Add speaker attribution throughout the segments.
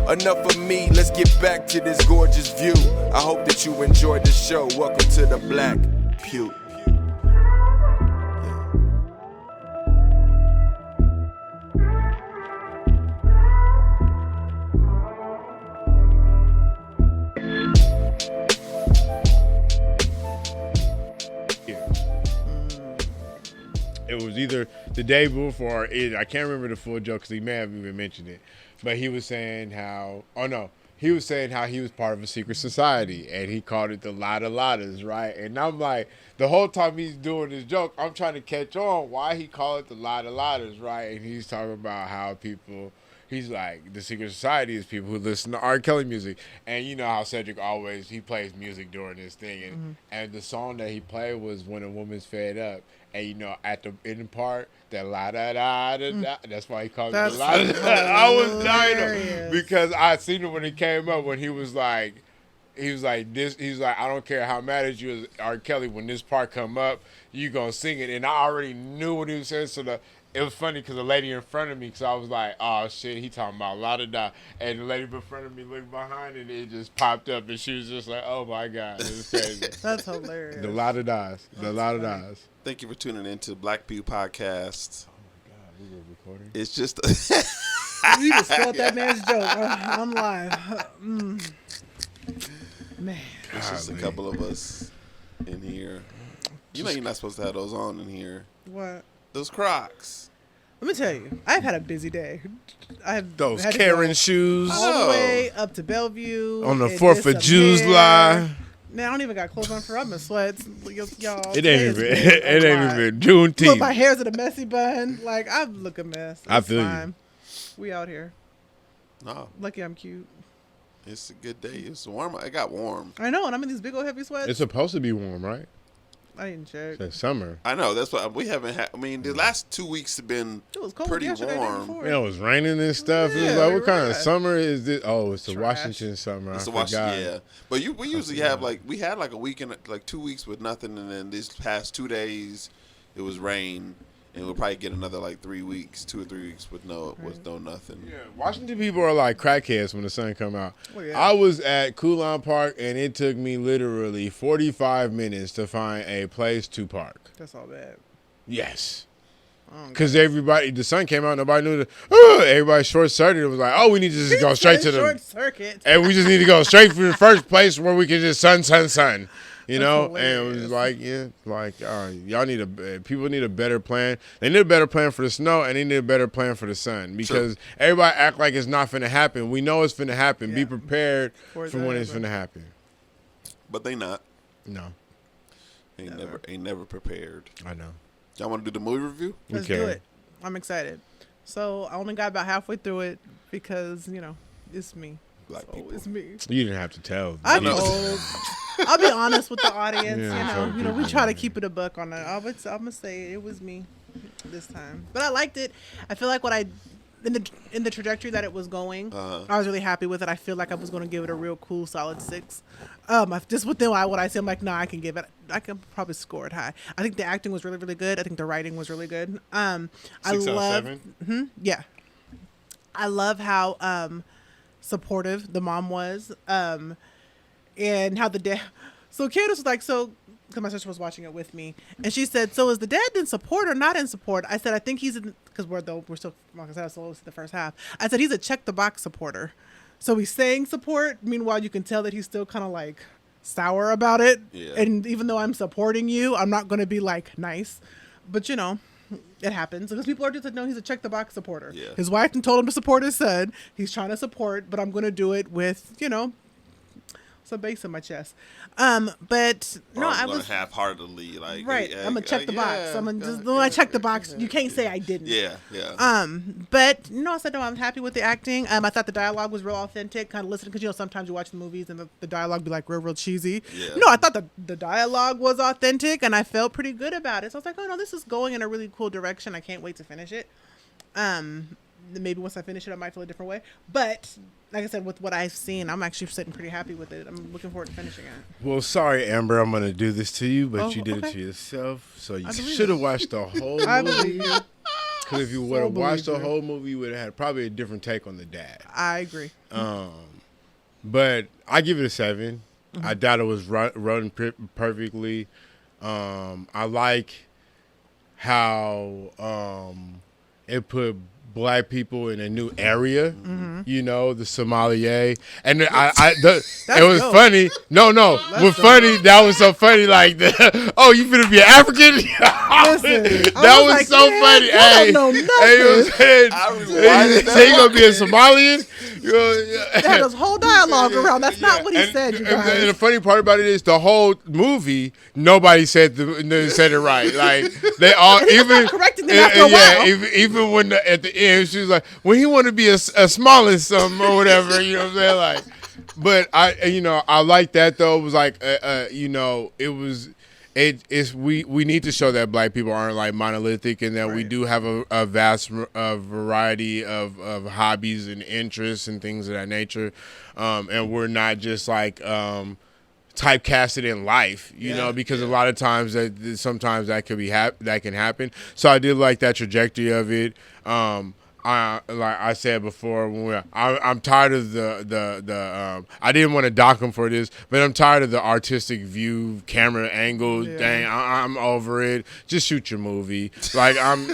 Speaker 1: enough of me, let's get back to this gorgeous view. I hope that you enjoyed the show. Welcome to the Black Pew.
Speaker 2: It was either the day before, I can't remember the full joke because he may have even mentioned it, but he was saying how, he was saying how he was part of a secret society and he called it the Lotta Lottas, right? And I'm like, the whole time he's doing this joke, I'm trying to catch on why he called it the Lotta Lottas, right? And he's talking about how people, he's like, the secret society is people who listen to R.Kelly music. And you know how Cedric always, he plays music during this thing. And the song that he played was When a Woman's Fed Up. And you know, at the end part, that la da da da da. That's why he called it the la da da. I was dying because I seen it when it came up when he was like, I don't care how mad at you as R. Kelly, when this part come up, you gonna sing it. And I already knew what he was saying, so it was funny because the lady in front of me, because I was like, oh shit, he talking about la da da, and the lady in front of me looked behind and it just popped up, and she was just like, oh my god, it was crazy.
Speaker 3: That's hilarious.
Speaker 2: The la da das, the la da das.
Speaker 4: Thank you for tuning in to Black Pew Podcast.
Speaker 2: Oh my god, we were recording.
Speaker 4: It's just
Speaker 3: you just stole that man's joke. I'm live. Man,
Speaker 4: it's just a couple of us in here. You know you're not supposed to have those on in here.
Speaker 3: What?
Speaker 4: Those Crocs.
Speaker 3: Let me tell you, I've had a busy day. I've
Speaker 2: Those
Speaker 3: had to
Speaker 2: Karen
Speaker 3: go
Speaker 2: shoes
Speaker 3: all the way up to Bellevue
Speaker 2: on the 4th of July.
Speaker 3: Man, I don't even got clothes on for. I'm in sweats, y'all.
Speaker 2: It ain't even Juneteenth.
Speaker 3: Look, my hair's in a messy bun. Like, I look a mess.
Speaker 2: I feel you.
Speaker 3: We out here.
Speaker 4: No,
Speaker 3: Lucky I'm cute.
Speaker 4: it's a good day. It's warm. It got warm.
Speaker 3: I know, and I'm in these big old heavy sweats.
Speaker 2: It's supposed to be warm, right?
Speaker 3: I didn't check.
Speaker 2: It's summer.
Speaker 4: I know. That's what we haven't had. I mean, the last 2 weeks have been
Speaker 3: It was cold
Speaker 4: pretty
Speaker 3: yesterday, day
Speaker 4: warm.
Speaker 3: before.
Speaker 2: It was raining and stuff.
Speaker 3: Yeah,
Speaker 2: it was like, what kind of
Speaker 3: right.
Speaker 2: summer is this? Oh, it's the
Speaker 3: Trash.
Speaker 2: Washington summer.
Speaker 4: It's
Speaker 2: I
Speaker 4: the Washington,
Speaker 2: forgot.
Speaker 4: yeah. But we usually have we had like a weekend, like 2 weeks with nothing, and then these past 2 days it was rain, and we'll probably get another like 3 weeks, 2 or 3 weeks with no nothing.
Speaker 2: Yeah, Washington people are like crackheads when the sun come out.
Speaker 3: Oh, yeah.
Speaker 2: I was at Coulon Park, and it took me literally 45 minutes to find a place to park.
Speaker 3: That's all bad.
Speaker 2: Yes.
Speaker 3: Oh,
Speaker 2: Because the sun came out, nobody knew everybody short-circuited. It was like, oh, we need to just go straight to
Speaker 3: short
Speaker 2: the...
Speaker 3: circuit.
Speaker 2: And we just need to go straight for the first place where we can just sun. You know?
Speaker 3: That's
Speaker 2: And it was like, y'all need people need a better plan. They need a better plan for the snow, and they need a better plan for the sun. Because everybody act like it's not finna happen. We know it's finna happen.
Speaker 3: Yeah.
Speaker 2: Be prepared for when it's finna happen.
Speaker 4: But they not.
Speaker 2: No.
Speaker 4: Ain't never prepared.
Speaker 2: I know.
Speaker 4: Y'all want to do the movie review?
Speaker 3: Let's do it. I'm excited. So I only got about halfway through it because, it's me.
Speaker 4: Black people.
Speaker 3: It's me.
Speaker 2: You didn't have to tell.
Speaker 3: I'm
Speaker 4: know.
Speaker 3: old. I'll be honest with the audience.
Speaker 2: Yeah,
Speaker 3: We try to keep it a buck on that. I'm gonna say it was me this time, but I liked it. I feel like in the trajectory that it was going, I was really happy with it. I feel like I was going to give it a real cool solid 6. Just within what I see, I'm like, no, I can probably score it high. I think the acting was really, really good. I think the writing was really good.
Speaker 2: 6 out of 7?
Speaker 3: Yeah. I love how supportive the mom was, and how the dad. So Candace was like, because my sister was watching it with me, and she said, "So is the dad in support or not in support?" I said, "I think he's in, because we're still, like I said, so the first half. I said he's a check the box supporter, so he's saying support. Meanwhile, you can tell that he's still kind of like sour about it.
Speaker 4: Yeah.
Speaker 3: And even though I'm supporting you, I'm not going to be like nice, but it happens because people are just like, no, he's a check the box supporter.
Speaker 4: Yeah.
Speaker 3: His wife told him to support his son. He's trying to support, but I'm going to do it with some bass in my chest. But no, I was
Speaker 4: half-heartedly like
Speaker 3: right. I'm gonna check the box. I'm gonna just when I check the box, you can't say I didn't.
Speaker 4: Yeah.
Speaker 3: But I said no. I'm happy with the acting. I thought the dialogue was real authentic. Kind of listening because sometimes you watch the movies and the dialogue be like real cheesy.
Speaker 4: Yeah.
Speaker 3: No, I thought the dialogue was authentic and I felt pretty good about it. So I was like, oh no, this is going in a really cool direction. I can't wait to finish it. Maybe once I finish it, I might feel a different way. But like I said, with what I've seen, I'm actually sitting pretty happy with it. I'm looking forward to finishing it.
Speaker 2: Well, sorry, Amber, I'm going to do this to you, but you did
Speaker 3: okay.
Speaker 2: it to yourself. So you
Speaker 3: I believe
Speaker 2: should have
Speaker 3: it.
Speaker 2: watched the whole
Speaker 3: I
Speaker 2: movie.
Speaker 3: believe you.
Speaker 2: Because if you would have watched the whole movie, you would have had probably a different take on the dad.
Speaker 3: I agree.
Speaker 2: But I give it a 7. I thought it was run perfectly. I like how it put black people in a new area, you know, the Somalia. And it was
Speaker 3: dope.
Speaker 2: funny. No. Funny, that was so funny. Like, oh, you finna be an African?
Speaker 3: Listen,
Speaker 2: that was like, so funny.
Speaker 3: Hey, don't know nothing.
Speaker 2: He gonna be a Somalian?
Speaker 3: They had this whole dialogue around. That's not what he said, you guys.
Speaker 2: And the funny part about it is the whole movie, nobody said it right. Like, they all, even
Speaker 3: correcting them after a while.
Speaker 2: even when at the end, she was like, well, he want to be a small and something or whatever, you know what I'm saying? Like, but I like that though. It was like, we need to show that black people aren't like monolithic and that we do have a vast variety of hobbies and interests and things of that nature. And we're not just like, typecasted in life, you know, because a lot of times sometimes that could be that can happen. So I did like that trajectory of it. Like I said before, I'm tired of the I didn't want to dock him for this, but I'm tired of the artistic view, camera angle thing. I'm over it. Just shoot your movie. Like I'm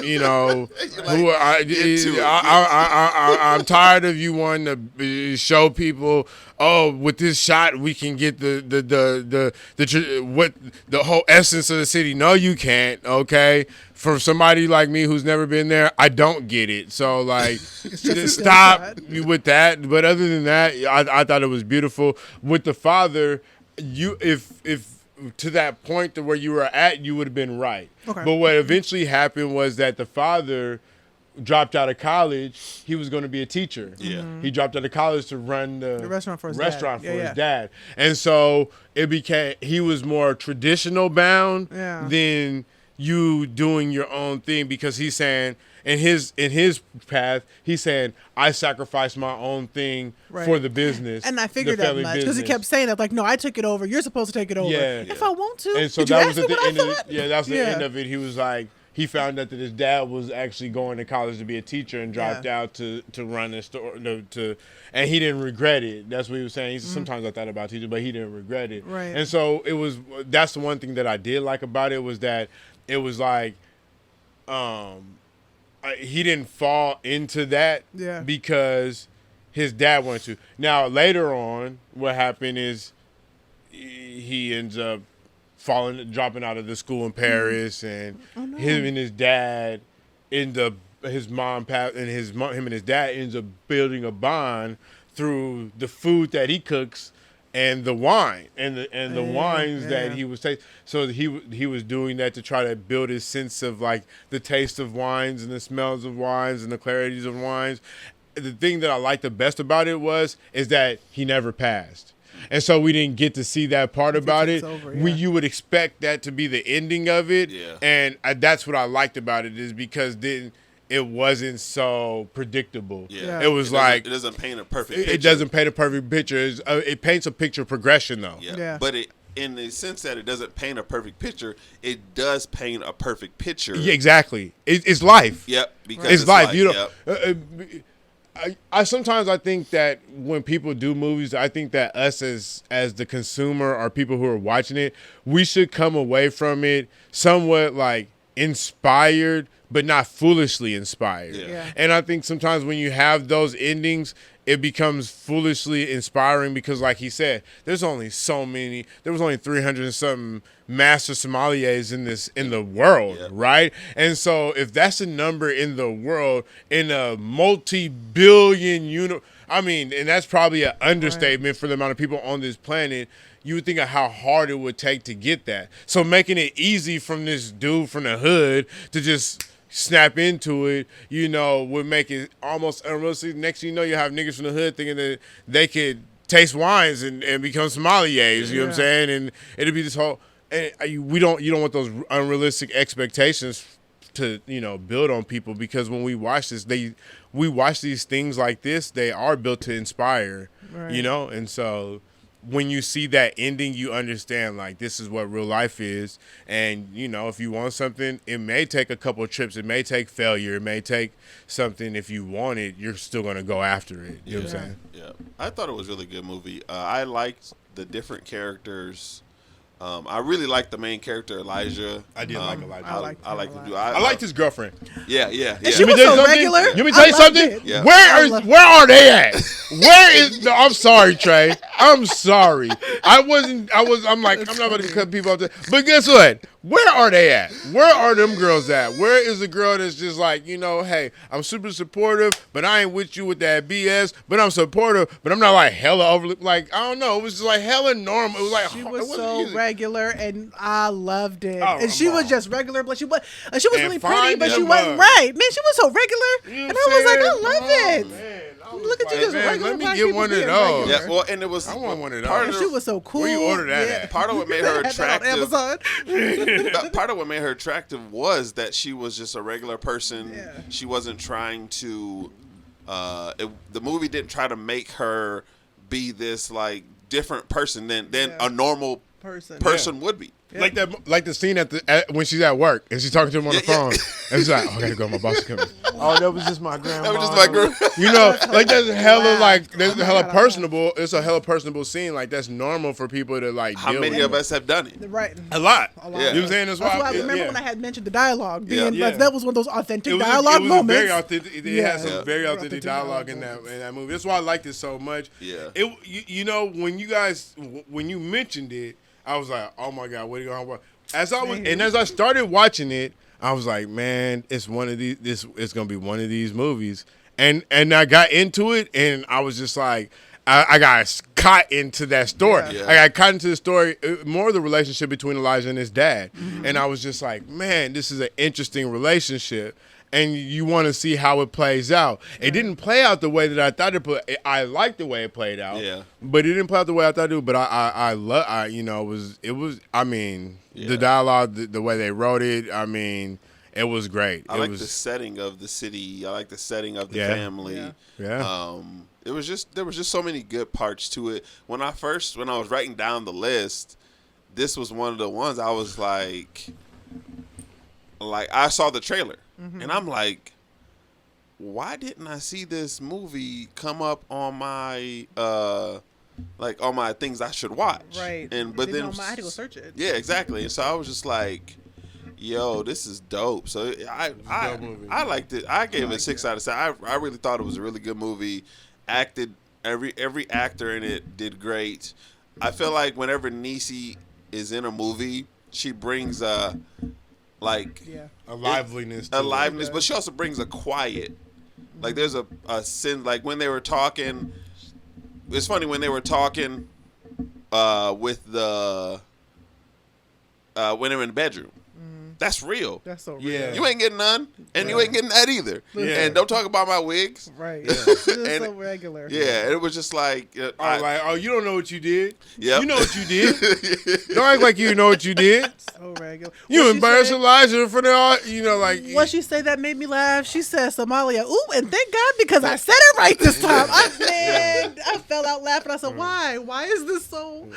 Speaker 2: tired of you wanting to show people, oh, with this shot we can get the whole essence of the city. No, you can't. Okay. For somebody like me who's never been there, I don't get it. So, like, just stop with that. But other than that, I thought it was beautiful. With the father, if to that point to where you were at, you would have been right. Okay. But what eventually happened was that the father dropped out of college. He was going to be a teacher. Yeah. He dropped out of college to run the restaurant for his dad. And so it became, he was more traditional bound than you doing your own thing, because he's saying in his path, he's saying, I sacrificed my own thing for the business.
Speaker 3: And I figured that much because he kept saying that, like, no, I took it over. You're supposed to take it over. Yeah. If I want to.
Speaker 2: And so that was at the end of it. Yeah, that was the end of it. He was like, he found out that his dad was actually going to college to be a teacher and dropped out to run a store and he didn't regret it. That's what he was saying. He said, sometimes I thought about teaching, but he didn't regret it. Right. And so that's the one thing that I did like about it, was that it was like, he didn't fall into that because his dad wanted to. Now, later on, what happened is he ends up dropping out of the school in Paris, and him and his dad end up, him and his dad ends up building a bond through the food that he cooks and the wine and the wines that he was tasting. So he was doing that to try to build his sense of like the taste of wines and the smells of wines and the clarities of wines. The thing that I liked the best about it is that he never passed. And so we didn't get to see that part about it. You would expect that to be the ending of it. Yeah. And that's what I liked about it, is because then it wasn't so predictable. Yeah. It was it
Speaker 4: doesn't paint a perfect picture.
Speaker 2: It doesn't paint a perfect picture. It paints a picture of progression, though.
Speaker 4: Yeah. But in the sense that it doesn't paint a perfect picture, it does paint a perfect picture.
Speaker 2: Yeah, exactly. It's life.
Speaker 4: Yep. Because
Speaker 2: it's life. You know. I sometimes I think that when people do movies, I think that us as the consumer or people who are watching it, we should come away from it somewhat like inspired, but not foolishly inspired. Yeah. And I think sometimes when you have those endings, it becomes foolishly inspiring because, like he said, there was only 300 and something master sommeliers in the world, right? And so if that's a number in the world, in a multi-billion and that's probably an understatement for the amount of people on this planet. You would think of how hard it would take to get that. So making it easy from this dude from the hood to just snap into it, would make it almost unrealistic. Next thing you know, you have niggas from the hood thinking that they could taste wines and become sommeliers, you know what I'm saying? And it'd be this whole, you don't want those unrealistic expectations to, build on people, because when we watch this, we watch these things like this, they are built to inspire, and so when you see that ending, you understand like this is what real life is. And you know, if you want something, it may take a couple of trips, it may take failure, it may take something. If you want it, you're still gonna go after it. You know what I'm saying?
Speaker 4: Yeah, I thought it was a really good movie. I liked the different characters. I really liked the main character, Elijah.
Speaker 2: I did like Elijah.
Speaker 3: I liked him a lot.
Speaker 2: I liked his girlfriend.
Speaker 4: Yeah, yeah,
Speaker 3: And she
Speaker 4: yeah.
Speaker 3: was so regular.
Speaker 2: You want me to tell you
Speaker 3: I loved
Speaker 2: something?
Speaker 3: it.
Speaker 4: Yeah.
Speaker 2: Where are they at? Where is? No, I'm sorry, Trey. I'm sorry. I'm like, I'm not going to cut people off there. But guess what? Where are they at? Where are them girls at? Where is the girl that's just like, you know, hey, I'm super supportive, but I ain't with you with that BS. But I'm supportive, but I'm not like hella overly. Like, I don't know. It was just like hella normal. It was like
Speaker 3: She
Speaker 2: it
Speaker 3: was
Speaker 2: wasn't
Speaker 3: so
Speaker 2: easy.
Speaker 3: regular, and I loved it.
Speaker 2: Oh,
Speaker 3: and she was
Speaker 2: wow.
Speaker 3: just regular, but she was
Speaker 2: And
Speaker 3: really pretty,
Speaker 2: fine
Speaker 3: but
Speaker 2: as
Speaker 3: she wasn't
Speaker 2: mug.
Speaker 3: right. Man, she was so regular,
Speaker 2: You know
Speaker 3: and
Speaker 2: what
Speaker 3: I was like,
Speaker 2: I'm
Speaker 3: I
Speaker 2: saying?
Speaker 3: love
Speaker 2: Oh,
Speaker 3: it.
Speaker 2: man. I was
Speaker 3: Look at you,
Speaker 2: like,
Speaker 3: just
Speaker 2: man,
Speaker 3: regular
Speaker 2: let me
Speaker 3: black
Speaker 2: get
Speaker 3: people
Speaker 2: one of
Speaker 3: being
Speaker 2: those.
Speaker 3: regular.
Speaker 4: Yeah, well, and it was
Speaker 2: I want one of
Speaker 4: part
Speaker 2: those.
Speaker 3: And she was so cool.
Speaker 2: Where you order that at?
Speaker 4: Part of what made her
Speaker 3: I had that on
Speaker 4: attractive.
Speaker 3: Amazon.
Speaker 4: Part of what made her attractive was that she was just a regular person.
Speaker 3: Yeah.
Speaker 4: She wasn't trying to. The movie didn't try to make her be this like different person than
Speaker 3: Yeah.
Speaker 4: a normal
Speaker 3: person
Speaker 4: would be.
Speaker 3: Yeah.
Speaker 2: Like the scene when she's at work and she's talking to him on the
Speaker 4: Yeah, yeah.
Speaker 2: phone, and she's like, "Oh, I gotta go. My boss is coming." Oh, that was just my grandma.
Speaker 4: That was just my girl.
Speaker 2: You know, like that's hella like that's
Speaker 3: Oh my
Speaker 2: hella
Speaker 3: God,
Speaker 2: personable. It's a hella personable scene. Like that's normal for people to like.
Speaker 4: How
Speaker 2: deal
Speaker 4: many
Speaker 2: with.
Speaker 4: of us have done it?
Speaker 3: Right.
Speaker 2: A lot.
Speaker 3: A lot.
Speaker 4: Yeah.
Speaker 2: You know what I'm saying? That's why.
Speaker 3: I remember when I had mentioned the dialogue being
Speaker 2: Yeah.
Speaker 3: like that was one of those authentic
Speaker 2: It was
Speaker 3: dialogue
Speaker 2: it was
Speaker 3: moments.
Speaker 2: Very authentic. It
Speaker 3: Yeah.
Speaker 2: had some
Speaker 4: Yeah.
Speaker 2: very
Speaker 3: Very
Speaker 2: authentic
Speaker 3: authentic
Speaker 2: dialogue
Speaker 3: dialogue
Speaker 2: in that movie. That's why I liked it so much.
Speaker 4: Yeah.
Speaker 2: You know when you guys when you mentioned it, I was like, oh my God, what are you gonna watch? As I started watching it, I was like, man, it's one of these. It's gonna be one of these movies. And I got into it, and I was just like, I got caught into that story.
Speaker 4: Yeah.
Speaker 2: I got caught into the story, more of the relationship between Elijah and his dad. And I was just like, man, this is an interesting relationship. And you want to see how it plays out. It didn't play out the way that I thought it played. I liked the way it played out.
Speaker 4: Yeah.
Speaker 2: But it didn't play out the way I thought it would. But it was. I mean, the dialogue, the way they wrote it. I mean, it was great.
Speaker 4: I like the setting of the city. I like the setting of the
Speaker 2: Yeah.
Speaker 4: family.
Speaker 2: Yeah.
Speaker 4: There was just so many good parts to it. When I was writing down the list, this was one of the ones I was like I saw the trailer and I'm like, why didn't I see this movie come up on my on my things I should watch?
Speaker 3: Right.
Speaker 4: But then
Speaker 3: I had to go search it.
Speaker 4: Yeah, exactly. And so I was just like, yo, this is dope. So I
Speaker 2: dope movie.
Speaker 4: liked it. I gave it 6 out of 7. I really thought it was a really good movie. Acted every actor in it did great. I feel like whenever Niecy is in a movie, she brings a
Speaker 2: liveliness.
Speaker 4: but she also brings a quiet. Like there's a sin. Like when they were talking, it's funny when they were talking with the when they were in the bedroom. That's real.
Speaker 3: That's so real.
Speaker 2: Yeah.
Speaker 4: You ain't getting none, and you ain't getting that either.
Speaker 2: Yeah.
Speaker 4: And don't talk about my wigs.
Speaker 3: Right. It's
Speaker 4: And-
Speaker 3: so regular.
Speaker 4: Yeah, it was just like,
Speaker 2: You don't know what you did.
Speaker 4: Yep.
Speaker 2: You know what you did. Don't act like you know what you did.
Speaker 3: So regular.
Speaker 2: You
Speaker 3: What she
Speaker 2: embarrassed
Speaker 3: say-
Speaker 2: Elijah for the
Speaker 3: What she say that made me laugh? She said Somalia. Ooh, and thank God because I said it right this time. I fell out laughing. I said, why? Why is this so?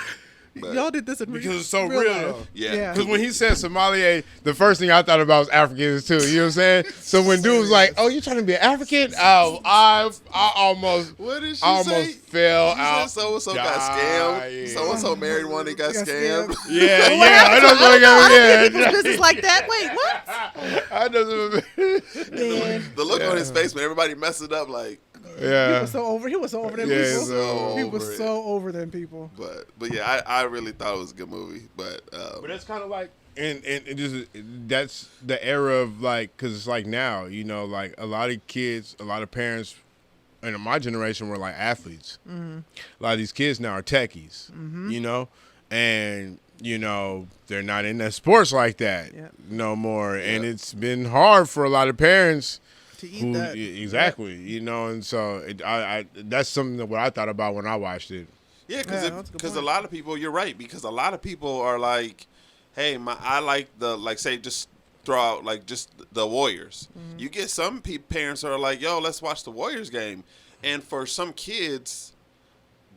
Speaker 4: But-
Speaker 3: Y'all did this in
Speaker 2: because it's so
Speaker 3: real
Speaker 2: real
Speaker 3: life.
Speaker 2: though.
Speaker 4: Yeah.
Speaker 2: Because when he said Somalia, the first thing I thought about was Africans too. You know what I'm saying? So when dude was like, "Oh, you trying to be an African?" Oh, I almost,
Speaker 4: What did she
Speaker 2: I almost
Speaker 4: say?
Speaker 2: fell
Speaker 4: She
Speaker 2: out.
Speaker 4: said so-and-so got scammed. So-and-so married one that got
Speaker 3: Got
Speaker 4: scammed.
Speaker 3: scammed.
Speaker 2: Yeah,
Speaker 3: What
Speaker 2: yeah. I
Speaker 3: happened
Speaker 2: know
Speaker 3: to-
Speaker 2: something
Speaker 3: I
Speaker 2: got
Speaker 3: don't do business like that. Wait, what?
Speaker 2: I know something.
Speaker 3: Man,
Speaker 4: The look on his face when everybody messed it up, like,
Speaker 3: he
Speaker 2: Yeah.
Speaker 3: was so over. He was so over them
Speaker 2: Yeah,
Speaker 3: people.
Speaker 2: so
Speaker 3: he
Speaker 4: over
Speaker 3: was
Speaker 4: it.
Speaker 3: so over them people.
Speaker 4: but yeah, I really thought it was a good movie. But
Speaker 2: But that's kind of like, and it just that's the era of like, because it's like now, like a lot of kids, a lot of parents, and my generation were like athletes. A lot of these kids now are techies, and they're not in that sports like that
Speaker 3: Yep.
Speaker 2: no more, and
Speaker 4: Yeah.
Speaker 2: it's been hard for a lot of parents.
Speaker 3: To eat that.
Speaker 2: Exactly, and so I that's something that what I thought about when I watched it.
Speaker 4: yeah,
Speaker 3: Yeah, that's a good
Speaker 4: because a
Speaker 3: point.
Speaker 4: lot of people, you're right, because a lot of people are like, hey, I like say just throw out like just the Warriors. You get some parents are like, yo, let's watch the Warriors game, and for some kids,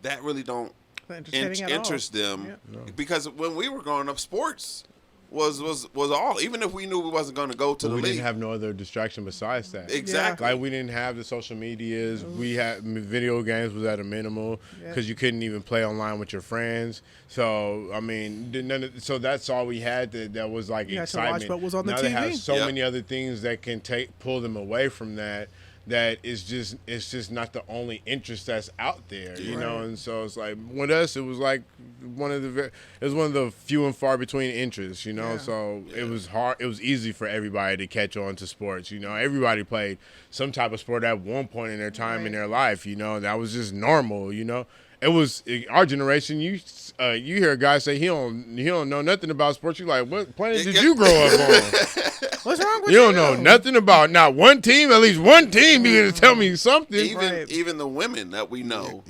Speaker 4: that really don't
Speaker 3: entertaining at all.
Speaker 4: interest them.
Speaker 3: Yep.
Speaker 4: Because when we were growing up, sports was all. Even if we knew we wasn't going to go to the
Speaker 2: we
Speaker 4: league,
Speaker 2: didn't have no other distraction besides that.
Speaker 4: exactly.
Speaker 2: Like we didn't have the social medias. We had video games was at a minimal because you couldn't even play online with your friends. So I mean, so that's all we had. That was like
Speaker 3: You
Speaker 2: excitement.
Speaker 3: had to watch what was on the
Speaker 2: now
Speaker 3: TV.
Speaker 2: they have so
Speaker 4: Yep.
Speaker 2: many other things that can pull them away from that. That it's just not the only interest that's out there, you know. And so it's like with us, it was like one of the few and far between interests, you know.
Speaker 3: Yeah.
Speaker 2: So it was hard. It was easy for everybody to catch on to sports, you know. Everybody played some type of sport at one point in their time in their life, you know. That was just normal, you know. It was our generation. You hear a guy say he don't know nothing about sports. You like, what planet did you grow up on?
Speaker 3: What's wrong with
Speaker 2: You
Speaker 3: you?
Speaker 2: don't know nothing about not one team, at least one team. You gonna tell me something?
Speaker 4: even the women that we know,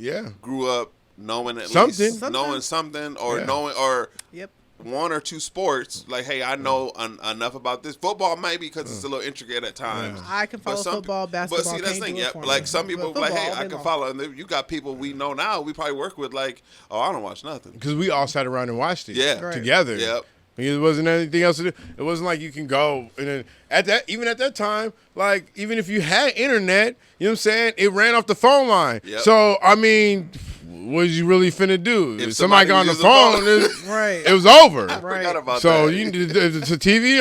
Speaker 4: grew up knowing at
Speaker 2: Something.
Speaker 4: least knowing something or knowing or
Speaker 3: Yep.
Speaker 4: one or two sports. Like, hey, I know enough about this. Football maybe because it's a little intricate at times.
Speaker 3: I can follow football, basketball.
Speaker 4: But see, that's the thing.
Speaker 3: can't do it
Speaker 4: Yeah,
Speaker 3: for
Speaker 4: like
Speaker 3: me.
Speaker 4: some people,
Speaker 3: But
Speaker 4: like, hey,
Speaker 3: football,
Speaker 4: I
Speaker 3: they
Speaker 4: can
Speaker 3: know.
Speaker 4: follow. And then you got people we know now. We probably work with like, oh, I don't watch nothing.
Speaker 2: Because we all sat around and watched it
Speaker 4: Yeah.
Speaker 2: together.
Speaker 4: Yep.
Speaker 2: It wasn't anything else to do. It wasn't like you can go and then at that time, like even if you had internet, you know what I'm saying, it ran off the phone line.
Speaker 4: Yep.
Speaker 2: So I mean, what was you really finna do?
Speaker 4: If
Speaker 2: If somebody got on the
Speaker 4: used the phone.
Speaker 3: Right.
Speaker 2: it was over.
Speaker 4: I forgot about
Speaker 2: So
Speaker 4: that.
Speaker 2: you if the TV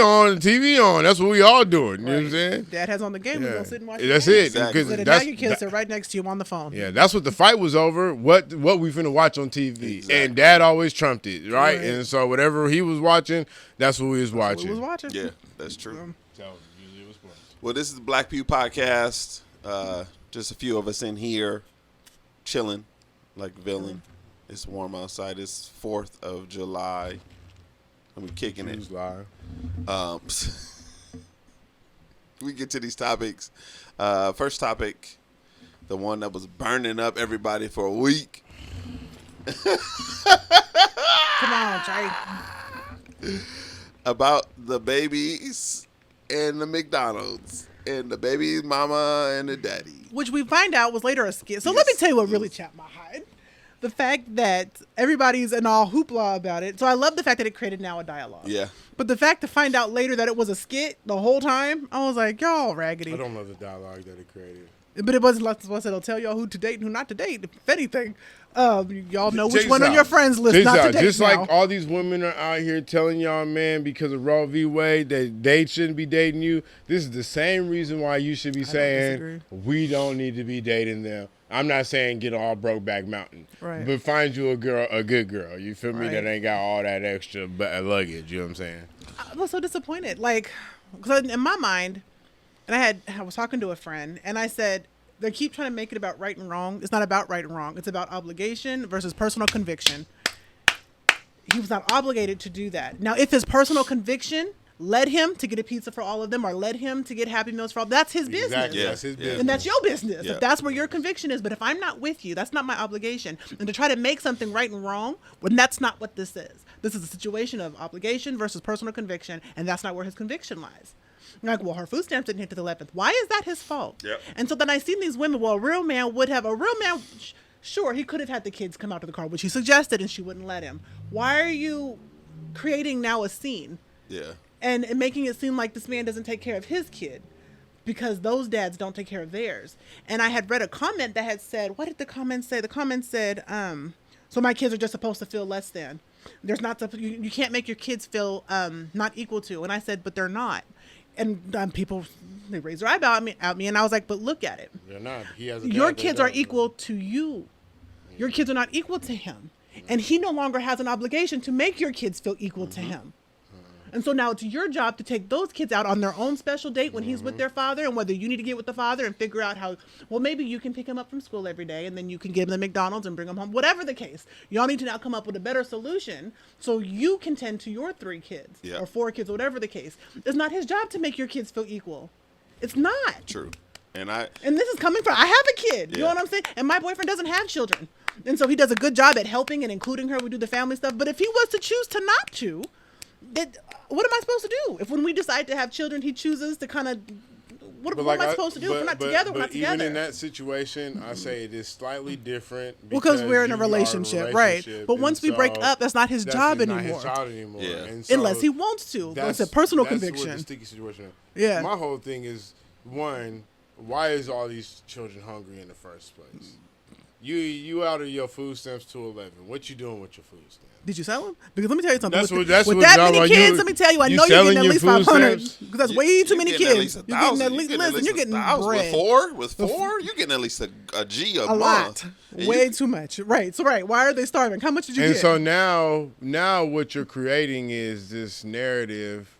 Speaker 2: on. That's what we all doing. You know what I'm saying?
Speaker 3: Dad has on the game. We're going to sit and watch
Speaker 2: That's
Speaker 3: the game.
Speaker 2: it.
Speaker 4: Exactly.
Speaker 2: Because
Speaker 3: So now
Speaker 2: that's-
Speaker 3: your kids sit right next to you on the phone.
Speaker 2: Yeah, that's what the fight was over. What we finna watch on TV,
Speaker 4: Exactly.
Speaker 2: and Dad always trumped it, right?
Speaker 3: Right.
Speaker 2: And so whatever he was watching, that's what we was watching.
Speaker 3: We was watching.
Speaker 4: Yeah, that's true.
Speaker 2: So usually it was sports.
Speaker 4: Well, this is the Black Pew Podcast. Just a few of us in here, chilling like villain. It's warm outside. It's 4th of July. And we kicking it.
Speaker 2: News live.
Speaker 4: We get to these topics. First topic, the one that was burning up everybody for a week.
Speaker 3: Come on, Jay.
Speaker 4: About the babies and the McDonald's. And the baby's mama and the daddy.
Speaker 3: Which we find out was later a skit. So let me tell you what really chapped my hide. The fact that everybody's in all hoopla about it. So I love the fact that it created now a dialogue.
Speaker 4: Yeah.
Speaker 3: But the fact to find out later that it was a skit the whole time, I was like, y'all raggedy.
Speaker 2: I don't love the dialogue that it created.
Speaker 3: But it wasn't like it'll tell y'all who to date and who not to date. If anything, y'all know which
Speaker 2: Check
Speaker 3: one
Speaker 2: this
Speaker 3: on your
Speaker 2: out.
Speaker 3: friends list
Speaker 2: Check
Speaker 3: not
Speaker 2: this
Speaker 3: to
Speaker 2: out.
Speaker 3: date
Speaker 2: Just
Speaker 3: now.
Speaker 2: like all these women are out here telling y'all, man, because of Roe v. Wade, that they shouldn't be dating you. This is the same reason why you should be saying
Speaker 3: disagree.
Speaker 2: we don't need to be dating them. I'm not saying get all Brokeback Mountain,
Speaker 3: Right.
Speaker 2: but find you a good girl. You feel me?
Speaker 3: Right.
Speaker 2: That ain't got all that extra luggage. You know what I'm saying?
Speaker 3: I was so disappointed. Like, because in my mind, and I was talking to a friend, and I said, they keep trying to make it about right and wrong. It's not about right and wrong. It's about obligation versus personal conviction. He was not obligated to do that. Now, if his personal conviction led him to get a pizza for all of them or led him to get Happy Meals for all, that's his business.
Speaker 2: Exactly.
Speaker 4: Yeah.
Speaker 2: That's his
Speaker 4: Yeah.
Speaker 2: business.
Speaker 3: And that's your business.
Speaker 4: Yeah.
Speaker 3: If that's where your conviction is. But if I'm not with you, that's not my obligation. And to try to make something right and wrong, when that's not what this is. This is a situation of obligation versus personal conviction, and that's not where his conviction lies. I'm like, well, her food stamps didn't hit to the 11th. Why is that his fault?
Speaker 4: Yep.
Speaker 3: And so then I seen these women, well, a real man would have, sure, he could have had the kids come out to the car, which he suggested, and she wouldn't let him. Why are you creating now a scene?
Speaker 4: Yeah.
Speaker 3: And making it seem like this man doesn't take care of his kid because those dads don't take care of theirs. And I had read a comment that had said, what did the comment say? The comment said, so my kids are just supposed to feel less than. There's not, you can't make your kids feel not equal to. And I said, but they're not. And people, they raised their eyebrow at me, and I was like, but look at it.
Speaker 2: They're not. He has a
Speaker 3: Your
Speaker 2: dad that
Speaker 3: kids are
Speaker 2: does.
Speaker 3: equal to you. Your kids are not equal to him. And he no longer has an obligation to make your kids feel equal to him. And so now it's your job to take those kids out on their own special date when he's with their father, and whether you need to get with the father and figure out how, well, maybe you can pick him up from school every day and then you can give him the McDonald's and bring him home. Whatever the case, y'all need to now come up with a better solution so you can tend to your 3 kids
Speaker 4: Yeah.
Speaker 3: or 4 kids, whatever the case. It's not his job to make your kids feel equal. It's not.
Speaker 4: True. And
Speaker 3: And this is coming from, I have a kid. You know
Speaker 4: Yeah.
Speaker 3: what I'm saying? And my boyfriend doesn't have children. And so he does a good job at helping and including her. We do the family stuff. But if he was to choose to not to, what am I supposed to do? If when we decide to have children, he chooses to kind of, what
Speaker 2: But
Speaker 3: am I supposed to do? If we're not together, we're not together.
Speaker 2: Even in that situation, I say it is slightly different.
Speaker 3: Because we're in a
Speaker 2: you are
Speaker 3: relationship, right? But once we break up, that's not his job
Speaker 2: not
Speaker 3: anymore.
Speaker 2: his child anymore.
Speaker 4: Yeah.
Speaker 2: And so
Speaker 3: Unless he wants to. That's a personal conviction.
Speaker 2: That's what the sticky situation is.
Speaker 3: Yeah.
Speaker 2: My whole thing is, one, why is all these children hungry in the first place? You out of your food stamps to 11. What you doing with your food stamps?
Speaker 3: Did you sell them? Because let me tell you something.
Speaker 2: That's
Speaker 3: with
Speaker 2: what
Speaker 3: that many
Speaker 2: about
Speaker 3: kids,
Speaker 2: you-
Speaker 3: let me tell you, I
Speaker 2: you
Speaker 3: know you're getting
Speaker 2: selling
Speaker 3: at
Speaker 2: your
Speaker 3: least
Speaker 2: food
Speaker 3: 500.
Speaker 2: stamps?
Speaker 3: Because that's way too many
Speaker 4: getting at
Speaker 3: kids.
Speaker 4: least
Speaker 3: You're getting
Speaker 4: 1,000.
Speaker 3: at least, listen, you're getting
Speaker 4: 1,000.
Speaker 3: bread.
Speaker 4: With four, you're getting at least a G a month.
Speaker 3: Lot.
Speaker 4: And
Speaker 3: Way too much. Right. So, right. Why are they starving? How much did you
Speaker 2: And
Speaker 3: get?
Speaker 2: so now what you're creating is this narrative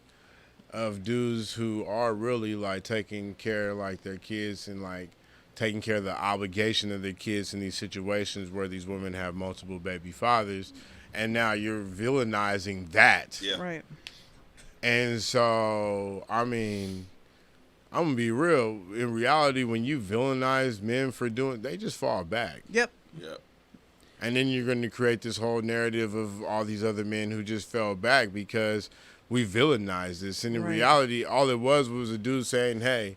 Speaker 2: of dudes who are really like taking care of like their kids and like taking care of the obligation of their kids in these situations where these women have multiple baby fathers, and now you're villainizing that.
Speaker 4: Yeah.
Speaker 3: Right.
Speaker 2: And so, I mean, I'm gonna be real. In reality, when you villainize men for doing, they just fall back.
Speaker 3: Yep.
Speaker 4: Yeah.
Speaker 2: And then you're going to create this whole narrative of all these other men who just fell back because we villainized this. And in
Speaker 3: Right.
Speaker 2: reality, all it was a dude saying, hey,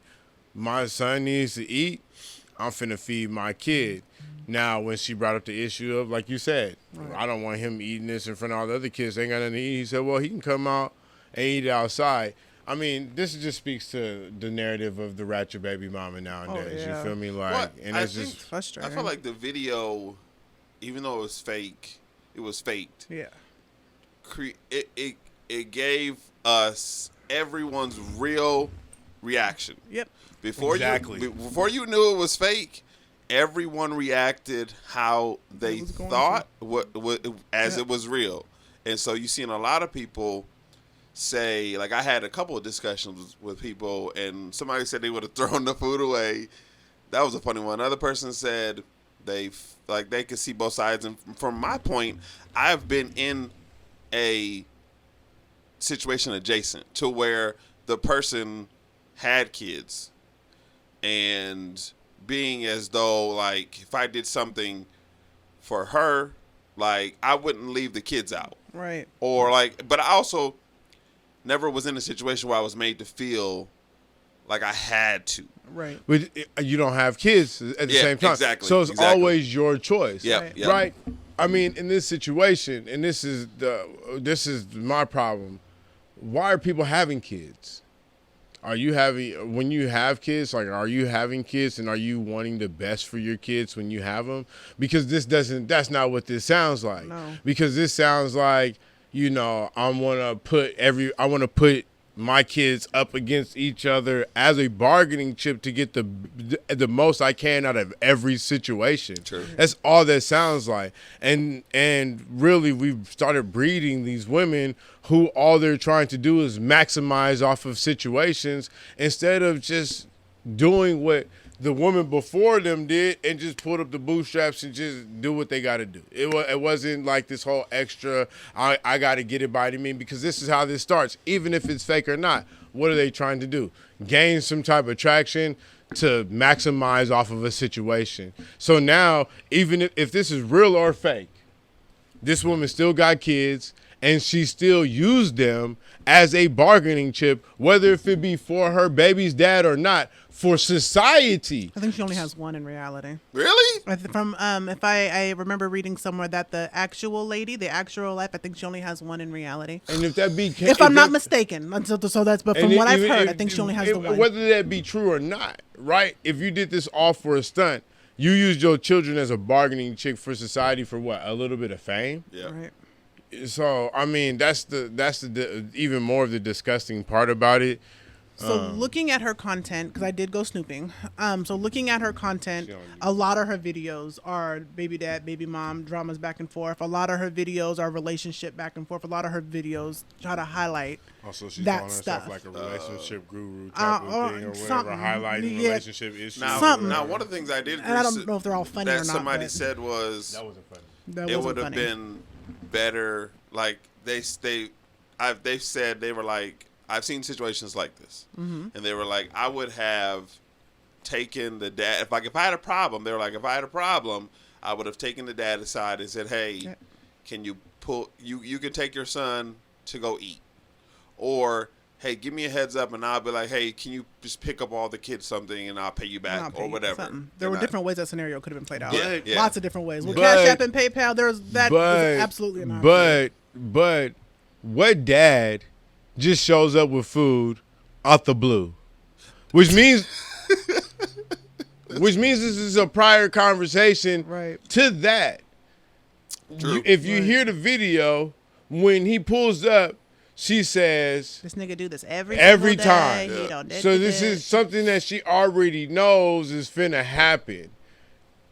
Speaker 2: my son needs to eat. I'm finna feed my kid. Now, when she brought up the issue of, like you said, I don't want him eating this in front of all the other kids. They ain't got nothing to eat. He said, well, he can come out and eat it outside. I mean, this just speaks to the narrative of the ratchet baby mama nowadays.
Speaker 3: yeah.
Speaker 2: You feel me? Like,
Speaker 4: What?
Speaker 2: and
Speaker 4: I
Speaker 2: it's
Speaker 4: think-
Speaker 2: just
Speaker 3: Frustrating.
Speaker 4: I feel like the video, even though it was fake, it was faked.
Speaker 3: Yeah.
Speaker 4: It gave us everyone's real reaction.
Speaker 3: Yep.
Speaker 4: Before
Speaker 2: Exactly.
Speaker 4: before you knew it was fake, everyone reacted how they
Speaker 3: was going
Speaker 4: thought as it was real. And so you seen a lot of people say, like I had a couple of discussions with people and somebody said they would have thrown the food away. That was a funny one. Another person said they could see both sides. And from my point, I've been in a situation adjacent to where the person had kids and being as though like if I did something for her, like I wouldn't leave the kids out.
Speaker 3: Right.
Speaker 4: Or like, but I also never was in a situation where I was made to feel like I had to.
Speaker 3: Right.
Speaker 2: But you don't have kids at the
Speaker 4: Yeah,
Speaker 2: same time.
Speaker 4: exactly,
Speaker 2: So it's
Speaker 4: exactly.
Speaker 2: always your choice.
Speaker 4: Yep,
Speaker 3: Right.
Speaker 4: yep.
Speaker 2: Right? I mean, in this situation, and this is my problem. Why are people having kids? When you have kids, like, are you having kids and are you wanting the best for your kids when you have them? Because that's not what this sounds like.
Speaker 3: No.
Speaker 2: Because this sounds like, I want to put my kids up against each other as a bargaining chip to get the most I can out of every situation.
Speaker 4: True.
Speaker 2: That's all that sounds like. And really we've started breeding these women who all they're trying to do is maximize off of situations instead of just doing what the woman before them did and just pulled up the bootstraps and just do what they got to do. It wasn't like this whole extra, I got to get it by any means, because this is how this starts. Even if it's fake or not, what are they trying to do? Gain some type of traction to maximize off of a situation. So now, even if this is real or fake, this woman still got kids and she still used them as a bargaining chip, whether if it be for her baby's dad or not, for society.
Speaker 3: I think she only has one in reality.
Speaker 4: Really?
Speaker 3: From if I remember reading somewhere that the actual life, I think she only has one in reality.
Speaker 2: And if that be,
Speaker 3: If I'm not mistaken, so that's. But from what I've heard, I think she only has the one.
Speaker 2: Whether that be true or not, right? If you did this all for a stunt, you used your children as a bargaining chip for society for what? A little bit of fame.
Speaker 4: Yeah.
Speaker 3: Right.
Speaker 2: So I mean, that's the even more of the disgusting part about it.
Speaker 3: So looking at her content, because I did go snooping. So looking at her content,
Speaker 2: She on
Speaker 3: a lot of her videos are baby dad, baby mom dramas back and forth. A lot of her videos are relationship back and forth. A lot of her videos try to highlight
Speaker 2: Also, she's
Speaker 3: that
Speaker 2: calling
Speaker 3: stuff.
Speaker 2: herself like a relationship guru type of thing or whatever,
Speaker 3: something,
Speaker 2: highlighting
Speaker 3: yeah.
Speaker 2: relationship issues.
Speaker 4: Now,
Speaker 3: Something.
Speaker 4: now, one of the things I did
Speaker 3: and I don't know if they're all funny or
Speaker 4: that
Speaker 3: not.
Speaker 4: somebody
Speaker 3: but
Speaker 4: said was
Speaker 2: That wasn't funny.
Speaker 3: that
Speaker 4: it
Speaker 3: wasn't
Speaker 4: would have
Speaker 3: funny.
Speaker 4: been better. Like they've said they were like, I've seen situations like this, and they were like, I would have taken the dad if I had a problem. They were like, if I had a problem, I would have taken the dad aside and said, hey, can you pull you can take your son to go eat, or hey, give me a heads up, and I'll be like, hey, can you just pick up all the kids something, and I'll pay you back
Speaker 3: I'll pay
Speaker 4: or
Speaker 3: you
Speaker 4: whatever.
Speaker 3: something. There were different ways that scenario could have been played out.
Speaker 4: Yeah.
Speaker 3: Lots of different ways. With
Speaker 2: But-
Speaker 3: Cash App and PayPal, that was absolutely an option.
Speaker 2: But what dad just shows up with food out the blue? Which means this is a prior conversation
Speaker 3: Right.
Speaker 2: to that.
Speaker 4: True.
Speaker 2: If you hear the video, when he pulls up, she says,
Speaker 3: This nigga do this every
Speaker 2: time.
Speaker 3: Day. He don't
Speaker 2: So this is something that she already knows is finna happen.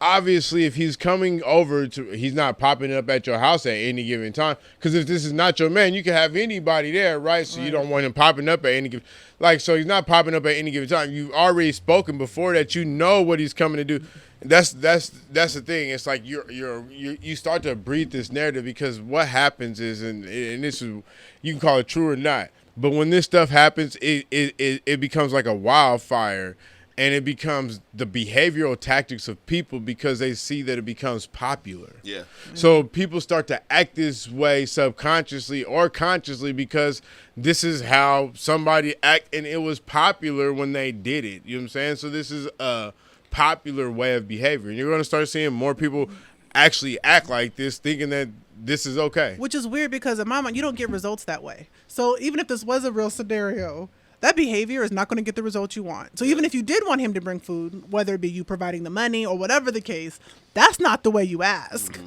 Speaker 2: Obviously, if he's coming over he's not popping up at your house at any given time. Because if this is not your man, you can have anybody there, right? So you don't want him popping up at any given, so he's not popping up at any given time. You've already spoken before that you know what he's coming to do. That's the thing. It's like you start to breathe this narrative, because what happens is, and this is, you can call it true or not, but when this stuff happens, it becomes like a wildfire. And it becomes the behavioral tactics of people because they see that it becomes popular.
Speaker 4: Yeah.
Speaker 2: So people start to act this way subconsciously or consciously because this is how somebody act, and it was popular when they did it. You know what I'm saying? So this is a popular way of behavior. And you're going to start seeing more people actually act like this, thinking that this is okay.
Speaker 3: Which is weird because in my mind, you don't get results that way. So even if this was a real scenario, that behavior is not going to get the results you want. So even if you did want him to bring food, whether it be you providing the money or whatever the case, that's not the way you ask.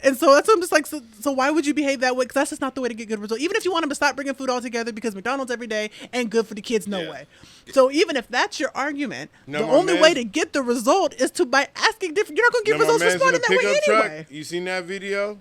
Speaker 3: And so that's, I'm just like, so why would you behave that way? Because that's just not the way to get good results. Even if you want him to stop bringing food altogether because McDonald's every day ain't good for the kids, no way. So even if that's your argument, the only way to get the result is by asking different. You're not going to get results responding that way anyway.
Speaker 2: You seen that video?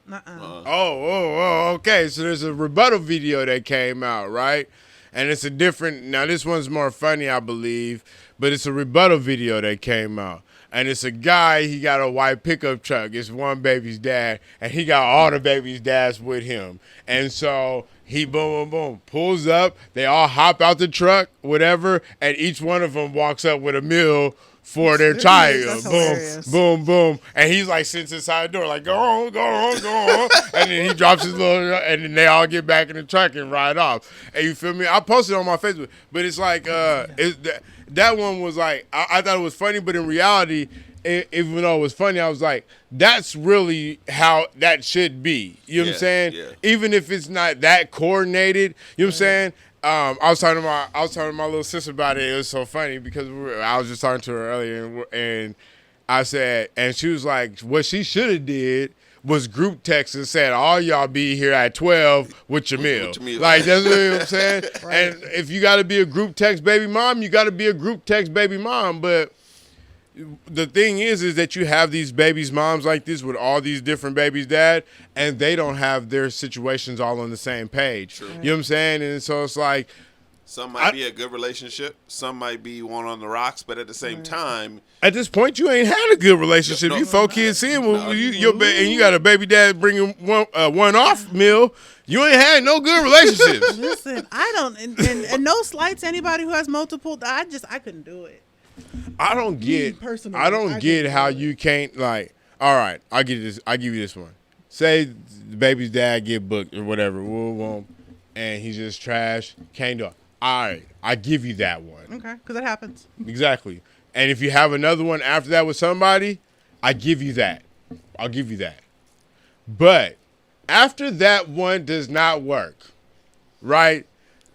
Speaker 3: Uh-uh.
Speaker 2: Oh, okay. So there's a rebuttal video that came out, right? And it's a different, now this one's more funny, I believe, but it's a rebuttal video that came out. And it's a guy, he got a white pickup truck. It's one baby's dad, and he got all the baby's dads with him. And so he boom, boom, boom, pulls up. They all hop out the truck, whatever, and each one of them walks up with a meal for their child.
Speaker 3: That's
Speaker 2: Boom,
Speaker 3: hilarious.
Speaker 2: boom, boom. And he's like sits inside the door like, go on, go on, go on. And then he drops his little, and then they all get back in the truck and ride off. And you feel me? I posted it on my Facebook. But it's like, that one was like, I thought it was funny, but in reality, even though it was funny, I was like, that's really how that should be. You know what I'm saying?
Speaker 4: Yeah.
Speaker 2: Even if it's not that coordinated, you know what I'm saying? I was talking to my little sister about it. It was so funny because I was just talking to her earlier, and I said, and she was like, what she should have did was group text and said, all y'all be here at 12 with your meal. Like, that's what I'm saying. Right. And if you got to be a group text baby mom, you got to be a group text baby mom. But the thing is that you have these babies' moms like this with all these different babies' dad, and they don't have their situations all on the same page. Sure. You know what I'm saying? And so it's like,
Speaker 4: some might be a good relationship. Some might be one on the rocks. But at the same time,
Speaker 2: at this point, you ain't had a good relationship. You 4 kids in, and you got a baby dad bringing one off meal. You ain't had no good relationships.
Speaker 3: Listen, I don't, and no slights to anybody who has multiple. I couldn't do it.
Speaker 2: I don't get how you can't, like, all right, I'll give you this one. Say the baby's dad get booked or whatever, and he's just trash, can't do it. All right, I give you that one.
Speaker 3: Okay, because it happens.
Speaker 2: Exactly. And if you have another one after that with somebody, I give you that. I'll give you that. But after that one does not work, right?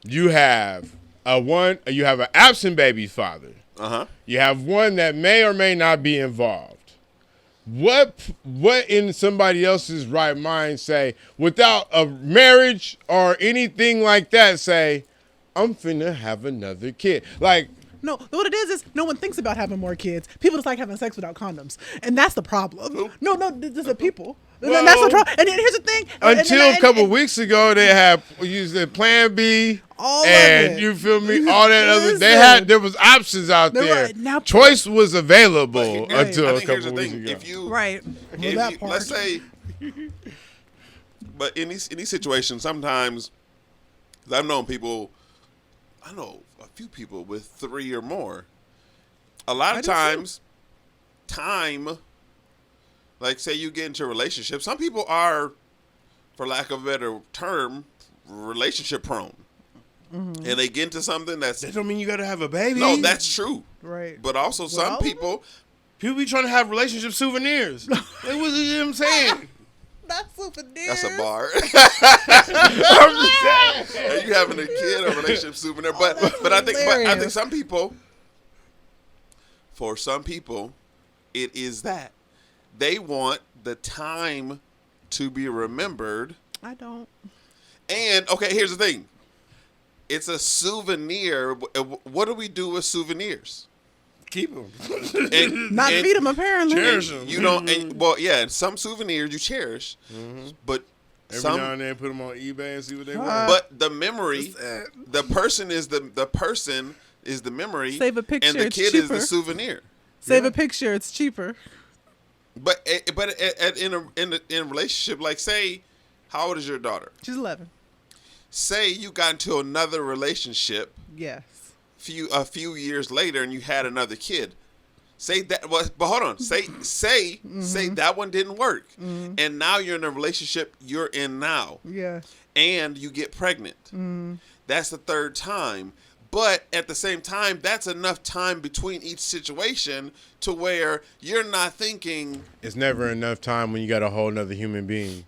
Speaker 2: You have an absent baby's father.
Speaker 4: Uh-huh.
Speaker 2: You have one that may or may not be involved. What in somebody else's right mind say, without a marriage or anything like that, say, I'm finna have another kid? Like,
Speaker 3: no, what it is no one thinks about having more kids. People just like having sex without condoms. And that's the problem. No, this is people.
Speaker 2: Well,
Speaker 3: that's the problem. And here's the thing.
Speaker 2: Until a couple weeks ago, they had used the Plan B.
Speaker 3: All
Speaker 2: and
Speaker 3: of it.
Speaker 2: You feel me? All that other. There was options out there.
Speaker 3: Right. Now,
Speaker 2: choice was available until a couple weeks ago.
Speaker 4: If you,
Speaker 3: right.
Speaker 4: Well, that part. Let's say, but in these situations, sometimes, 'cause I've known people, I know a few people with 3 or more. A lot of times, time. Like, say you get into a relationship. Some people are, for lack of a better term, relationship prone. and they get into something that's
Speaker 2: That don't mean you got to have a baby.
Speaker 4: no, that's true.
Speaker 3: Right.
Speaker 4: But also some
Speaker 3: Well-
Speaker 4: people,
Speaker 2: People be trying to have relationship souvenirs. Like, what you know what I'm saying?
Speaker 3: Not souvenirs.
Speaker 4: that's a bar.
Speaker 2: I'm just saying.
Speaker 4: Are you having a kid, a relationship souvenir? But
Speaker 3: that's
Speaker 4: but I think
Speaker 3: hilarious.
Speaker 4: some people, for some people, it is that they want the time to be remembered.
Speaker 3: I don't.
Speaker 4: And okay, here's the thing: it's a souvenir. What do we do with souvenirs?
Speaker 2: Keep them.
Speaker 4: And,
Speaker 3: Not
Speaker 4: and-
Speaker 3: feed them apparently.
Speaker 2: Cherish
Speaker 4: and
Speaker 2: 'em.
Speaker 4: You don't. And, well, yeah. And some souvenirs you cherish, but
Speaker 2: Every
Speaker 4: some.
Speaker 2: now and then, put them on eBay and see what they worth.
Speaker 4: But the memory, the person is the person is the memory.
Speaker 3: Save a picture,
Speaker 4: and the
Speaker 3: it's
Speaker 4: kid is the
Speaker 3: cheaper.
Speaker 4: souvenir.
Speaker 3: Save a picture. It's cheaper.
Speaker 4: But in a relationship, like say, how old is your daughter?
Speaker 3: She's 11.
Speaker 4: Say you got into another relationship
Speaker 3: Yes.
Speaker 4: a few years later and you had another kid. Say that was, but hold on. Say that one didn't work, and now you're in a relationship you're in now,
Speaker 3: Yeah.
Speaker 4: and you get pregnant. That's the third time. But at the same time, that's enough time between each situation to where you're not thinking.
Speaker 2: It's never enough time when you got a whole nother human being.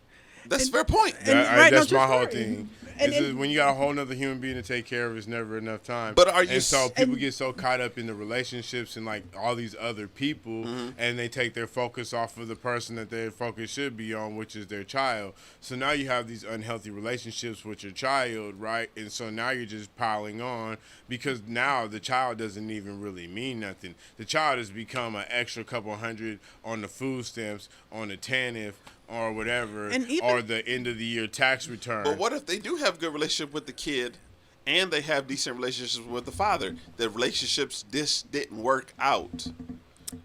Speaker 4: That's a fair point.
Speaker 3: And- right,
Speaker 2: That's
Speaker 3: no,
Speaker 2: my
Speaker 3: just
Speaker 2: whole
Speaker 3: right.
Speaker 2: thing.
Speaker 3: And-
Speaker 2: It's just
Speaker 3: and-
Speaker 2: when you got a whole nother human being to take care of, it's never enough time.
Speaker 4: But are you
Speaker 2: And so
Speaker 4: s-
Speaker 2: people
Speaker 3: and-
Speaker 2: get so caught up in the relationships and like all these other people, and they take their focus off of the person that their focus should be on, which is their child. So now you have these unhealthy relationships with your child, right? And so now you're just piling on because now the child doesn't even really mean nothing. The child has become an extra couple hundred on the food stamps, on the TANF, or whatever,
Speaker 3: And even-
Speaker 2: or the end of the year tax return.
Speaker 4: But what if they do have a good relationship with the kid, and they have decent relationships with the father? The relationships didn't work out.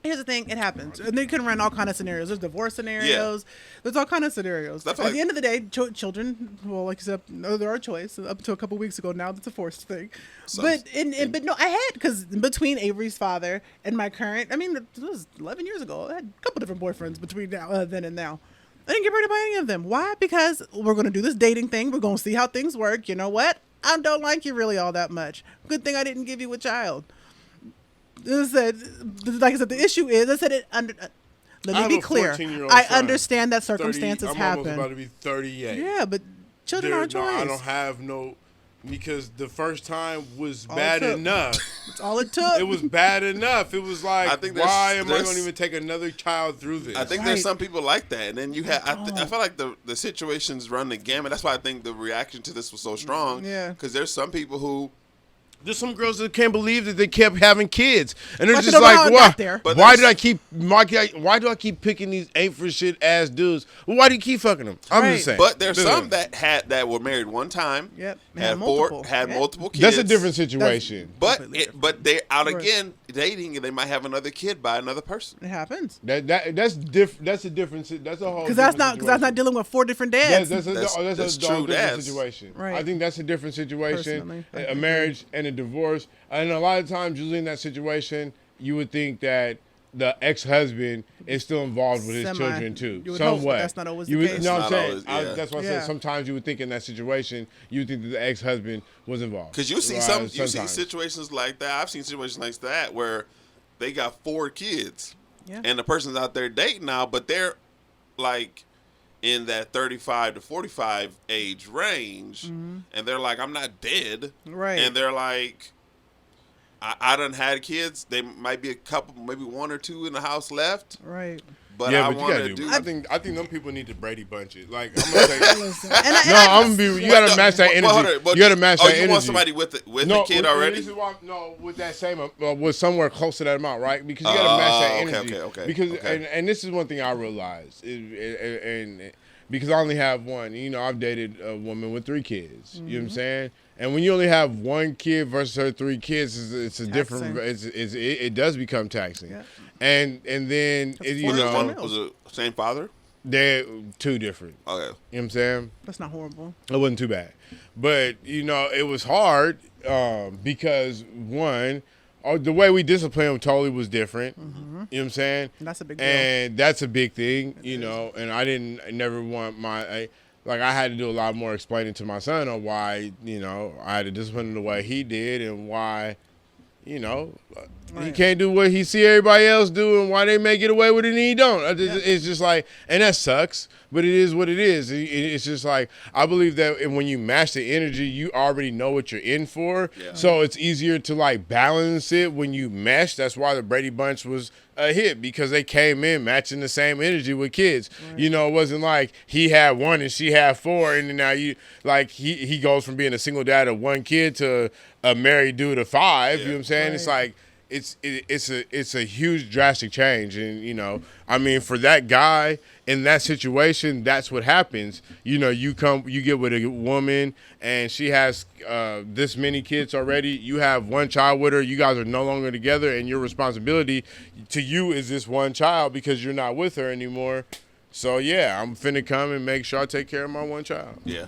Speaker 3: Here's the thing, it happens. And they can run all kind of scenarios. There's divorce scenarios. There's all kind of scenarios.
Speaker 4: Stuff
Speaker 3: At
Speaker 4: like-
Speaker 3: the end of the day, children, well, like you said, no, they're our choice. Up to a couple weeks ago, now it's a forced thing. But no, I had, because between Avery's father and my current, I mean, it was 11 years ago. I had a couple different boyfriends between then and now. I didn't get pregnant by any of them. Why? Because we're going to do this dating thing. We're going to see how things work. You know what? I don't like you really all that much. Good thing I didn't give you a child. I said, like I said, the issue is, I said it under.
Speaker 2: I
Speaker 3: Let
Speaker 2: have
Speaker 3: me be
Speaker 2: a
Speaker 3: clear.
Speaker 2: 14-year-old
Speaker 3: I
Speaker 2: son.
Speaker 3: understand that
Speaker 2: 30
Speaker 3: circumstances
Speaker 2: I'm
Speaker 3: happen.
Speaker 2: almost about to be 38.
Speaker 3: Yeah, but children are a choice.
Speaker 2: I don't have no, because the first time was
Speaker 3: All
Speaker 2: bad
Speaker 3: it took.
Speaker 2: enough.
Speaker 3: That's all it took.
Speaker 2: It was bad enough. It was like,
Speaker 4: I think
Speaker 2: why am I
Speaker 4: there's-
Speaker 2: going to even take another child through this?
Speaker 4: I think
Speaker 3: Right.
Speaker 4: there's some people like that, and then you have. I feel like the situations run the gamut. That's why I think the reaction to this was so strong.
Speaker 3: Yeah.
Speaker 4: Because there's some people who.
Speaker 2: There's some girls that can't believe that they kept having kids, and they're
Speaker 3: Like,
Speaker 2: just
Speaker 3: they don't know how
Speaker 2: like,
Speaker 3: it
Speaker 2: why?
Speaker 3: got there.
Speaker 4: But
Speaker 2: Why
Speaker 4: there's-
Speaker 2: why do I keep picking these ain't for shit ass dudes? Well, why do you keep fucking them? I'm
Speaker 3: Right.
Speaker 2: just saying.
Speaker 4: But there's
Speaker 2: Dude.
Speaker 4: some that were married one time.
Speaker 3: Yep.
Speaker 4: Had
Speaker 3: multiple.
Speaker 4: had
Speaker 3: Yeah.
Speaker 4: multiple kids.
Speaker 2: That's a different situation.
Speaker 4: But
Speaker 3: Completely different.
Speaker 4: but they're out
Speaker 3: Right.
Speaker 4: again dating, and they might have another kid by another person.
Speaker 3: It happens.
Speaker 2: That's different. That's a different. That's a whole.
Speaker 3: Because that's
Speaker 2: different
Speaker 3: not
Speaker 2: situation.
Speaker 3: dealing with 4 different dads.
Speaker 2: That's
Speaker 4: That's
Speaker 2: a
Speaker 4: true,
Speaker 2: different
Speaker 4: dads.
Speaker 2: situation.
Speaker 3: Right.
Speaker 2: I think that's a different situation.
Speaker 3: Personally, I
Speaker 2: A
Speaker 3: agree.
Speaker 2: marriage and a divorce. And a lot of times, usually in that situation, you would think that the ex-husband is still involved with his
Speaker 3: Semi.
Speaker 2: children too,
Speaker 3: You would
Speaker 2: some
Speaker 3: hope, but
Speaker 2: way.
Speaker 3: that's not always
Speaker 2: You
Speaker 3: the
Speaker 2: would-
Speaker 3: case.
Speaker 2: You know what
Speaker 4: It's
Speaker 2: I'm
Speaker 4: not
Speaker 2: saying?
Speaker 4: always, yeah.
Speaker 2: That's why I
Speaker 3: Yeah.
Speaker 2: said sometimes you would think in that situation, you would think that the ex-husband was involved.
Speaker 4: Because you see
Speaker 2: Right,
Speaker 4: you see
Speaker 2: sometimes.
Speaker 4: situations like that. I've seen situations like that where they got 4 kids,
Speaker 3: Yeah.
Speaker 4: and the person's out there dating now, but they're like in that 35 to 45 age range, and they're like, I'm not dead,
Speaker 3: Right.
Speaker 4: And they're like, I done had kids. They might be a couple, maybe 1 or 2 in the house left,
Speaker 3: Right.
Speaker 4: but
Speaker 2: yeah,
Speaker 4: I
Speaker 2: but you
Speaker 4: want
Speaker 2: gotta
Speaker 4: to
Speaker 2: do.
Speaker 4: do.
Speaker 2: I think them people need to Brady bunch it. Like I'm gonna say,
Speaker 3: Listen. And
Speaker 2: no, I'm gonna be. You gotta match that
Speaker 4: But hold
Speaker 2: energy.
Speaker 4: on, but
Speaker 2: You gotta match that
Speaker 4: you
Speaker 2: energy.
Speaker 4: want somebody with a kid already?
Speaker 2: This is why, no, with that same, with somewhere close to that amount, right? Because you gotta match that
Speaker 4: okay,
Speaker 2: energy.
Speaker 4: okay.
Speaker 2: Because
Speaker 4: Okay.
Speaker 2: and this is one thing I realized, and because I only have one. You know, I've dated a woman with 3 kids. You know what I'm saying? And when you only have 1 kid versus her 3 kids, it's a different. It does become taxing.
Speaker 3: Yeah.
Speaker 2: And then you
Speaker 3: Was it
Speaker 2: know
Speaker 4: was it same father?
Speaker 2: they're 2 different.
Speaker 4: Okay.
Speaker 2: You know what I'm saying?
Speaker 3: That's not horrible.
Speaker 2: It wasn't too bad, but you know it was hard because one, the way we disciplined him totally was different. You know what I'm saying?
Speaker 3: That's a big deal.
Speaker 2: And that's a big thing, you know. And I never want like I had to do a lot more explaining to my son on why, I had to discipline him the way he did and why, he can't do what he see everybody else do and why they may get away with it and he don't. It's just like, and that sucks, but it is what it is. It's just like, I believe that when you match the energy, you already know what you're in for. Yeah. So it's easier to like balance it when you mesh. That's why the Brady Bunch was a hit, because they came in matching the same energy with kids. Right. It wasn't like he had one and she had four, and then now he goes from being a single dad of one kid to a married dude of five. Yeah. You know what I'm saying? Right. It's like it's a huge drastic change, and I mean, for that guy in that situation, that's what happens. You get with a woman and she has this many kids already. You have one child with her. You guys are no longer together, and your responsibility to you is this one child because you're not with her anymore. So yeah, I'm finna come and make sure I take care of my one child.
Speaker 4: Yeah.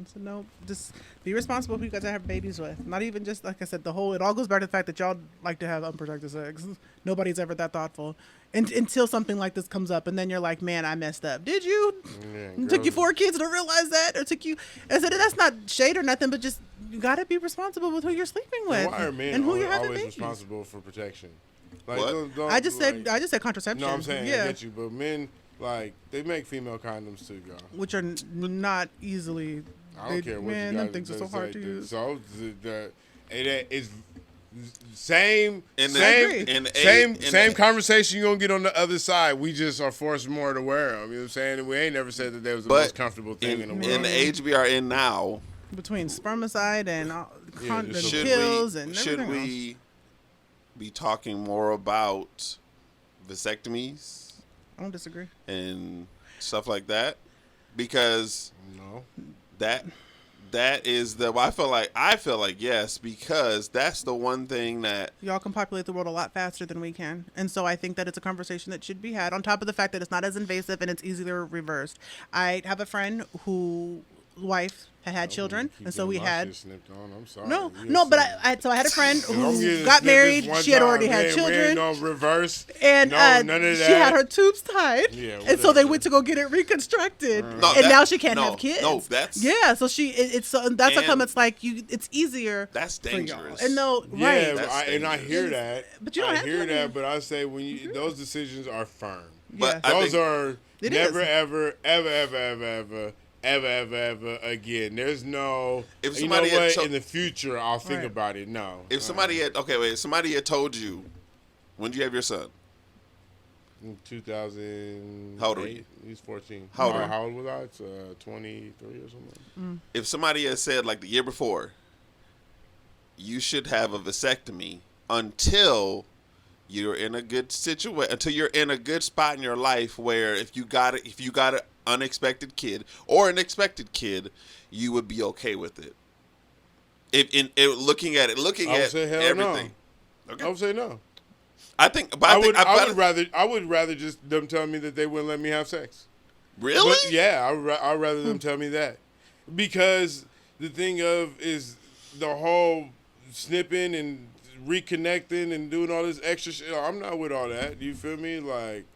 Speaker 3: So no, just be responsible for who you guys have babies with. Not even just, like I said, it all goes back to the fact that y'all like to have unprotected sex. Nobody's ever that thoughtful. Until something like this comes up, and then you're like, man, I messed up. Did you? Yeah, it took you 4 kids to realize that? Or took you? I said, that's not shade or nothing, but just, you got to be responsible with who you're sleeping with.
Speaker 2: Why are men
Speaker 3: and who you're having
Speaker 2: always
Speaker 3: babies.
Speaker 2: Responsible for protection? Like,
Speaker 4: what?
Speaker 3: I just said contraception.
Speaker 2: No, I'm saying, I get you, but men, like, they make female condoms too, y'all.
Speaker 3: Which are not easily...
Speaker 2: I don't care what you guys
Speaker 3: them things are so hard to use.
Speaker 2: So it's same conversation you're gonna get on the other side. We just are forced more to wear them. You know what I'm saying? And we ain't never said that they was the most comfortable thing in the world.
Speaker 4: In the age we are in now,
Speaker 3: between spermicide and pills and everything
Speaker 4: should we be talking more about vasectomies?
Speaker 3: I don't disagree.
Speaker 4: And stuff like that, because
Speaker 2: no.
Speaker 4: That is I feel like yes, because that's the one thing that
Speaker 3: y'all can populate the world a lot faster than we can, and so I think that it's a conversation that should be had. On top of the fact that it's not as invasive and it's easier reversed. I have a friend whose wife had children, and so we had.
Speaker 2: Snipped on. I'm sorry.
Speaker 3: No, but I had a friend who got married. She had already had children.
Speaker 2: No reverse.
Speaker 3: And
Speaker 2: none of that.
Speaker 3: She had her tubes tied.
Speaker 2: Yeah,
Speaker 3: and so they went to go get it reconstructed, and now she can't have kids.
Speaker 4: No, that's
Speaker 3: So that's how come it's like it's easier.
Speaker 4: That's dangerous.
Speaker 3: And
Speaker 2: I hear that.
Speaker 3: But you don't have to.
Speaker 2: I hear that, but I say those decisions are firm.
Speaker 4: But
Speaker 2: those are never, ever again. There's no. If somebody in the future, I'll think about it. No.
Speaker 4: If somebody had told you, when did you have your son?
Speaker 2: In 2000.
Speaker 4: How old were you?
Speaker 2: He's 14.
Speaker 4: How
Speaker 2: old was I? It's 23 or something.
Speaker 4: If somebody had said like the year before, you should have a vasectomy until you're in a good situation, until you're in a good spot in your life where if you got an unexpected kid or an expected kid, you would be okay with it. Looking at everything.
Speaker 2: No. Okay. I would say no.
Speaker 4: I
Speaker 2: would rather just them tell me that they wouldn't let me have sex.
Speaker 4: Really?
Speaker 2: But yeah, I'd rather them tell me that, because the thing is the whole snipping and reconnecting and doing all this extra shit. I'm not with all that. You feel me? Like,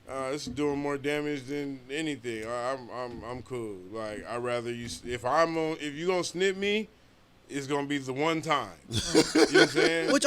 Speaker 2: this is doing more damage than anything. I'm cool. Like, I'd rather you. If you gonna snip me, it's gonna be the one time. You know what I'm saying?
Speaker 3: Which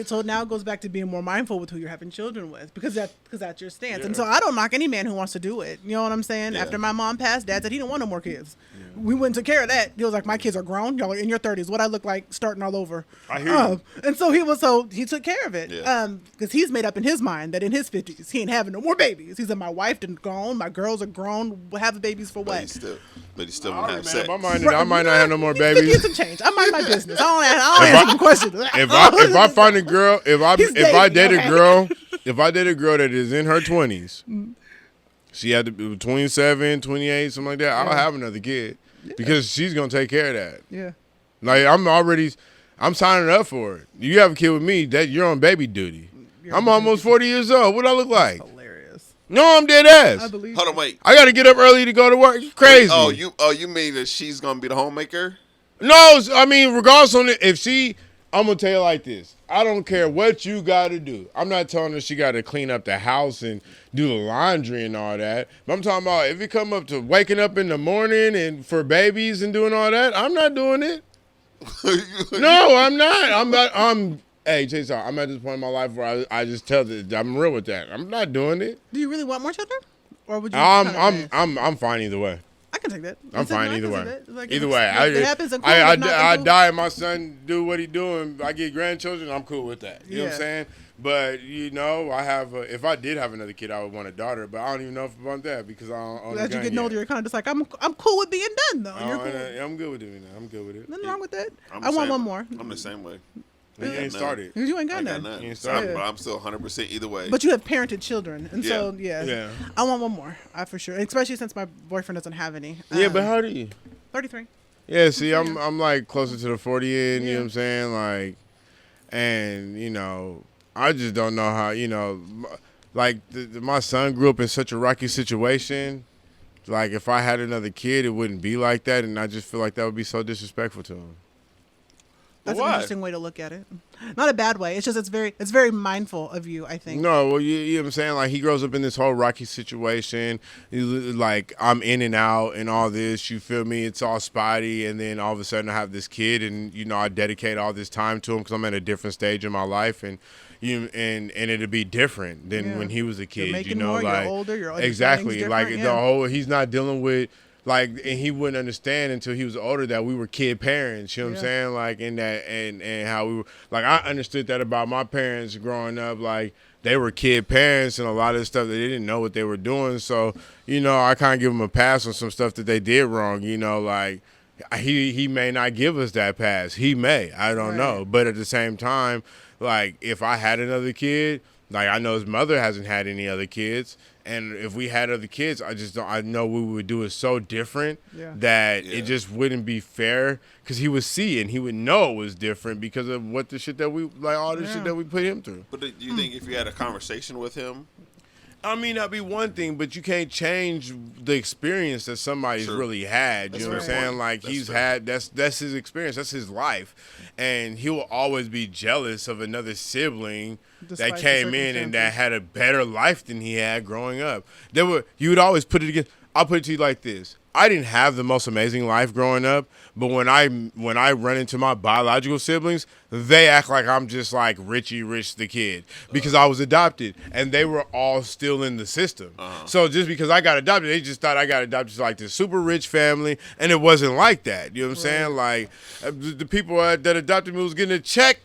Speaker 3: so now it goes back to being more mindful with who you're having children with, because that's your stance.
Speaker 2: Yeah.
Speaker 3: And so I don't knock any man who wants to do it. You know what I'm saying? Yeah. After my mom passed, Dad said he didn't want no more kids. Yeah. We went and took care of that. He was like, my kids are grown. Y'all are in your 30s. What I look like starting all over.
Speaker 2: I hear you.
Speaker 3: And so he took care of it.
Speaker 4: Yeah.
Speaker 3: Because he's made up in his mind that in his 50s he ain't having no more babies. He said, my wife done grown, my girls are grown. We'll have babies for what?
Speaker 4: But he still won't have sex.
Speaker 2: I might not have no more babies.
Speaker 3: Get some change. I mind my business. I don't answer some questions.
Speaker 2: If I find a girl, if I date a girl that is in her 20s, she had to be 27, 28, something like that, I'll have another kid, because she's gonna take care of that.
Speaker 3: Yeah.
Speaker 2: Like, I'm signing up for it. You have a kid with me, that you're on baby duty. I'm almost 40 years old. What do I look like?
Speaker 3: Hilarious.
Speaker 2: No, I'm dead ass.
Speaker 3: I believe.
Speaker 4: Hold on, wait.
Speaker 2: I gotta get up early to go to work. It's crazy.
Speaker 4: You mean that she's gonna be the homemaker?
Speaker 2: No, I mean, regardless on it, I'm gonna tell you like this. I don't care what you got to do. I'm not telling her she got to clean up the house and do the laundry and all that. But I'm talking about if it come up to waking up in the morning and for babies and doing all that, I'm not doing it. No, I'm not. Hey, Jason, I'm at this point in my life where I just tell that I'm real with that. I'm not doing it.
Speaker 3: Do you really want more children, or would you?
Speaker 2: I'm fine either way.
Speaker 3: I can take that.
Speaker 2: I'm fine either way.
Speaker 3: Like,
Speaker 2: Either way, I die and my son do what he doing. I get grandchildren. I'm cool with that. You know what I'm saying? But I have. If I did have another kid, I would want a daughter. But I don't even know if I want that because I don't.
Speaker 3: As you get older, you're kind of just like I'm cool with being done though. You're cool.
Speaker 2: I'm good with doing that. I'm good with it.
Speaker 3: Nothing wrong with that. I want one more.
Speaker 4: I'm the same way.
Speaker 2: You ain't started.
Speaker 3: You ain't got none.
Speaker 2: You ain't started.
Speaker 4: But I'm still 100% either way.
Speaker 3: But you have parented children, and so
Speaker 2: Yeah.
Speaker 3: I want one more. For sure, especially since my boyfriend doesn't have any.
Speaker 2: Yeah, but how old are you?
Speaker 3: 33.
Speaker 2: Yeah, see, I'm like closer to the 40 end. You know what I'm saying? Like, and I just don't know how. Like my son grew up in such a rocky situation. Like if I had another kid, it wouldn't be like that, and I just feel like that would be so disrespectful to him.
Speaker 3: That's an interesting way to look at it. Not a bad way. It's just it's very mindful of you, I think.
Speaker 2: No, well, you know what I'm saying? Like, he grows up in this whole rocky situation. Like, I'm in and out and all this. You feel me? It's all spotty. And then all of a sudden I have this kid and, I dedicate all this time to him because I'm at a different stage in my life. And it'll be different than when he was a kid.
Speaker 3: You're making more,
Speaker 2: like,
Speaker 3: you're older, your
Speaker 2: exactly. Like, the whole, he's not dealing with. Like, and he wouldn't understand until he was older that we were kid parents, you know what I'm saying? Like, in that, and how we were, like, I understood that about my parents growing up. Like, they were kid parents and a lot of stuff that they didn't know what they were doing. So, I kind of give them a pass on some stuff that they did wrong, like, he may not give us that pass. He may, I don't know. But at the same time, like, if I had another kid, like, I know his mother hasn't had any other kids. And if we had other kids, I know we would do it so different that it just wouldn't be fair because he would see and he would know it was different because of what the shit that we, like all the shit that we put him through.
Speaker 4: But do you think if you had a conversation with him?
Speaker 2: I mean, that'd be one thing, but you can't change the experience that somebody's really had. You know what I'm saying? Like, that's his experience. That's his life. And he will always be jealous of another sibling that came in and that had a better life than he had growing up. You would always put it against. I'll put it to you like this. I didn't have the most amazing life growing up, but when I run into my biological siblings, they act like I'm just like Richie Rich the kid because I was adopted and they were all still in the system. So just because I got adopted, they just thought I got adopted to like this super rich family, and it wasn't like that. You know what I'm saying? Like the people that adopted me was getting a check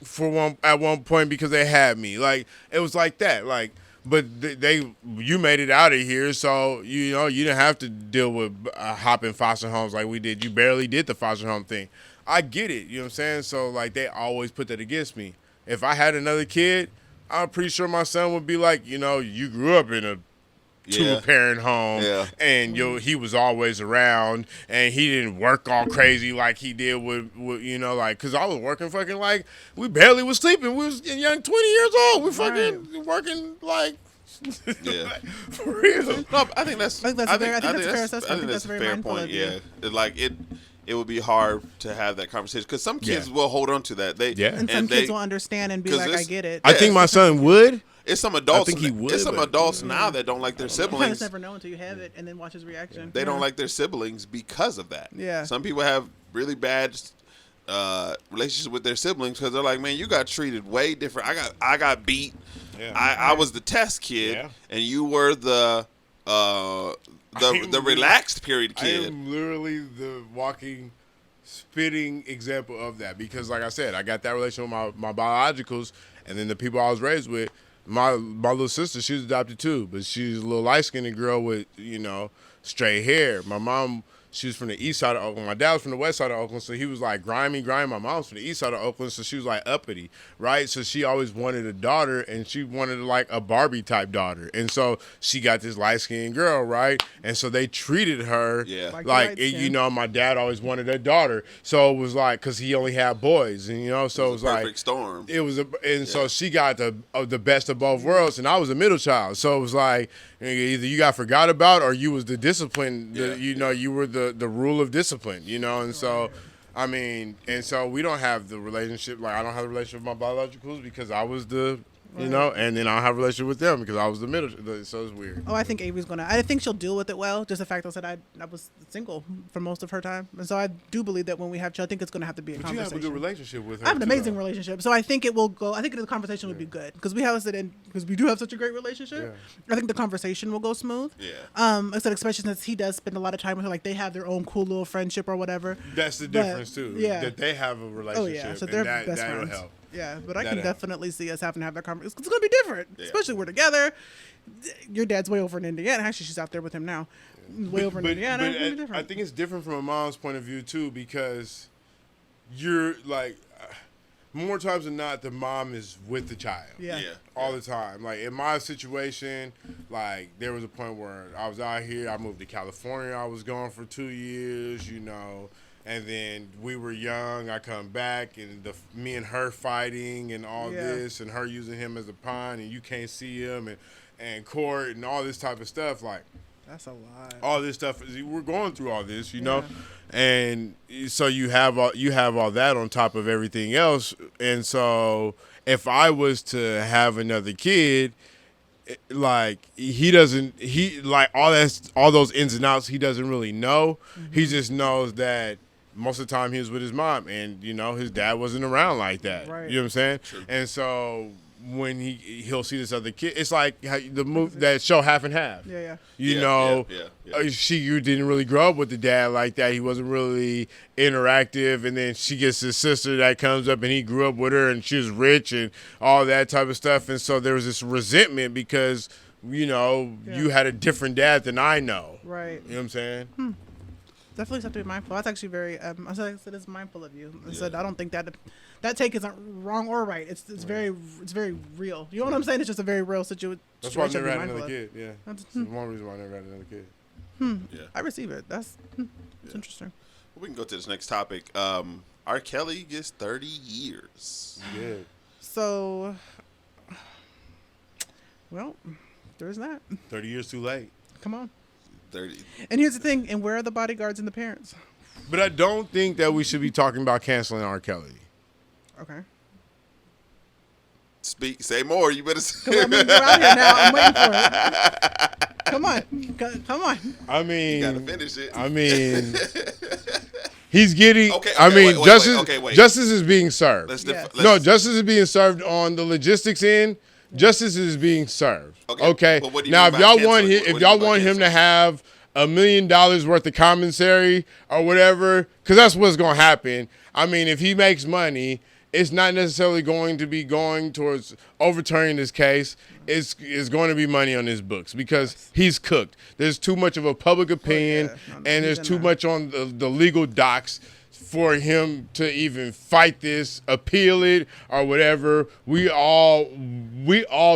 Speaker 2: at one point because they had me. Like it was like that. Like. But you made it out of here, so you didn't have to deal with hopping foster homes like we did. You barely did the foster home thing. I get it, you know what I'm saying? So like they always put that against me. If I had another kid, I'm pretty sure my son would be like, you grew up in a two-parent home, and he was always around, and he didn't work all crazy like he did with like, because I was working fucking like, we barely was sleeping. We was young 20 years old. We fucking working like, for real.
Speaker 4: No, I think that's
Speaker 3: a fair
Speaker 4: point. Yeah, like it would be hard to have that conversation because some kids will hold on to that.
Speaker 3: And some kids will understand and be like, I get it.
Speaker 2: I think my son would.
Speaker 4: It's some adults.
Speaker 2: I think he would.
Speaker 4: It's some adults now that don't like their siblings.
Speaker 3: You just never know until you have it and then watch his reaction.
Speaker 4: They don't like their siblings because of that.
Speaker 3: Yeah.
Speaker 4: Some people have really bad relationships with their siblings because they're like, man, you got treated way different. I got beat. Yeah. I was the test kid, and you were the relaxed period kid.
Speaker 2: I am literally the walking, spitting example of that because, like I said, I got that relation with my biologicals, and then the people I was raised with. My little sister, she was adopted too, but she's a little light-skinned girl with, straight hair. My mom, she was from the east side of Oakland. My dad was from the west side of Oakland, so he was like grimy. My mom was from the east side of Oakland, so she was like uppity, right? So she always wanted a daughter, and she wanted like a Barbie-type daughter. And so she got this light-skinned girl, right? And so they treated her like my dad always wanted a daughter. So it was like, because he only had boys, and so it was like.
Speaker 4: Perfect storm.
Speaker 2: It was, so she got the best of both worlds, and I was a middle child. So it was like, either you got forgot about or you was the discipline, you were the rule of discipline, and so I mean, and so we don't have the relationship. Like, I don't have the relationship with my biologicals because I was the, you know, and then I don't have a relationship with them because I was the middle. So it's weird.
Speaker 3: Oh, I think Avery's gonna. I think she'll deal with it well. Just the fact that I was single for most of her time, and so I do believe that when we have children, I think it's gonna have to be a
Speaker 2: But you
Speaker 3: conversation.
Speaker 2: have a good relationship with her.
Speaker 3: I have an
Speaker 2: too,
Speaker 3: amazing
Speaker 2: though.
Speaker 3: relationship, so I think it will go. I think the conversation would be good because we have because we do have such a great relationship. I think the conversation will go smooth.
Speaker 4: Yeah.
Speaker 3: I said especially since he does spend a lot of time with her, like they have their own cool little friendship or whatever.
Speaker 2: That's the
Speaker 3: But,
Speaker 2: difference too.
Speaker 3: Yeah.
Speaker 2: That they have a relationship.
Speaker 3: Oh yeah, so they're
Speaker 2: and
Speaker 3: best
Speaker 2: that'll
Speaker 3: friends.
Speaker 2: help.
Speaker 3: Yeah, but I
Speaker 2: That'll
Speaker 3: can
Speaker 2: help.
Speaker 3: definitely see us having to have that conversation. It's gonna be different, especially we're together. Your dad's way over in Indiana. Actually, she's out there with him now. Way over in Indiana. It's gonna be different.
Speaker 2: I think it's different from a mom's point of view too because you're like more times than not the mom is with the child.
Speaker 3: Yeah.
Speaker 2: All the time. Like in my situation, like there was a point where I was out here, I moved to California, I was gone for 2 years, you know, and then we were young, I come back and me and her fighting and all this and her using him as a pawn and you can't see him and court and all this type of stuff, like
Speaker 3: That's a lot.
Speaker 2: all this stuff. We're going through all this, you know, and so you have all that on top of everything else. And so if I was to have another kid, like all those ins and outs he doesn't really know. He just knows that most of the time he was with his mom, and you know his dad wasn't around like that.
Speaker 3: Right.
Speaker 2: You know what I'm saying?
Speaker 4: True.
Speaker 2: And so when he'll see this other kid, it's like how the movie that show Half and Half.
Speaker 3: Yeah.
Speaker 2: You
Speaker 4: Yeah,
Speaker 2: know,
Speaker 4: yeah.
Speaker 2: you didn't really grow up with the dad like that. He wasn't really interactive, and then she gets his sister that comes up, and he grew up with her, and she was rich and all that type of stuff. And so there was this resentment because you know you had a different dad than I know.
Speaker 3: Right.
Speaker 2: You know what I'm saying?
Speaker 3: Definitely have to be mindful. That's actually very. I said it's mindful of you. I said I don't think that take isn't wrong or right. It's very real. You know what I'm saying? It's just a very real situation.
Speaker 2: That's why I
Speaker 3: to
Speaker 2: never
Speaker 3: be
Speaker 2: had
Speaker 3: mindful
Speaker 2: another
Speaker 3: of.
Speaker 2: kid. Yeah,
Speaker 3: That's-
Speaker 2: that's one reason why I never had another kid.
Speaker 4: Yeah.
Speaker 3: I receive it. That's interesting.
Speaker 4: We can go to this next topic. R. Kelly gets 30 years.
Speaker 2: Yeah.
Speaker 3: So, well, there's that.
Speaker 2: 30 years too late.
Speaker 3: Come on.
Speaker 4: 30.
Speaker 3: And here's the thing. And where are the bodyguards and the parents?
Speaker 2: But I don't think that we should be talking about canceling R. Kelly.
Speaker 3: Okay.
Speaker 4: Say more. You better say.
Speaker 3: I mean, you're out here now. I'm waiting for it. Come on. Come on.
Speaker 2: I mean,
Speaker 4: Gotta finish it.
Speaker 2: I mean, he's getting.
Speaker 4: Okay,
Speaker 2: I mean,
Speaker 4: wait,
Speaker 2: justice.
Speaker 4: wait.
Speaker 2: Justice is being served.
Speaker 3: Yeah.
Speaker 2: No, justice is being served on the logistics end. Justice is being served.
Speaker 4: Okay,
Speaker 2: Okay.
Speaker 4: but what do you
Speaker 2: Now,
Speaker 4: mean
Speaker 2: if
Speaker 4: by
Speaker 2: y'all want
Speaker 4: canceling?
Speaker 2: him,
Speaker 4: What
Speaker 2: if
Speaker 4: do you
Speaker 2: y'all
Speaker 4: mean by
Speaker 2: want him to
Speaker 4: canceling?
Speaker 2: have $1 million worth of commissary or whatever, because that's what's gonna happen. I mean, if he makes money, it's not necessarily going to be going towards overturning this case. It's going to be money on his books because he's cooked. There's too much of a public opinion, and there's too much on the legal docs for him to even fight this, appeal it, or whatever. We all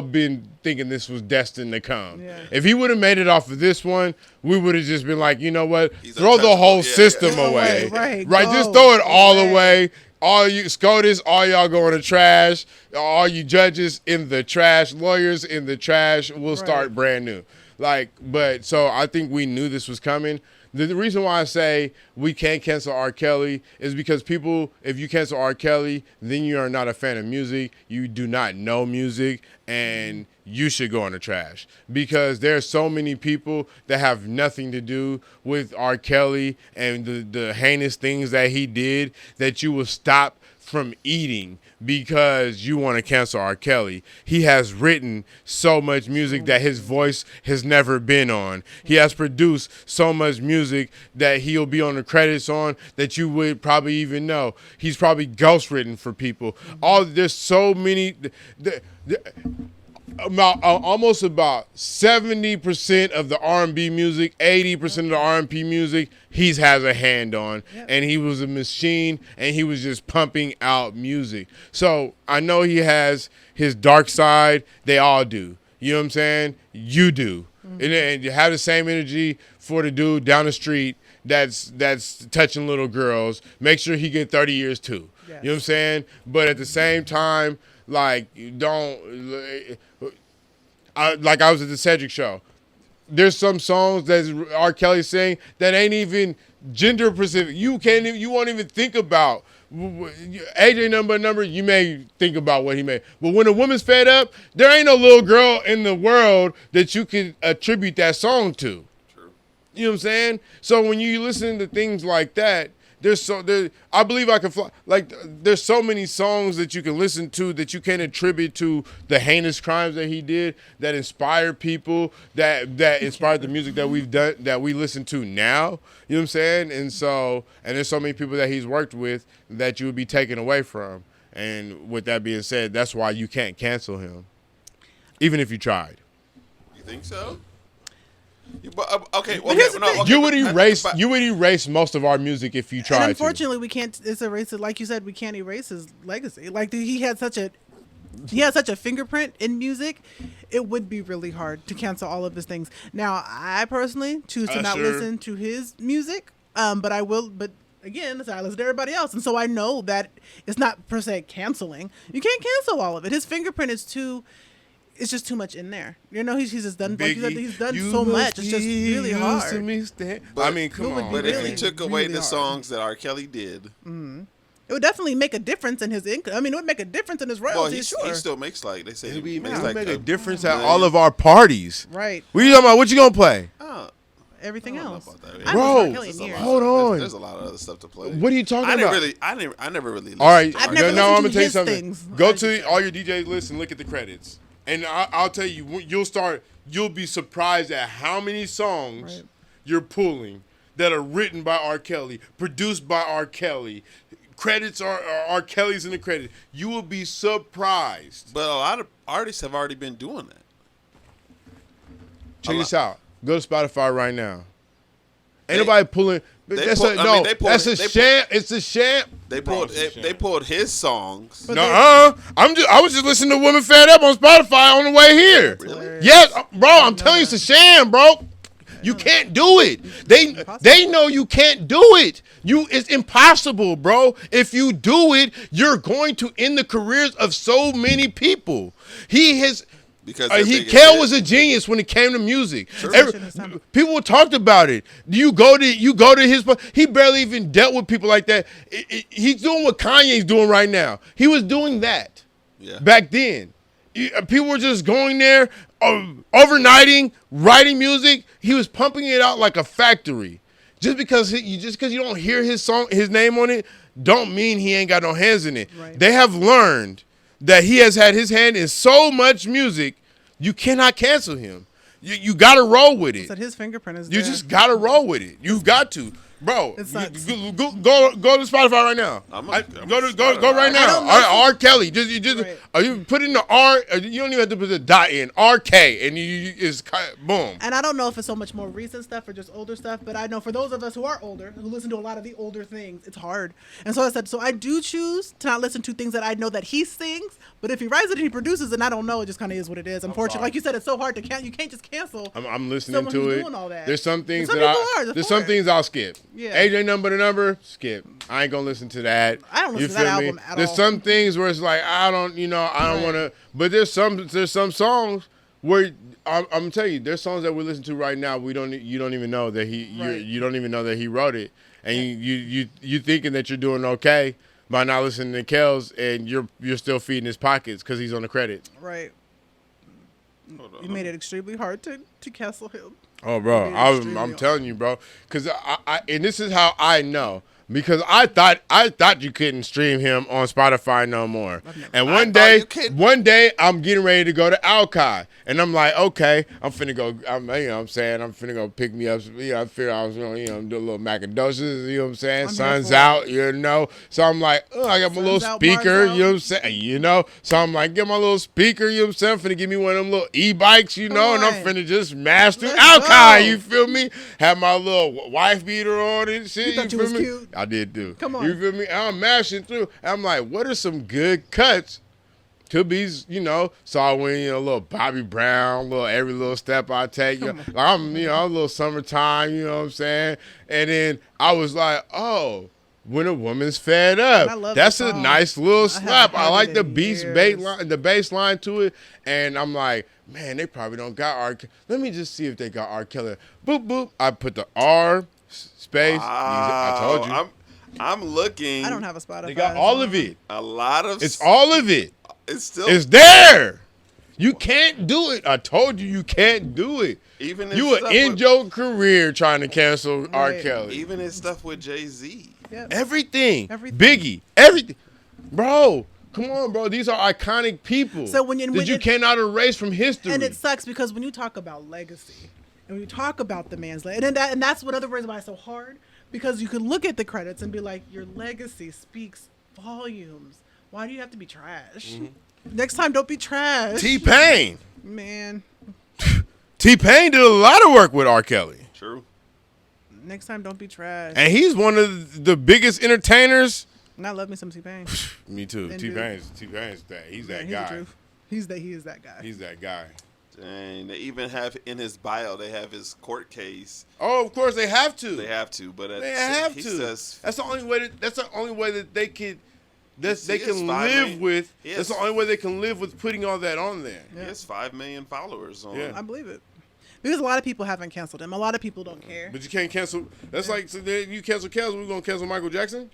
Speaker 2: been thinking this was destined to come.
Speaker 3: Yeah.
Speaker 2: If he would have made it off of this one, we would have just been like, you know what?
Speaker 4: He's
Speaker 2: Throw the
Speaker 4: untouchable.
Speaker 2: whole
Speaker 4: Yeah,
Speaker 2: system
Speaker 3: yeah.
Speaker 2: away.
Speaker 3: Right,
Speaker 2: Just
Speaker 3: go
Speaker 2: throw it all
Speaker 3: away.
Speaker 2: away. All you SCOTUS, all y'all go in the trash. All you judges in the trash. Lawyers in the trash. We'll start brand new. But so I think we knew this was coming. The reason why I say we can't cancel R. Kelly is because people, if you cancel R. Kelly, then you are not a fan of music. You do not know music, and you should go in the trash because there are so many people that have nothing to do with R. Kelly and the heinous things that he did that you will stop from eating because you want to cancel R. Kelly. He has written so much music that his voice has never been on. He has produced so much music that he'll be on the credits on that you would probably even know. He's probably ghostwritten for people. There's so many. Almost about 70% of the R&B music, 80% of the R&B music, he has a hand on. And he was a machine, and he was just pumping out music. So I know he has his dark side. They all do. You know what I'm saying? You do. And you have the same energy for the dude down the street that's touching little girls. Make sure he get 30 years too.
Speaker 3: Yes.
Speaker 2: You know what I'm saying? But at the same time, like, you don't. I was at the Cedric show. there's some songs that R. Kelly saying that ain't even gender specific. You won't even think about. AJ number, you may think about what he made. But when a woman's fed up, there ain't no little girl in the world that you can attribute that song to.
Speaker 4: True.
Speaker 2: You know what I'm saying? So when you listen to things like that, I believe I can fly. Like, there's so many songs that you can listen to that you can attribute to the heinous crimes that he did, that inspired people, that inspired the music that we've done, that we listen to now. You know what I'm saying? And there's so many people that he's worked with that you would be taken away from. And with that being said, that's why you can't cancel him, even if you tried.
Speaker 4: You think so? Okay.
Speaker 3: here's the thing.
Speaker 2: You would erase most of our music if you tried.
Speaker 3: And unfortunately, we can't. It's erase it. Like you said, we can't erase his legacy. Like he had such a fingerprint in music. It would be really hard to cancel all of his things. Now, I personally choose to not listen to his music. But I will. But again, I listen to everybody else, and so I know that it's not per se canceling. You can't cancel all of it. His fingerprint is too. It's just too much in there. You know, he's just done. Like you said, he's done so much. It's just really hard.
Speaker 2: But, I mean, come on.
Speaker 4: But
Speaker 2: man.
Speaker 4: if you took away
Speaker 3: really
Speaker 4: the
Speaker 3: hard.
Speaker 4: songs that R. Kelly did,
Speaker 3: It would definitely make a difference in his income. I mean, it would make a difference in his royalties.
Speaker 4: well, he
Speaker 3: sure.
Speaker 4: still makes like they say
Speaker 2: It'll
Speaker 4: he makes
Speaker 2: make
Speaker 4: like
Speaker 2: a difference at
Speaker 4: million.
Speaker 2: all of our parties.
Speaker 3: Right.
Speaker 2: What you talking about? What you gonna play?
Speaker 4: Oh,
Speaker 3: Everything
Speaker 4: I don't know
Speaker 3: else.
Speaker 4: about that.
Speaker 3: I haven't
Speaker 2: Bro,
Speaker 3: listened to Kelly in
Speaker 4: There's a
Speaker 3: years.
Speaker 4: lot.
Speaker 2: Hold on.
Speaker 4: There's a lot of other stuff to play.
Speaker 2: What are you talking about?
Speaker 4: I never really.
Speaker 2: All right,
Speaker 3: I've never
Speaker 2: no, I'm
Speaker 3: listened
Speaker 2: gonna
Speaker 3: to
Speaker 2: tell you
Speaker 3: his
Speaker 2: something.
Speaker 3: things.
Speaker 2: Go to all your DJ lists and look at the credits, and I'll tell you, you'll be surprised at how many songs you're pulling that are written by R. Kelly, produced by R. Kelly. Credits are R. Kelly's in the credit. You will be surprised.
Speaker 4: But a lot of artists have already been doing that.
Speaker 2: Check this out. Go to Spotify right now. Ain't nobody pulling. That's a sham. It's a sham.
Speaker 4: They pulled his songs.
Speaker 2: I was just listening to Women Fed Up on Spotify on the way here.
Speaker 4: Really?
Speaker 2: Yes, bro. I'm telling you, it's a sham, bro. You can't do it. They know you can't do it. It's impossible, bro. If you do it, you're going to end the careers of so many people.
Speaker 4: Because
Speaker 2: Kel was a genius when it came to music. People talked about it. You go to his. He barely even dealt with people like that. He's doing what Kanye's doing right now. He was doing that back then. People were just going there, overnighting, writing music. He was pumping it out like a factory. Just because you don't hear his name on it, don't mean he ain't got no hands in it. Right. They have learned that he has had his hand in so much music, you cannot cancel him. You got to roll with it.
Speaker 3: So his fingerprint is
Speaker 2: You
Speaker 3: there.
Speaker 2: just got to roll with it. You've got to. Bro, go to Spotify right now. Go right now. R. Kelly. You put in the R. You don't even have to put the dot in. R.K. and it's boom.
Speaker 3: And I don't know if it's so much more recent stuff or just older stuff, but I know for those of us who are older, who listen to a lot of the older things, it's hard. And so I said, I do choose to not listen to things that I know that he sings, but if he writes it and he produces and I don't know, it just kind of is what it is. Unfortunately, like you said, it's so hard to cancel. You can't just cancel.
Speaker 2: I'm listening
Speaker 3: someone
Speaker 2: to
Speaker 3: who's
Speaker 2: it.
Speaker 3: doing all that.
Speaker 2: There's some things
Speaker 3: there's
Speaker 2: some things I'll skip.
Speaker 3: Yeah.
Speaker 2: AJ number, skip. I ain't gonna listen to that.
Speaker 3: I don't listen to that album at all.
Speaker 2: There's some things where it's like I don't want to. But there's some songs where I'm telling you, there's songs that we listen to right now. You don't even know that you don't even know that he wrote it, and you thinking that you're doing okay by not listening to Kel's, and you're still feeding his pockets because he's on the credit.
Speaker 3: Right. You made it extremely hard to cancel him.
Speaker 2: Oh, bro, I'm telling you, bro, because and this is how I know. Because I thought you couldn't stream him on Spotify no more. And one day I'm getting ready to go to Alki. And I'm like, okay, I'm finna go, I'm finna go pick me up. I figured I was going to, do a little macadocious, you know what I'm saying? Sun's out, So I'm like, I got my little speaker, you know what I'm saying? So I'm like, get my little speaker, you know what I'm saying? I'm finna give me one of them little e-bikes, and I'm finna just mash through Alki, you feel me? Have my little wife beater on and shit,
Speaker 3: You thought you was cute.
Speaker 2: I did too.
Speaker 3: Come on.
Speaker 2: You feel me? I'm mashing through. I'm like, what are some good cuts? Could be, so I went, a little Bobby Brown, every little step I take. I'm a little summertime, you know what I'm saying? And then I was like, oh, when a woman's fed
Speaker 3: And I
Speaker 2: up.
Speaker 3: love
Speaker 2: That's
Speaker 3: the
Speaker 2: a
Speaker 3: song.
Speaker 2: nice little
Speaker 3: I
Speaker 2: slap.
Speaker 3: haven't
Speaker 2: I
Speaker 3: heard
Speaker 2: like
Speaker 3: it
Speaker 2: the
Speaker 3: in
Speaker 2: the bass line to it, and I'm like, man, they probably don't got R. Let me just see if they got R. Kelly. Boop boop. I put the R space. I told you.
Speaker 4: I'm looking.
Speaker 3: I don't have a Spotify.
Speaker 2: They got all of it.
Speaker 4: a lot of.
Speaker 2: It's all of it.
Speaker 4: It's still.
Speaker 2: It's there. You can't do it. I told you can't do it.
Speaker 4: Even his
Speaker 2: You would
Speaker 4: stuff
Speaker 2: end
Speaker 4: with-
Speaker 2: your career trying to cancel R.
Speaker 3: Right.
Speaker 2: Kelly.
Speaker 4: Even his stuff with Jay-Z.
Speaker 3: Yep.
Speaker 2: Everything.
Speaker 3: Everything.
Speaker 2: Biggie. Everything. Bro, come on, bro. These are iconic people
Speaker 3: So when
Speaker 2: you cannot erase from history.
Speaker 3: And it sucks because when you talk about legacy, and when you talk about the man's legacy, and that's one other reason why it's so hard, because you can look at the credits and be like, your legacy speaks volumes. Why do you have to be trash? Next time, don't be trash.
Speaker 2: T-Pain.
Speaker 3: Man,
Speaker 2: T-Pain did a lot of work with R. Kelly.
Speaker 4: True.
Speaker 3: next time, don't be trash.
Speaker 2: And he's one of the biggest entertainers.
Speaker 3: And I love me some T-Pain.
Speaker 2: Me too.
Speaker 3: And
Speaker 2: T-Pain's that. He's that
Speaker 3: He's
Speaker 2: guy.
Speaker 3: the truth. He is that guy.
Speaker 2: He's that guy.
Speaker 4: And they even have in his bio, they have his court case.
Speaker 2: Oh, of course they have to.
Speaker 4: They have to, but
Speaker 2: They have
Speaker 4: he
Speaker 2: to.
Speaker 4: Says,
Speaker 2: That's the only way. That's the only way that they can. They
Speaker 4: He has
Speaker 2: can
Speaker 4: 5
Speaker 2: live
Speaker 4: million.
Speaker 2: with.
Speaker 4: He
Speaker 2: That's
Speaker 4: has-
Speaker 2: the only way they can live with putting all that on there.
Speaker 4: he has 5 million followers on.
Speaker 2: Yeah.
Speaker 3: I believe it. Because a lot of people haven't canceled him. A lot of people don't care.
Speaker 2: But you can't cancel. That's like so then you cancel. We're gonna cancel Michael Jackson.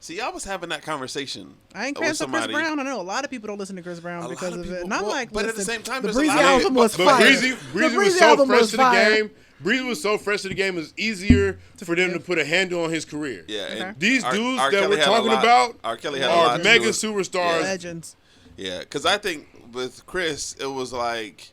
Speaker 4: See, I was having that conversation.
Speaker 3: I ain't
Speaker 4: with
Speaker 3: canceled Chris
Speaker 4: somebody.
Speaker 3: Brown. I know a lot of people don't listen to Chris Brown
Speaker 4: lot
Speaker 3: because
Speaker 4: of
Speaker 3: of it.
Speaker 4: people-
Speaker 3: And I'm
Speaker 4: well,
Speaker 3: like,
Speaker 4: but at the
Speaker 3: listen,
Speaker 4: same time,
Speaker 3: the
Speaker 4: there's a
Speaker 3: Breezy
Speaker 4: lot of-
Speaker 3: album was
Speaker 2: But
Speaker 3: fire.
Speaker 2: Breezy
Speaker 3: The
Speaker 2: was so
Speaker 3: album
Speaker 2: fresh
Speaker 3: was
Speaker 2: to the
Speaker 3: fire.
Speaker 2: game. Breezy was so fresh to the game. It was easier for them to
Speaker 3: forgive.
Speaker 2: put a handle on his career.
Speaker 4: Yeah, and
Speaker 2: These dudes
Speaker 4: R.
Speaker 2: that
Speaker 4: Kelly
Speaker 2: we're
Speaker 4: had a
Speaker 2: talking
Speaker 4: lot-
Speaker 2: about
Speaker 4: R. Kelly had a lot
Speaker 2: are
Speaker 4: to
Speaker 2: mega
Speaker 4: do with-
Speaker 2: superstars.
Speaker 3: Legends.
Speaker 4: Yeah, because I think with Chris, it was like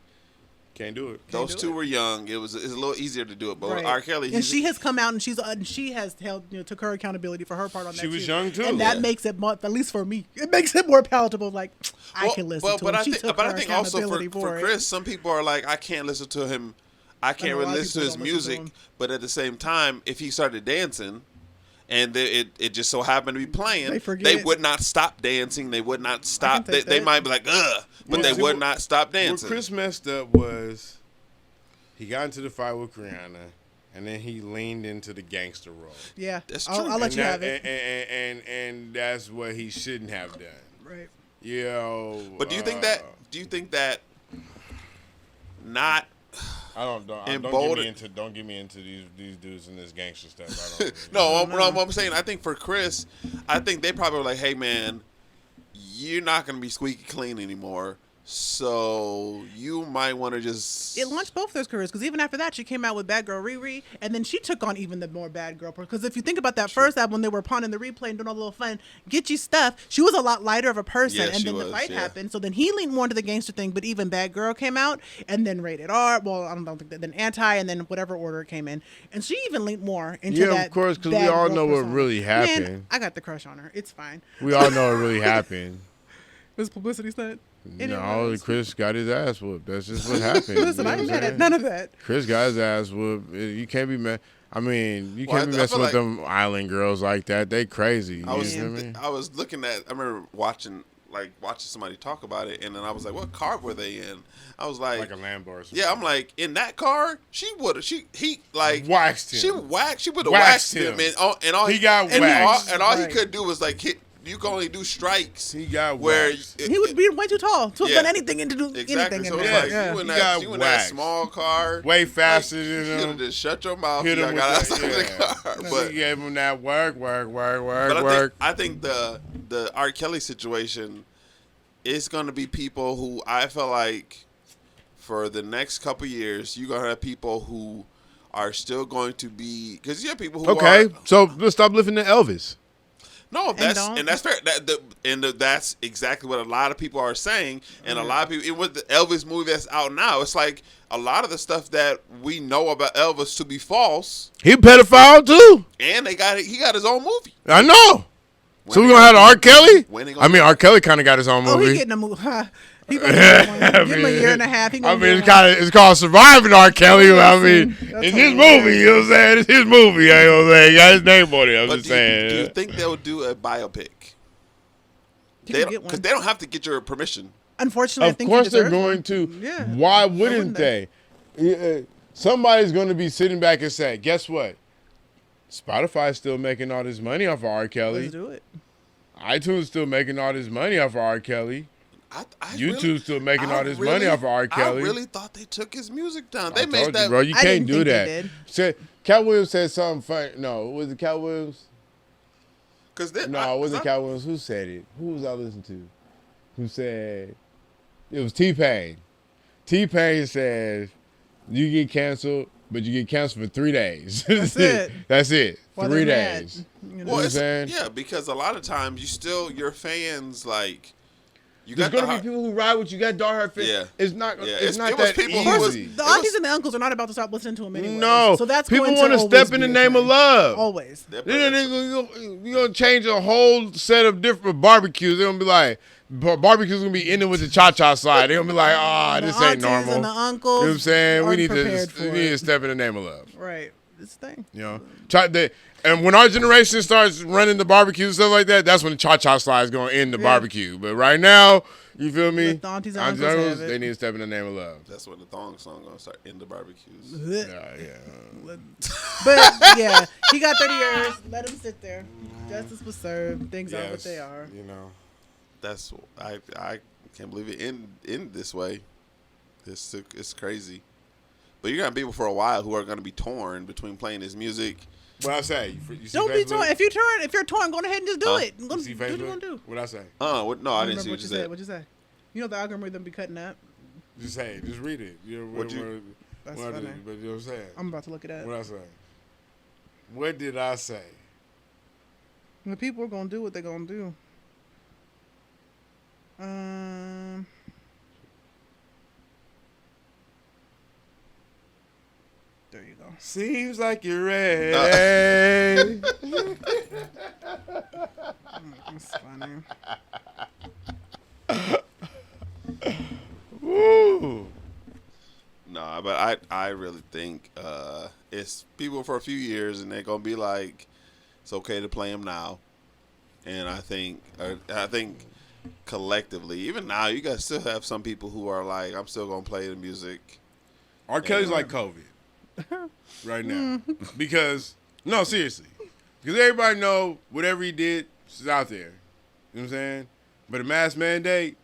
Speaker 2: Can't do it.
Speaker 4: those
Speaker 3: do
Speaker 4: two
Speaker 3: it.
Speaker 4: were young. It's a little easier to do it. But with
Speaker 3: Right.
Speaker 4: R. Kelly,
Speaker 3: and she has come out and she has held took her accountability for her part on that.
Speaker 2: She was
Speaker 3: too.
Speaker 2: young, too.
Speaker 3: and that
Speaker 4: Yeah.
Speaker 3: makes it more, at least for me, it makes it more palatable. Like I
Speaker 4: Well,
Speaker 3: can listen to
Speaker 4: but
Speaker 3: him.
Speaker 4: I
Speaker 3: She
Speaker 4: think,
Speaker 3: took
Speaker 4: but
Speaker 3: her
Speaker 4: I think also
Speaker 3: accountability
Speaker 4: for
Speaker 3: it.
Speaker 4: Chris, some people are like, I can't listen to him. I can't
Speaker 3: know a
Speaker 4: really
Speaker 3: lot of
Speaker 4: listen to his
Speaker 3: people don't listen to
Speaker 4: music.
Speaker 3: him.
Speaker 4: But at the same time, if he started dancing, and it just so happened to be playing,
Speaker 3: They forget.
Speaker 4: would not stop dancing. They would not stop.
Speaker 3: take
Speaker 4: They
Speaker 3: that.
Speaker 4: might be like, ugh, but
Speaker 2: Well,
Speaker 4: they
Speaker 2: see,
Speaker 4: would
Speaker 2: what-
Speaker 4: not stop
Speaker 2: What
Speaker 4: dancing.
Speaker 2: Chris messed up was he got into the fight with Rihanna, and then he leaned into the gangster role.
Speaker 3: Yeah,
Speaker 4: That's
Speaker 3: I'll
Speaker 4: true.
Speaker 3: let you
Speaker 2: and
Speaker 3: have it.
Speaker 2: And that's what he shouldn't have done.
Speaker 3: Right.
Speaker 2: Yo.
Speaker 4: But do you think that? Do you think that? Not.
Speaker 2: Don't
Speaker 4: emboldened-
Speaker 2: get me into these dudes and this gangster stuff. I don't
Speaker 4: No, what I'm saying, I think for Chris, I think they probably were like, hey man, you're not gonna be squeaky clean anymore. So you might want to just.
Speaker 3: It launched both their careers because even after that, she came out with Bad Girl Riri, and then she took on even the more Bad Girl. Because if you think about that first album, when they were pawning the replay and doing all the little fun, Gitchy stuff, she was a lot lighter of a person.
Speaker 4: Yeah,
Speaker 3: and
Speaker 4: she
Speaker 3: then the
Speaker 4: was,
Speaker 3: fight
Speaker 4: yeah.
Speaker 3: happened. So then he leaned more into the gangster thing, but even Bad Girl came out, and then Rated R. Well, I don't think that. Then Anti, and then whatever order it came in. And she even leaned more into
Speaker 2: Yeah,
Speaker 3: that.
Speaker 2: of course, because we
Speaker 3: Bad
Speaker 2: all
Speaker 3: Girl
Speaker 2: know what
Speaker 3: persona.
Speaker 2: really
Speaker 3: Man,
Speaker 2: happened.
Speaker 3: I got the crush on her. It's fine.
Speaker 2: We all know what really happened.
Speaker 3: It was publicity stunt. And it
Speaker 2: No,
Speaker 3: was.
Speaker 2: Chris got his ass whooped. That's just what happened.
Speaker 3: Listen,
Speaker 2: You
Speaker 3: I
Speaker 2: know
Speaker 3: ain't
Speaker 2: what I'm
Speaker 3: mad at
Speaker 2: saying?
Speaker 3: none of that.
Speaker 2: Chris got his ass whooped. You can't be mad. I mean, you
Speaker 4: Well,
Speaker 2: can't be
Speaker 4: I
Speaker 2: messing
Speaker 4: feel
Speaker 2: with
Speaker 4: like-
Speaker 2: them island girls like that. They crazy.
Speaker 4: I was
Speaker 2: you know what I mean?
Speaker 4: I was looking at. I remember watching somebody talk about it, and then I was like, "What car were they in?" I was like,
Speaker 2: Like a Lambo or something.
Speaker 4: "Yeah." I'm like, in that car, he
Speaker 2: Waxed him.
Speaker 4: She would have
Speaker 2: Waxed
Speaker 4: waxed him,
Speaker 2: him.
Speaker 4: and all
Speaker 2: He got
Speaker 4: and
Speaker 2: waxed.
Speaker 4: all he
Speaker 3: Right.
Speaker 4: could do was like hit. You can only do strikes.
Speaker 2: He got
Speaker 4: where
Speaker 2: waxed.
Speaker 3: He was being way too tall to have
Speaker 4: Yeah.
Speaker 3: done anything and to do
Speaker 4: exactly.
Speaker 3: anything
Speaker 4: So
Speaker 3: in
Speaker 4: it's
Speaker 3: there.
Speaker 4: like
Speaker 3: Yeah.
Speaker 4: you in
Speaker 2: He got
Speaker 4: that
Speaker 2: waxed.
Speaker 4: small car,
Speaker 2: Way faster
Speaker 4: you
Speaker 2: than
Speaker 4: should have
Speaker 2: him.
Speaker 4: just shut your mouth.
Speaker 2: Hit
Speaker 4: You
Speaker 2: him with
Speaker 4: got
Speaker 2: that,
Speaker 4: outside the
Speaker 2: yeah.
Speaker 4: car,
Speaker 2: He
Speaker 4: but.
Speaker 2: gave him that work.
Speaker 4: But I think the R. Kelly situation is going to be people who I feel like for the next couple years you're going to have people who are still going to be because you have people who
Speaker 2: Okay,
Speaker 4: are
Speaker 2: so let's stop listening to Elvis.
Speaker 4: no that's
Speaker 3: don't.
Speaker 4: and that's fair that's exactly what a lot of people are saying and a lot of people with the Elvis movie that's out now it's like a lot of the stuff that we know about Elvis to be false
Speaker 2: He a pedophile too.
Speaker 4: and he got his own movie.
Speaker 2: I know. So
Speaker 4: When
Speaker 2: we're
Speaker 4: they
Speaker 2: gonna have
Speaker 4: gonna
Speaker 2: R. Kelly?
Speaker 4: when they gonna
Speaker 2: I mean, R. Kelly kind of got his own
Speaker 3: Oh,
Speaker 2: movie.
Speaker 3: he getting a movie. He gonna get one. Give him a year and a half. He
Speaker 2: I
Speaker 3: gonna
Speaker 2: mean,
Speaker 3: get
Speaker 2: it's called surviving R. Kelly. I mean,
Speaker 3: Listen, that's
Speaker 2: it's his
Speaker 3: hilarious.
Speaker 2: movie. You know what I'm saying? It's his movie. You know what I'm saying? He got his name on it. I'm
Speaker 4: But
Speaker 2: just
Speaker 4: do you
Speaker 2: saying.
Speaker 4: think they'll do a biopic?
Speaker 3: He can get
Speaker 4: Because
Speaker 3: one.
Speaker 4: they don't have to get your permission.
Speaker 3: Unfortunately, I
Speaker 2: Of
Speaker 3: think
Speaker 2: course
Speaker 3: he
Speaker 2: they're
Speaker 3: deserves
Speaker 2: going
Speaker 3: one.
Speaker 2: to.
Speaker 3: Yeah.
Speaker 2: Why wouldn't
Speaker 3: wouldn't
Speaker 2: they? Somebody's going to be sitting back and say, guess what? Spotify's still making all this money off of R. Kelly.
Speaker 3: Let's do it.
Speaker 2: iTunes still making all this money off of R. Kelly.
Speaker 4: YouTube
Speaker 2: still making all this money off of R. Kelly.
Speaker 4: I really thought they took his music down.
Speaker 2: I
Speaker 4: They made
Speaker 2: told
Speaker 4: that.
Speaker 2: you, bro. You
Speaker 3: I
Speaker 2: can't
Speaker 3: didn't
Speaker 2: do
Speaker 3: think they
Speaker 2: that.
Speaker 3: did.
Speaker 2: Said Cat Williams said something funny. No, was it Cat Williams?
Speaker 4: Because
Speaker 2: No, it wasn't Cat Williams. Who said it? Who was I listening to? Who said it was T-Pain. T-Pain said you get canceled, but you get canceled for 3 days.
Speaker 3: That's it.
Speaker 2: That's it.
Speaker 3: While
Speaker 2: 3
Speaker 3: they're mad,
Speaker 2: days.
Speaker 3: you know?
Speaker 4: Well,
Speaker 2: what I'm
Speaker 4: it's,
Speaker 2: saying?
Speaker 4: yeah, because a lot of times your fans like.
Speaker 2: There's gonna be people who ride with you. Got diehard fans.
Speaker 4: Yeah.
Speaker 2: It's not.
Speaker 4: Yeah,
Speaker 2: It's not
Speaker 4: it was
Speaker 2: that
Speaker 4: people
Speaker 2: easy.
Speaker 4: who was-
Speaker 3: The aunties and the uncles are not about to stop listening to him anyway.
Speaker 2: No.
Speaker 3: So that's
Speaker 2: people
Speaker 3: going
Speaker 2: want to
Speaker 3: always
Speaker 2: step in
Speaker 3: be
Speaker 2: the
Speaker 3: a
Speaker 2: name of
Speaker 3: thing.
Speaker 2: love.
Speaker 3: Always.
Speaker 4: They're
Speaker 2: You're gonna change a whole set of different barbecues. They're gonna be like, barbecue's gonna be ending with the cha-cha slide. They're gonna be like,
Speaker 3: The
Speaker 2: this ain't
Speaker 3: aunties
Speaker 2: normal.
Speaker 3: and the
Speaker 2: You
Speaker 3: uncles.
Speaker 2: know what I'm saying? We need
Speaker 3: unprepared for
Speaker 2: to
Speaker 3: it.
Speaker 2: step in the name of love.
Speaker 3: Right. This thing.
Speaker 2: You know, and when our generation starts running the barbecue and stuff like that, that's when the cha-cha slide is gonna end the barbecue. But right now, you feel me?
Speaker 3: Let the aunties and uncles have it.
Speaker 2: They need to step in the name of love.
Speaker 4: That's when the thong song gonna start in the barbecues.
Speaker 2: Yeah.
Speaker 3: But yeah, he got 30 years. Let him sit there. Justice was served. Things are what they are.
Speaker 2: You know.
Speaker 4: That's I can't believe it end this way. It's crazy. But you're gonna be for a while who are gonna be torn between playing his music.
Speaker 2: What I say? You see
Speaker 3: Don't be
Speaker 2: Facebook?
Speaker 3: torn. If you're torn, go ahead and just do it.
Speaker 2: You see
Speaker 3: Do what you
Speaker 2: Facebook?
Speaker 3: want to do.
Speaker 2: What I say?
Speaker 4: No, I didn't
Speaker 3: Remember
Speaker 4: see what you said.
Speaker 3: What'd you say? You know the algorithm be cutting up.
Speaker 2: Just say it. Just read it.
Speaker 3: That's
Speaker 2: what I
Speaker 3: funny.
Speaker 2: did, but you know what I'm saying?
Speaker 3: I'm about to look it up.
Speaker 2: What I say? What did I say?
Speaker 3: The people are gonna do what they're gonna do. There you go.
Speaker 2: Seems like you're ready.
Speaker 3: That's funny.
Speaker 2: Woo.
Speaker 4: No, but I really think it's people for a few years, and they're gonna be like, it's okay to play him now. And I think collectively, even now, you guys still have some people who are like, I'm still gonna play the music.
Speaker 2: R. Kelly's like COVID right now. Because, no, seriously. Because everybody know whatever he did is out there. You know what I'm saying? But a mask mandate,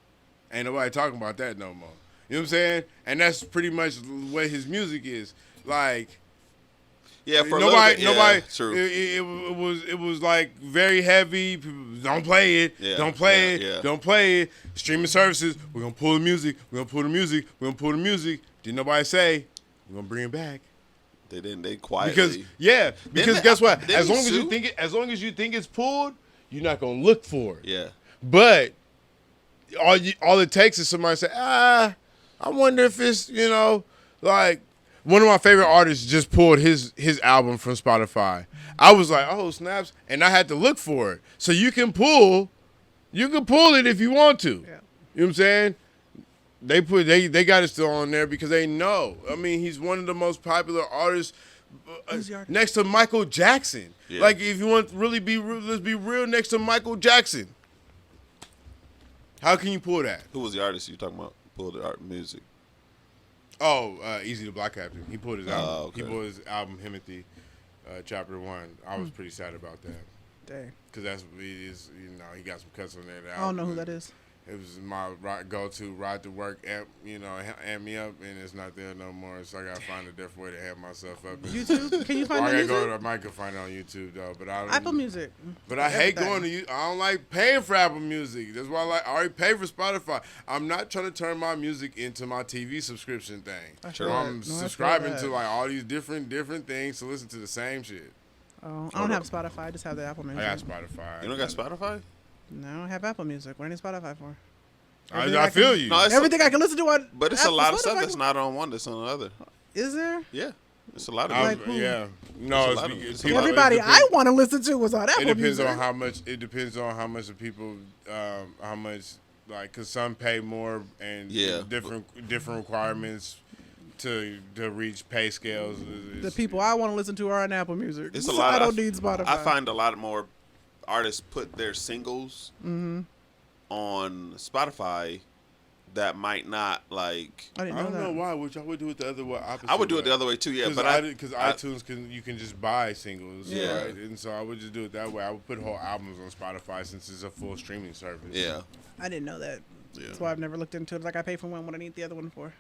Speaker 2: ain't nobody talking about that no more. You know what I'm saying? And that's pretty much what his music is. Like,
Speaker 4: Yeah, for
Speaker 2: nobody,
Speaker 4: a little bit, yeah, true.
Speaker 2: It was like very heavy. People, don't play it.
Speaker 4: Yeah,
Speaker 2: Don't play it.
Speaker 4: yeah.
Speaker 2: Don't play it. Streaming services. We're gonna pull the music. We're gonna pull the music. We're gonna pull the music. Didn't nobody say we're gonna bring it back?
Speaker 4: They didn't. They quietly.
Speaker 2: Because guess what?
Speaker 4: Didn't
Speaker 2: As
Speaker 4: he
Speaker 2: long as you think it's pulled, you're not gonna look for it.
Speaker 4: Yeah.
Speaker 2: But all it takes is somebody say, I wonder if it's, like one of my favorite artists just pulled his album from Spotify. I was like, oh snaps, and I had to look for it. So you can pull it if you want to.
Speaker 3: Yeah.
Speaker 2: You know what I'm saying? They got it still on there because they know. I mean, he's one of the most popular artists
Speaker 3: Who's the artist?
Speaker 2: next to Michael Jackson.
Speaker 4: Yeah.
Speaker 2: Like if you want to really let's be real, next to Michael Jackson. How can you pull that?
Speaker 4: Who was the artist you talking about? Pulled the art music.
Speaker 2: Oh, Easy the Black Captain. He pulled his album.
Speaker 4: okay.
Speaker 2: He pulled his album Himothy, Chapter 1. I was pretty sad about that
Speaker 3: Dang.
Speaker 2: because he got some cuts on that.
Speaker 3: I don't know who that is.
Speaker 2: It was my go-to ride to work amp, amp me up, and it's not there no more. So I gotta find a different way to amp myself up.
Speaker 3: YouTube? Can you
Speaker 2: Or
Speaker 3: find
Speaker 2: I
Speaker 3: the
Speaker 2: gotta
Speaker 3: music?
Speaker 2: I might could find it on YouTube though, but I don't.
Speaker 3: Apple Music.
Speaker 2: But I hate
Speaker 3: Everything.
Speaker 2: going to you. I don't like paying for Apple Music. That's why I already pay for Spotify. I'm not trying to turn my music into my TV subscription thing.
Speaker 3: I
Speaker 2: So
Speaker 3: feel
Speaker 2: I'm
Speaker 3: that. No, I feel
Speaker 2: subscribing
Speaker 3: that.
Speaker 2: to like all these different things to listen to the same shit.
Speaker 3: Oh, I don't have Spotify. I just have the Apple Music.
Speaker 2: I got Spotify.
Speaker 4: You don't got Spotify?
Speaker 3: No, I have Apple Music. What do I need Spotify for?
Speaker 2: I feel you.
Speaker 4: No, it's
Speaker 3: Everything I can listen to on
Speaker 4: but it's
Speaker 3: Apple,
Speaker 4: a lot of stuff
Speaker 3: Spotify.
Speaker 4: that's not on one that's on the other.
Speaker 3: Is there?
Speaker 4: Yeah, it's a lot of
Speaker 3: Like who?
Speaker 2: Yeah. No,
Speaker 4: It's a lot of-
Speaker 2: it's
Speaker 4: it's a lot of-
Speaker 3: Everybody
Speaker 2: it depends-
Speaker 3: I want to listen to was on Apple
Speaker 2: It depends
Speaker 3: Music.
Speaker 2: on how much. It depends on how much the people, how much, like, cause some pay more and
Speaker 4: Yeah.
Speaker 2: different requirements to reach pay scales.
Speaker 3: The people I want to listen to are on Apple Music.
Speaker 4: It's a
Speaker 3: So
Speaker 4: lot.
Speaker 3: I don't need Spotify.
Speaker 4: I find a lot more artists put their singles on Spotify that might not like.
Speaker 3: I didn't
Speaker 2: I
Speaker 3: know
Speaker 2: don't
Speaker 3: that.
Speaker 2: know why, which I would do it the other way. Opposite
Speaker 4: I would do it the other way too, yeah. But
Speaker 2: because iTunes you can just buy singles,
Speaker 4: Yeah.
Speaker 2: right? And so I would just do it that way. I would put whole albums on Spotify since it's a full streaming service.
Speaker 4: Yeah.
Speaker 3: I didn't know that.
Speaker 4: Yeah.
Speaker 3: That's why I've never looked into it. It's like I pay for one what I need the other one for.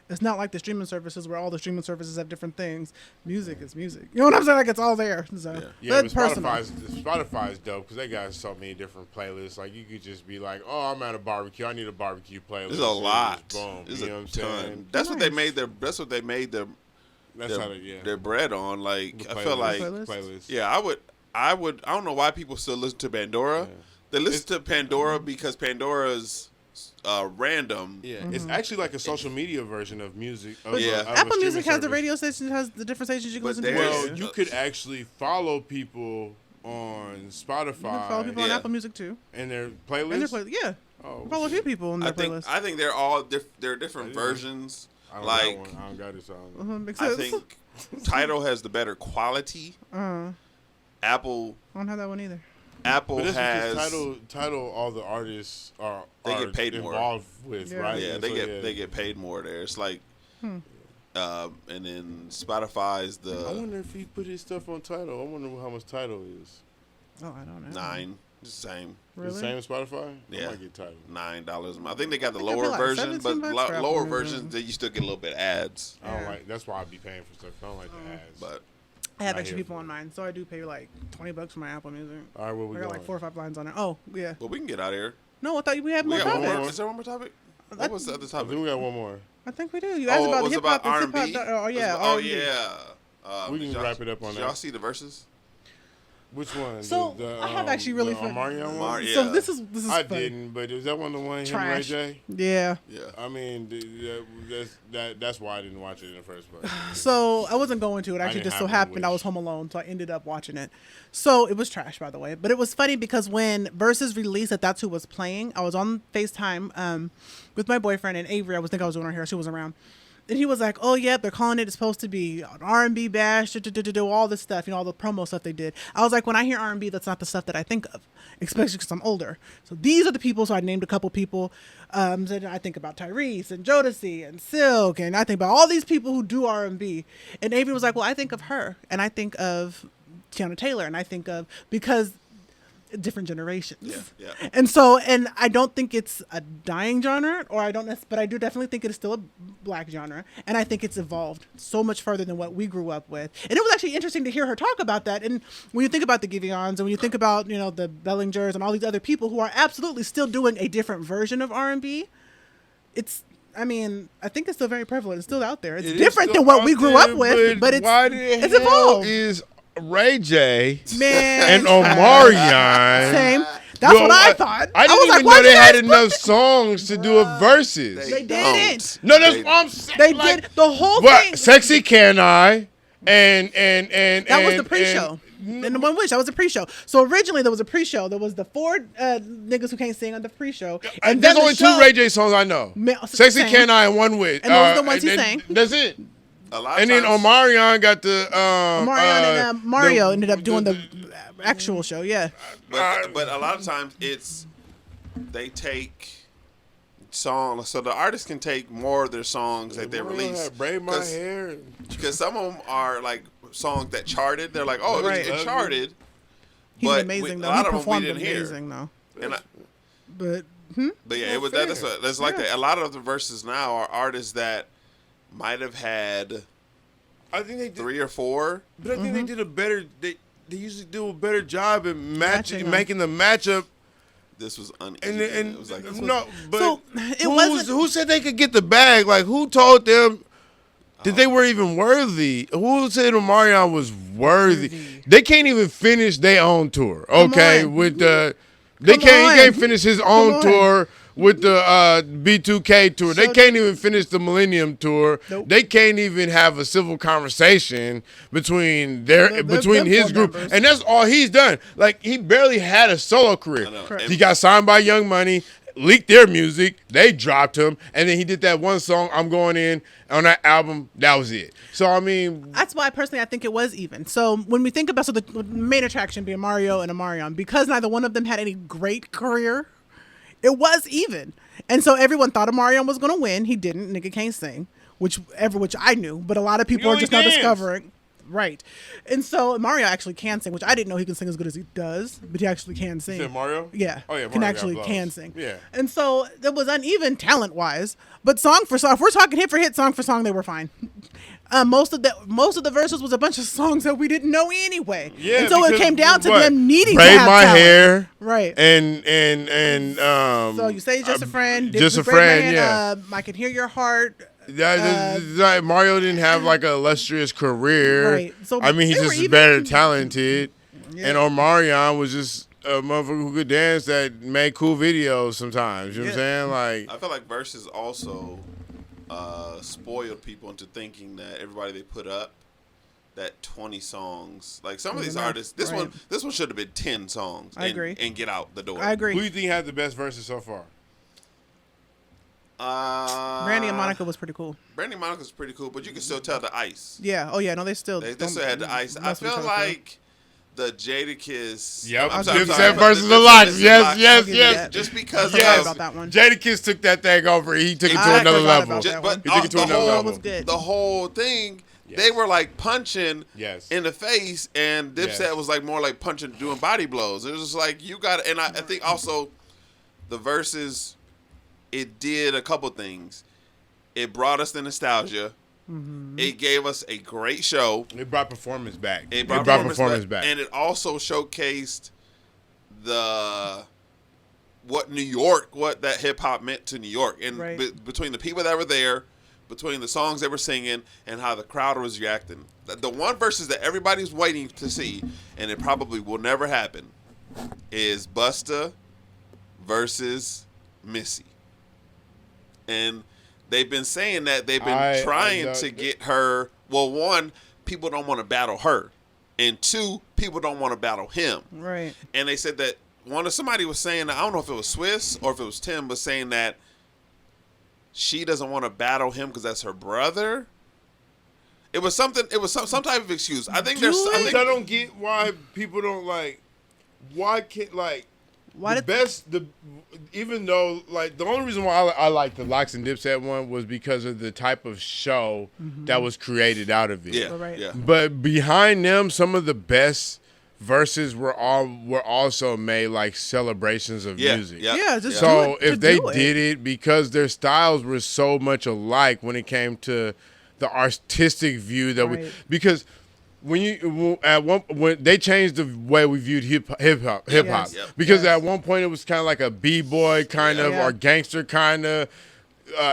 Speaker 3: It's not like the streaming services where all the streaming services have different things. Music is music. You know what I'm saying? Like it's all there. So
Speaker 2: Yeah, but
Speaker 3: personal.
Speaker 2: Spotify's dope because they got so many different playlists. Like you could just be like, "Oh, I'm at a barbecue. I need a barbecue playlist."
Speaker 4: There's a lot.
Speaker 2: Just boom.
Speaker 4: There's
Speaker 2: You know
Speaker 4: a
Speaker 2: what I'm saying?
Speaker 4: ton. That's what they made their. That's what they made their.
Speaker 2: That's how they,
Speaker 4: Their bread on. Like
Speaker 2: The
Speaker 4: I feel like.
Speaker 2: playlist.
Speaker 4: Yeah, I would. I don't know why people still listen to Pandora.
Speaker 2: Yeah.
Speaker 4: They listen to Pandora because Pandora's random.
Speaker 2: Yeah, it's actually like a social media version of music. Of
Speaker 4: Yeah.
Speaker 2: of a
Speaker 3: Apple
Speaker 2: streaming
Speaker 3: Music has the
Speaker 2: service.
Speaker 3: radio station, has the different stations you can
Speaker 4: But
Speaker 3: listen to.
Speaker 4: there's-
Speaker 2: Well,
Speaker 3: You
Speaker 2: you could actually follow people on Spotify
Speaker 3: can follow people on
Speaker 4: Yeah.
Speaker 3: Apple Music too.
Speaker 2: and their
Speaker 3: And
Speaker 2: playlist.
Speaker 3: their yeah.
Speaker 2: Oh,
Speaker 3: Follow a few people in
Speaker 4: I
Speaker 3: their
Speaker 4: think
Speaker 3: playlist.
Speaker 4: I think they're all they're different
Speaker 2: Yeah.
Speaker 4: versions.
Speaker 2: I don't
Speaker 4: Like
Speaker 2: got one. I don't got it. So
Speaker 3: Makes
Speaker 4: I
Speaker 3: sense.
Speaker 4: think Tidal has the better quality.
Speaker 3: I
Speaker 4: Apple
Speaker 3: don't have that one either.
Speaker 4: Apple
Speaker 2: but that's
Speaker 4: has
Speaker 2: because title all the artists are
Speaker 4: They get paid more.
Speaker 2: involved with,
Speaker 3: Yeah.
Speaker 2: right?
Speaker 4: yeah
Speaker 2: And
Speaker 4: they
Speaker 2: so,
Speaker 4: get they get paid more there. It's like and then Spotify's
Speaker 2: I
Speaker 4: the
Speaker 2: wonder if he put his stuff on title. I wonder how much title is.
Speaker 3: Oh, I don't know.
Speaker 4: $9. It's the same.
Speaker 3: Really?
Speaker 2: The same as Spotify.
Speaker 4: Yeah.
Speaker 2: I might get title.
Speaker 4: $9 a month. I think they got the
Speaker 3: I think I
Speaker 4: lower
Speaker 3: pay like
Speaker 4: version, but
Speaker 3: 17 bucks for Apple
Speaker 4: lower
Speaker 3: Music.
Speaker 4: versions that you still get a little bit ads.
Speaker 2: I don't
Speaker 3: Yeah.
Speaker 2: like. That's why I be paying for stuff. I don't like the ads.
Speaker 4: But
Speaker 3: I have
Speaker 2: Not
Speaker 3: extra
Speaker 2: here
Speaker 3: people
Speaker 2: for
Speaker 3: on mine, so I do pay like $20 for my Apple Music.
Speaker 2: all right, where we
Speaker 3: I got
Speaker 2: going?
Speaker 3: like 4 or 5 lines on it. Oh, yeah.
Speaker 4: but we can get out of here.
Speaker 3: No, I thought we had
Speaker 4: We
Speaker 3: more
Speaker 4: got one more.
Speaker 3: topics.
Speaker 4: Is there one more topic? What was the other
Speaker 2: I
Speaker 4: topic?
Speaker 2: think we got one more.
Speaker 3: I think we do. You asked
Speaker 4: Oh,
Speaker 3: about
Speaker 4: it was
Speaker 3: hip hop
Speaker 4: about
Speaker 3: and
Speaker 4: R&B.
Speaker 3: hip hop. Oh yeah.
Speaker 4: Oh
Speaker 3: R&B.
Speaker 4: yeah.
Speaker 2: We can
Speaker 4: did y'all-
Speaker 2: wrap it up on
Speaker 4: did
Speaker 2: that.
Speaker 4: y'all see the verses?
Speaker 2: Which one?
Speaker 3: So, I have actually really
Speaker 2: the
Speaker 3: fun-
Speaker 2: Omarion
Speaker 4: Mar-
Speaker 2: one.
Speaker 4: yeah.
Speaker 3: So this is
Speaker 2: I
Speaker 3: fun.
Speaker 2: didn't, but is that one the one him and Ray
Speaker 3: Trash.
Speaker 2: J?
Speaker 3: Yeah.
Speaker 4: Yeah.
Speaker 2: I mean, that's why I didn't watch it in the first place.
Speaker 3: So I wasn't going to. It actually
Speaker 2: didn't
Speaker 3: just so
Speaker 2: have any
Speaker 3: happened I
Speaker 2: wish.
Speaker 3: was home alone, so I ended up watching it. So it was trash, by the way. But it was funny because when Versus released that that's who was playing, I was on FaceTime with my boyfriend and Avery. I was doing her hair. She was around. And he was like, "Oh yeah, they're calling it. It's supposed to be an R&B bash, do all this stuff, all the promo stuff they did." I was like, when I hear R&B, that's not the stuff that I think of, especially because I'm older. So these are the people. So I named a couple people. So I think about Tyrese and Jodeci and Silk, and I think about all these people who do R&B. And Avery was like, "Well, I think of her, and I think of Tiana Taylor, and I think of because." Different generations.
Speaker 4: Yeah.
Speaker 3: And so, and I don't think it's a dying genre, or I don't, but I do definitely think it is still a black genre, and I think it's evolved so much further than what we grew up with. And it was actually interesting to hear her talk about that. And when you think about the Giveons, and when you think about the Bellingers and all these other people who are absolutely still doing a different version of R&B, it's. I mean, I think it's still very prevalent. It's still out there. It's
Speaker 2: It is
Speaker 3: different
Speaker 2: still
Speaker 3: than what
Speaker 2: out
Speaker 3: we grew
Speaker 2: there,
Speaker 3: up with, but it's
Speaker 2: why the
Speaker 3: it's
Speaker 2: hell
Speaker 3: evolved.
Speaker 2: is Ray J
Speaker 3: Man,
Speaker 2: and Omarion?
Speaker 3: same. That's
Speaker 2: Yo,
Speaker 3: what I thought.
Speaker 2: I didn't
Speaker 3: was like,
Speaker 2: even
Speaker 3: why
Speaker 2: know they
Speaker 3: you
Speaker 2: had
Speaker 3: guys put
Speaker 2: enough
Speaker 3: this-
Speaker 2: songs to do a verses.
Speaker 3: They
Speaker 4: don't.
Speaker 3: didn't.
Speaker 2: No, that's
Speaker 4: They-
Speaker 2: what I'm saying.
Speaker 3: They
Speaker 2: like,
Speaker 3: did the whole
Speaker 2: what,
Speaker 3: thing.
Speaker 2: Sexy Can I? And
Speaker 3: That was the pre-show. And the one which that was the pre-show. So originally there was a pre-show. There was the four niggas who can't sing on the pre-show. And
Speaker 2: there's
Speaker 3: then
Speaker 2: only
Speaker 3: the show,
Speaker 2: two Ray J songs I know. Sexy
Speaker 3: same.
Speaker 2: Can I and One Wit.
Speaker 3: And those are the ones he sang.
Speaker 2: That's it.
Speaker 4: A lot of
Speaker 2: And then
Speaker 4: times-
Speaker 2: Omarion got the
Speaker 3: Omarion and Mario ended up doing the actual show. Yeah.
Speaker 4: But a lot of times they take songs, so the artist can take more of their songs that they release.
Speaker 2: Braid my hair.
Speaker 4: Because some of them are like songs that charted. They're like, oh,
Speaker 3: Right.
Speaker 4: it charted.
Speaker 3: He's
Speaker 4: But
Speaker 3: amazing
Speaker 4: a
Speaker 3: though.
Speaker 4: lot
Speaker 3: He
Speaker 4: of them we
Speaker 3: performed
Speaker 4: didn't hear.
Speaker 3: amazing though.
Speaker 4: And
Speaker 3: But
Speaker 4: but yeah, it was that's like that. A lot of the verses now are artists that might have had
Speaker 2: I think they did,
Speaker 4: 3 or 4.
Speaker 2: but I think they did a better. They usually do a better job at
Speaker 3: Matching them.
Speaker 2: making the matchup.
Speaker 4: This was uneven.
Speaker 2: And
Speaker 4: it was like
Speaker 2: no, but
Speaker 3: So, it wasn't-
Speaker 2: who said they could get the bag? Like who told them that they were even worthy? Who said Omarion was worthy? They can't even finish their own tour. Okay,
Speaker 3: on.
Speaker 2: with the
Speaker 3: Come
Speaker 2: he can't
Speaker 3: on.
Speaker 2: finish his own
Speaker 3: on.
Speaker 2: tour with the B2K tour. They
Speaker 3: So-
Speaker 2: can't even finish the Millennium tour.
Speaker 3: Nope.
Speaker 2: They can't even have a civil conversation between between his
Speaker 3: four
Speaker 2: group,
Speaker 3: members.
Speaker 2: and that's all he's done. Like he barely had a solo career.
Speaker 4: I know.
Speaker 3: Correct.
Speaker 2: He got signed by Young Money, leaked their music, they dropped him, and then he did that one song, I'm Going In, on that album. That was it. So, I mean,
Speaker 3: that's why personally I think it was even. So when we think about the main attraction being Mario and Omarion, because neither one of them had any great career, it was even. And so everyone thought Omarion was going to win. He didn't. Nigga can't sing, which I knew, but a lot of people are just now discovering. Right. And so Mario actually can sing, which I didn't know he can sing as good as he does, but he actually can sing.
Speaker 2: You said Mario?
Speaker 3: Yeah.
Speaker 2: Oh, yeah.
Speaker 3: Mario can sing.
Speaker 2: Yeah.
Speaker 3: And so it was uneven talent-wise, but song for song, if we're talking hit for hit, song for song, they were fine. Most of the verses was a bunch of songs that we didn't know anyway.
Speaker 2: Yeah.
Speaker 3: And so it came down to them needing
Speaker 2: Braid
Speaker 3: to have
Speaker 2: my
Speaker 3: talent.
Speaker 2: hair.
Speaker 3: Right.
Speaker 2: And
Speaker 3: So you say just a friend.
Speaker 2: Just a
Speaker 3: Braid My
Speaker 2: friend,
Speaker 3: Hand,
Speaker 2: yeah.
Speaker 3: I Can Hear Your Heart.
Speaker 2: Like Mario didn't have like an illustrious career.
Speaker 3: Right. So
Speaker 2: I mean, he's
Speaker 3: they were
Speaker 2: just
Speaker 3: even-
Speaker 2: better talented.
Speaker 3: Yeah.
Speaker 2: And Omarion was just a motherfucker who could dance that made cool videos sometimes. You know what I'm saying? Like,
Speaker 4: I feel like Versus also spoiled people into thinking that everybody they put up, that 20 songs. Like some of these artists, this one should have been 10 songs.
Speaker 3: I agree.
Speaker 4: And get out the door.
Speaker 3: I agree.
Speaker 2: who do you think had the best verses so far?
Speaker 3: Brandy and Monica was pretty cool.
Speaker 4: Brandy and Monica's pretty cool, but you can still tell the ice.
Speaker 3: Yeah. Oh yeah. No, they still.
Speaker 4: They still had the ice. I
Speaker 3: mess with
Speaker 4: feel
Speaker 3: each other.
Speaker 4: like the Jadakiss.
Speaker 2: Yep.
Speaker 4: I'm sorry,
Speaker 2: Dipset versus the Locks. Yes, yes,
Speaker 3: I'll give you
Speaker 2: yes.
Speaker 3: that.
Speaker 4: Just because
Speaker 3: I forgot
Speaker 4: of
Speaker 3: about that one.
Speaker 2: Jadakiss took that thing over. He took it to
Speaker 3: I
Speaker 2: another
Speaker 3: forgot
Speaker 2: level.
Speaker 3: about that one.
Speaker 4: But
Speaker 2: He took it to
Speaker 4: the
Speaker 2: another
Speaker 4: whole
Speaker 2: level.
Speaker 3: was good.
Speaker 4: the whole thing,
Speaker 2: Yes.
Speaker 4: they were like punching
Speaker 2: Yes.
Speaker 4: in the face, and Dipset
Speaker 2: Yes.
Speaker 4: was like more like punching, doing body blows. It was just like you got, and I think also the verses, it did a couple things. It brought us the nostalgia.
Speaker 3: Mm-hmm.
Speaker 4: It gave us a great show.
Speaker 2: It brought performance back.
Speaker 4: It brought
Speaker 2: performance back.
Speaker 4: and it also showcased what New York, what that hip hop meant to New York, and
Speaker 3: Right.
Speaker 4: between the people that were there, between the songs they were singing, and how the crowd was reacting. The one verses that everybody's waiting to see, and it probably will never happen, is Busta versus Missy, and they've been saying that they've been trying to get her. Well, one, people don't want to battle her, and two, people don't want to battle him.
Speaker 3: Right.
Speaker 4: And they said that somebody was saying, I don't know if it was Swiss or if it was Tim, but saying that she doesn't want to battle him because that's her brother. It was something. It was some type of excuse. I think there's.
Speaker 2: I don't get why people don't like. Why can't like. Even though like the only reason why I like the Locks and Dipset one was because of the type of show that was created out of it.
Speaker 4: Yeah,
Speaker 3: Right.
Speaker 4: yeah.
Speaker 2: But behind them, some of the best verses were also made like celebrations of music.
Speaker 3: Yeah, just
Speaker 2: So
Speaker 3: do it,
Speaker 2: if they
Speaker 3: do it.
Speaker 2: did it because their styles were so much alike when it came to the artistic view that
Speaker 3: Right.
Speaker 2: because when they changed the way we viewed hip hop
Speaker 3: Yes.
Speaker 4: Yep.
Speaker 2: because
Speaker 3: Yes.
Speaker 2: at one point it was kind of like a b-boy kind of
Speaker 3: Yeah.
Speaker 2: or gangster kind of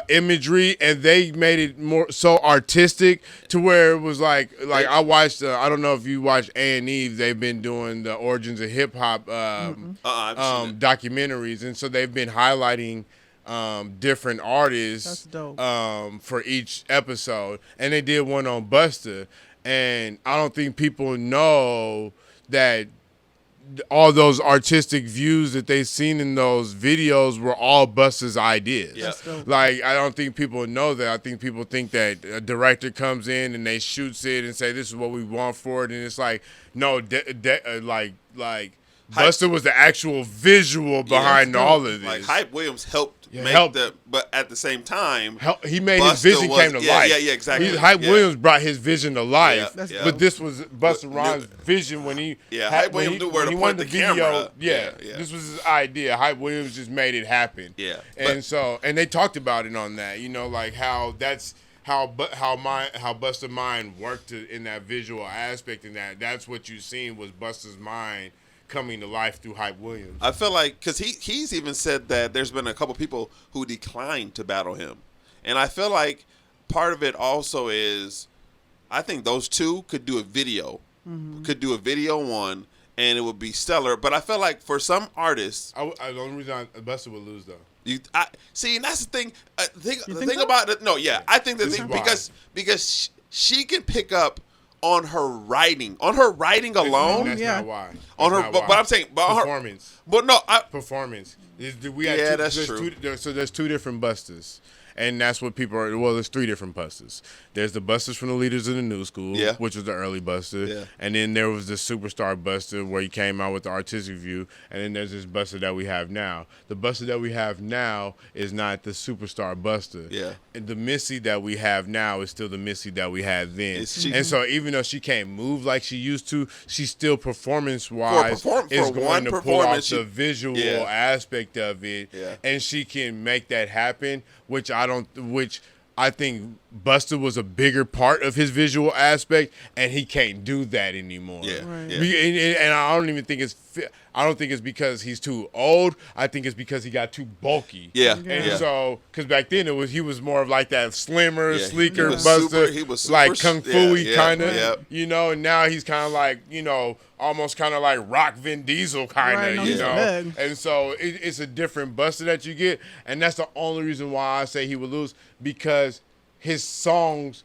Speaker 2: imagery, and they made it more so artistic to where it was like I watched I don't know if you watch A&E, they've been doing the origins of hip hop
Speaker 4: I've seen it.
Speaker 2: documentaries, and so they've been highlighting different artists
Speaker 3: That's dope.
Speaker 2: for each episode, and they did one on Busta, and I don't think people know that all those artistic views that they've seen in those videos were all Busta's ideas.
Speaker 4: Yeah.
Speaker 3: dope.
Speaker 2: Like, I don't think people know that. I think people think that a director comes in and they shoots it and say, this is what we want for it. And it's like, no, Busta was the actual visual behind all of this.
Speaker 4: Like Hype Williams helped make
Speaker 2: helped.
Speaker 4: but at the same time,
Speaker 2: He made
Speaker 4: Busta
Speaker 2: his vision
Speaker 4: was-
Speaker 2: came to
Speaker 4: yeah,
Speaker 2: life.
Speaker 4: yeah, exactly.
Speaker 2: Hype
Speaker 4: Yeah.
Speaker 2: Williams brought his vision to life,
Speaker 4: Yeah, yeah.
Speaker 2: but this was Busta Rhymes' vision when he
Speaker 4: Hype Williams knew where to
Speaker 2: when he
Speaker 4: point
Speaker 2: wanted
Speaker 4: the camera.
Speaker 2: Yeah,
Speaker 4: Yeah.
Speaker 2: this was his idea. Hype Williams just made it happen.
Speaker 4: Yeah,
Speaker 2: and they talked about it on that. You know, like how that's how Busta's mind worked in that visual aspect, and that's what you seen was Busta's mind coming to life through Hype Williams.
Speaker 4: I feel like because he's even said that there's been a couple people who declined to battle him, and I feel like part of it also is I think those two could do a video, one, and it would be stellar. But I feel like for some artists,
Speaker 2: The only reason Busta would lose though.
Speaker 4: See, and that's the thing. The
Speaker 3: think
Speaker 4: thing
Speaker 3: so?
Speaker 4: about it, no, yeah, I think the
Speaker 2: This
Speaker 4: thing
Speaker 2: is why.
Speaker 4: because she can pick up on her writing alone.
Speaker 2: That's
Speaker 3: Yeah.
Speaker 2: not why.
Speaker 4: On
Speaker 2: That's
Speaker 4: her,
Speaker 2: not why.
Speaker 4: but I'm saying, but on her,
Speaker 2: performance.
Speaker 4: but no,
Speaker 2: Performance.
Speaker 4: Yeah, that's true.
Speaker 2: So there's two different Bustas, and that's what people are. Well, there's 3 different busters. There's the busters from the leaders of the new school,
Speaker 4: Yeah.
Speaker 2: which was the early buster,
Speaker 4: Yeah.
Speaker 2: and then there was the superstar buster where he came out with the artistic view, and then there's this buster that we have now. The buster that we have now is not the superstar buster.
Speaker 4: Yeah.
Speaker 2: And the Missy that we have now is still the Missy that we had then.
Speaker 4: She-
Speaker 2: And so even though she can't move like she used to, she still performance-wise is
Speaker 4: for
Speaker 2: going
Speaker 4: one
Speaker 2: to pull off
Speaker 4: performance,
Speaker 2: the visual
Speaker 4: Yeah.
Speaker 2: aspect of it,
Speaker 4: Yeah.
Speaker 2: and she can make that happen, which I think Busta was a bigger part of his visual aspect, and he can't do that anymore.
Speaker 4: Yeah.
Speaker 3: Right.
Speaker 4: Yeah.
Speaker 2: And I don't even think I don't think it's because he's too old. I think it's because he got too bulky.
Speaker 4: Yeah.
Speaker 2: And
Speaker 4: Yeah.
Speaker 2: so, because back then he was more of like that slimmer,
Speaker 4: Yeah,
Speaker 2: sleeker
Speaker 4: he was
Speaker 2: Buster,
Speaker 4: he was
Speaker 2: like
Speaker 4: super-
Speaker 2: kung fu-y
Speaker 4: yeah,
Speaker 2: kind of,
Speaker 4: yeah.
Speaker 2: you know. And now he's kind of like, almost kind of like Rock Vin Diesel kind of,
Speaker 3: Right, no,
Speaker 2: you
Speaker 3: he's
Speaker 2: know.
Speaker 3: big.
Speaker 2: And so it's a different Buster that you get, and that's the only reason why I say he would lose, because his songs,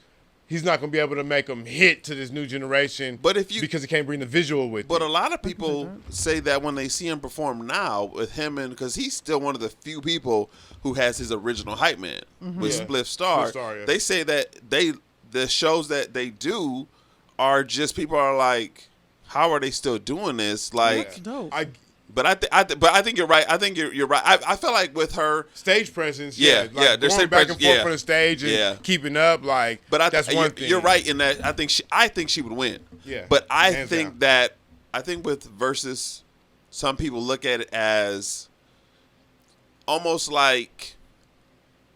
Speaker 2: he's not going to be able to make them hit to this new generation. Because he can't bring the visual with
Speaker 4: But
Speaker 2: it.
Speaker 4: a lot of people say that when they see him perform now with him, and because he's still one of the few people who has his original hype man with
Speaker 2: Yeah.
Speaker 4: Spliff Star.
Speaker 2: Spliff Star, yeah.
Speaker 4: They say that the shows that they do are just, people are like, how are they still doing this? Like,
Speaker 3: That's dope.
Speaker 4: but I think you're right. I think you're right. I feel like with her
Speaker 2: Stage presence,
Speaker 4: Yeah,
Speaker 2: like
Speaker 4: yeah, their
Speaker 2: going
Speaker 4: stage
Speaker 2: back and
Speaker 4: presence,
Speaker 2: forth
Speaker 4: yeah.
Speaker 2: on the stage and
Speaker 4: Yeah.
Speaker 2: keeping up, like,
Speaker 4: But
Speaker 2: that's one thing.
Speaker 4: You're right in that. I think she would win.
Speaker 2: Yeah,
Speaker 4: But I
Speaker 2: hands
Speaker 4: think
Speaker 2: down.
Speaker 4: with Versus, some people look at it as almost like,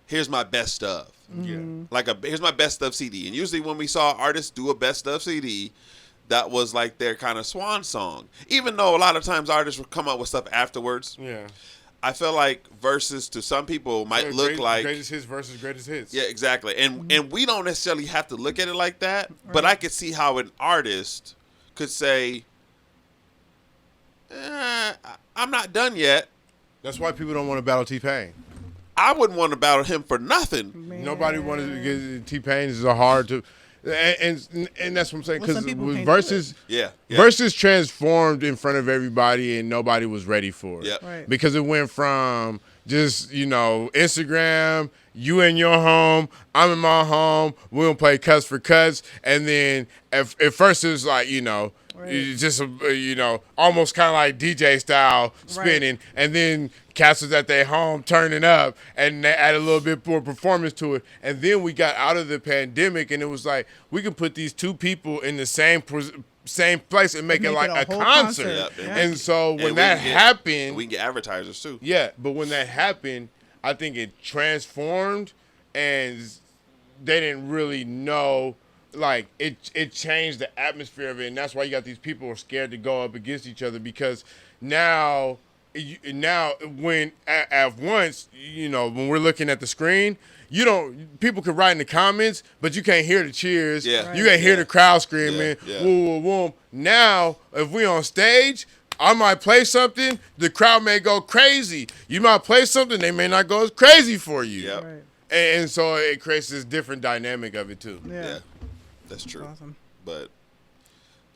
Speaker 4: here's my best of.
Speaker 2: Yeah.
Speaker 4: Like here's my best of CD. And usually when we saw artists do a best of CD, that was like their kind of swan song. Even though a lot of times artists would come up with stuff afterwards.
Speaker 2: Yeah.
Speaker 4: I feel like Versus to some people might look like
Speaker 2: greatest hits versus greatest hits.
Speaker 4: Yeah, exactly. And we don't necessarily have to look at it like that, but I could see how an artist could say, I'm not done yet.
Speaker 2: That's why people don't want to battle T-Pain.
Speaker 4: I wouldn't want to battle him for nothing.
Speaker 3: Man.
Speaker 2: Nobody wanted to get T-Pain is a hard to, and that's what I'm saying,
Speaker 3: Well, some
Speaker 2: because
Speaker 3: people can't
Speaker 2: Versus.
Speaker 4: Yeah.
Speaker 2: Versus transformed in front of everybody, and nobody was ready for it.
Speaker 4: Yep.
Speaker 3: Right.
Speaker 2: Because it went from just, Instagram, you in your home, I'm in my home, we're going to play cuts for cuts. And then at first it was like,
Speaker 3: Right.
Speaker 2: just, almost kind of like DJ style spinning.
Speaker 3: Right.
Speaker 2: And then cats was at their home turning up, and they added a little bit more performance to it. And then we got out of the pandemic, and it was like, we can put these two people in the same place and make it like a
Speaker 3: whole
Speaker 2: concert.
Speaker 4: Yep. Yeah.
Speaker 2: And so
Speaker 4: And
Speaker 2: when
Speaker 4: we
Speaker 2: that
Speaker 4: can get-
Speaker 2: happened,
Speaker 4: We can get advertisers too.
Speaker 2: yeah, but when that happened, I think it transformed, and they didn't really know. Like it changed the atmosphere of it, and that's why you got these people who are scared to go up against each other, because now when at once, when we're looking at the screen, people can write in the comments, but you can't hear the cheers.
Speaker 4: Yeah.
Speaker 2: You can't hear the crowd screaming.
Speaker 4: Yeah, yeah.
Speaker 2: Woo, woo, woo. Now, if we on stage, I might play something, the crowd may go crazy. You might play something, they may not go as crazy for you.
Speaker 4: Yep.
Speaker 3: Right.
Speaker 2: And so it creates this different dynamic of it too.
Speaker 3: Yeah.
Speaker 4: That's true.
Speaker 3: Awesome.
Speaker 4: But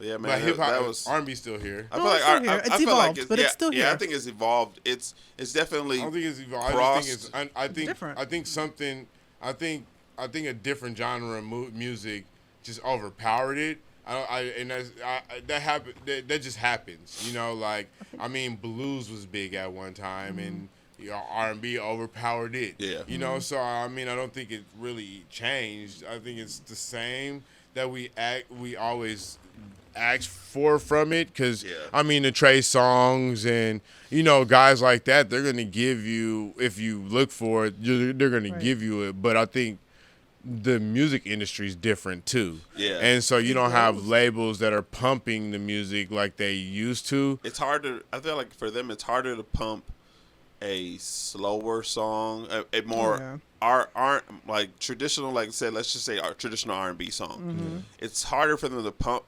Speaker 4: yeah,
Speaker 2: But
Speaker 4: man,
Speaker 2: hip
Speaker 4: that
Speaker 2: hop,
Speaker 4: was.
Speaker 2: R&B still here.
Speaker 4: I
Speaker 3: No,
Speaker 4: feel like
Speaker 3: it's still here.
Speaker 4: I
Speaker 3: It's
Speaker 4: feel like
Speaker 3: evolved, but it's still
Speaker 4: Yeah, I
Speaker 3: here.
Speaker 4: think it's evolved. It's definitely.
Speaker 2: I don't think it's evolved.
Speaker 4: crossed.
Speaker 2: I think
Speaker 3: Different.
Speaker 2: I think something. I think a different genre of music just overpowered it. That happened. That just happens. Blues was big at one time, and R&B overpowered it.
Speaker 4: Yeah.
Speaker 2: So I don't think it really changed. I think it's the same that we always ask for from it, because the Trey songs and guys like that, they're gonna give you, if you look for it, they're gonna give you it. But I think the music industry is different too.
Speaker 4: Yeah.
Speaker 2: And so you don't have labels that are pumping the music like they used to.
Speaker 4: It's harder. I feel like for them, it's harder to pump a slower song, a more like traditional, like I said, let's just say traditional R&B song.
Speaker 3: Mm-hmm.
Speaker 4: It's harder for them to pump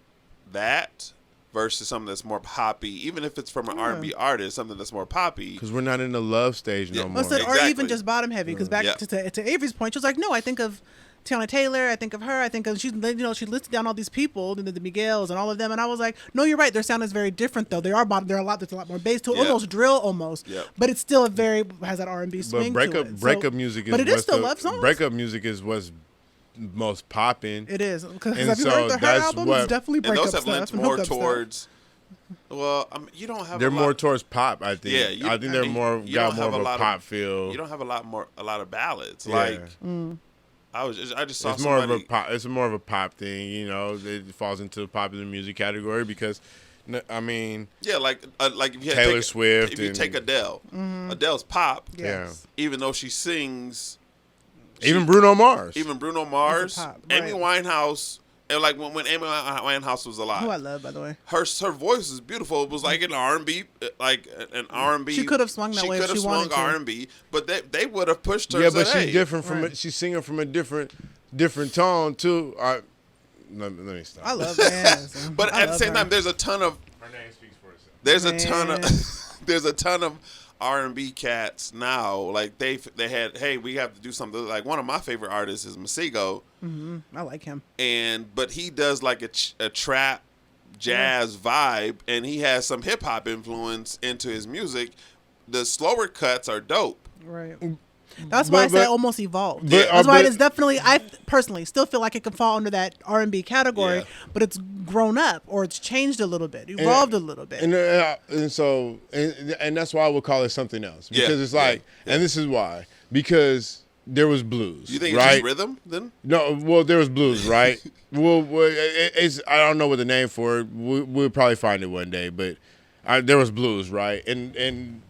Speaker 4: that versus something that's more poppy, even if it's from an R&B artist, something that's more poppy.
Speaker 2: Because we're not in the love stage no more.
Speaker 3: Or even
Speaker 4: Exactly.
Speaker 3: just bottom heavy. Because back
Speaker 4: Yeah.
Speaker 3: to Avery's point, she was like, no, I think of Tiana Taylor. I think of her. I think of she listed down all these people, the Miguels and all of them, and I was like, no, you're right. Their sound is very different though. There's a lot more bass to it, almost drill almost.
Speaker 4: Yep.
Speaker 3: But it's still has that R&B swing
Speaker 2: But
Speaker 3: to it.
Speaker 2: breakup music is
Speaker 3: but it is still love songs.
Speaker 2: Breakup music is what's most popping.
Speaker 3: It is because
Speaker 2: And
Speaker 3: if you
Speaker 2: so
Speaker 3: heard her album, it's definitely
Speaker 4: And
Speaker 3: breakup
Speaker 4: those have
Speaker 3: stuff.
Speaker 4: lent
Speaker 3: and
Speaker 4: more
Speaker 3: hookup stuff.
Speaker 4: towards. Well, you don't have.
Speaker 2: They're
Speaker 4: a lot,
Speaker 2: more towards pop, I think.
Speaker 4: Yeah,
Speaker 2: I think they're more
Speaker 4: you
Speaker 2: got
Speaker 4: don't
Speaker 2: more
Speaker 4: have
Speaker 2: of a
Speaker 4: lot
Speaker 2: pop feel.
Speaker 4: You don't have a lot of ballads.
Speaker 2: Yeah.
Speaker 4: Like I just saw
Speaker 2: It's more
Speaker 4: somebody.
Speaker 2: of a pop. It's more of a pop thing, you know. It falls into the popular music category because, I mean,
Speaker 4: Yeah, like if you
Speaker 2: Taylor Swift
Speaker 4: If you
Speaker 2: and-
Speaker 4: take Adele, Adele's pop.
Speaker 3: Yes.
Speaker 4: Even though she sings.
Speaker 2: even Bruno Mars.
Speaker 4: Even Bruno Mars,
Speaker 3: pop,
Speaker 4: Amy
Speaker 3: right.
Speaker 4: Winehouse, and like when Amy Winehouse was alive,
Speaker 3: Who I love, by the way.
Speaker 4: her voice is beautiful. It was like an R&B, like an R&B.
Speaker 3: She could have swung that way if
Speaker 4: She could
Speaker 3: she
Speaker 4: have
Speaker 3: wanted
Speaker 4: swung
Speaker 3: to.
Speaker 4: R&B, but they would have pushed her.
Speaker 2: Yeah,
Speaker 4: and
Speaker 2: but
Speaker 4: said,
Speaker 2: she's
Speaker 4: hey.
Speaker 2: different from
Speaker 3: Right.
Speaker 2: she's singing from a different tone too. Let me stop.
Speaker 3: I love Diana.
Speaker 4: But
Speaker 3: I
Speaker 4: at the
Speaker 3: love
Speaker 4: same
Speaker 3: her.
Speaker 4: time, there's a ton of
Speaker 2: Her name speaks for itself.
Speaker 4: there's a ton
Speaker 3: Man.
Speaker 4: of there's a ton of R&B cats now. Like they had, hey, we have to do something. Like one of my favorite artists is Masego,
Speaker 3: I like him.
Speaker 4: but he does like a trap jazz vibe, and he has some hip hop influence into his music. The slower cuts are dope.
Speaker 3: Right. That's why I
Speaker 2: But-
Speaker 3: said
Speaker 2: but-
Speaker 3: it almost evolved.
Speaker 2: but-
Speaker 3: That's why
Speaker 2: but-
Speaker 3: it is definitely. I personally still feel like it can fall under that R&B category,
Speaker 4: Yeah.
Speaker 3: but it's grown up or it's changed a little bit, evolved a little bit.
Speaker 2: And so that's why I would call it something else because
Speaker 4: Yeah,
Speaker 2: it's like,
Speaker 4: yeah.
Speaker 2: and this is why because there was blues.
Speaker 4: You think
Speaker 2: right?
Speaker 4: it's just rhythm then?
Speaker 2: No, well, there was blues, right? It's I don't know what the name for it. We'll probably find it one day, but there was blues, right? And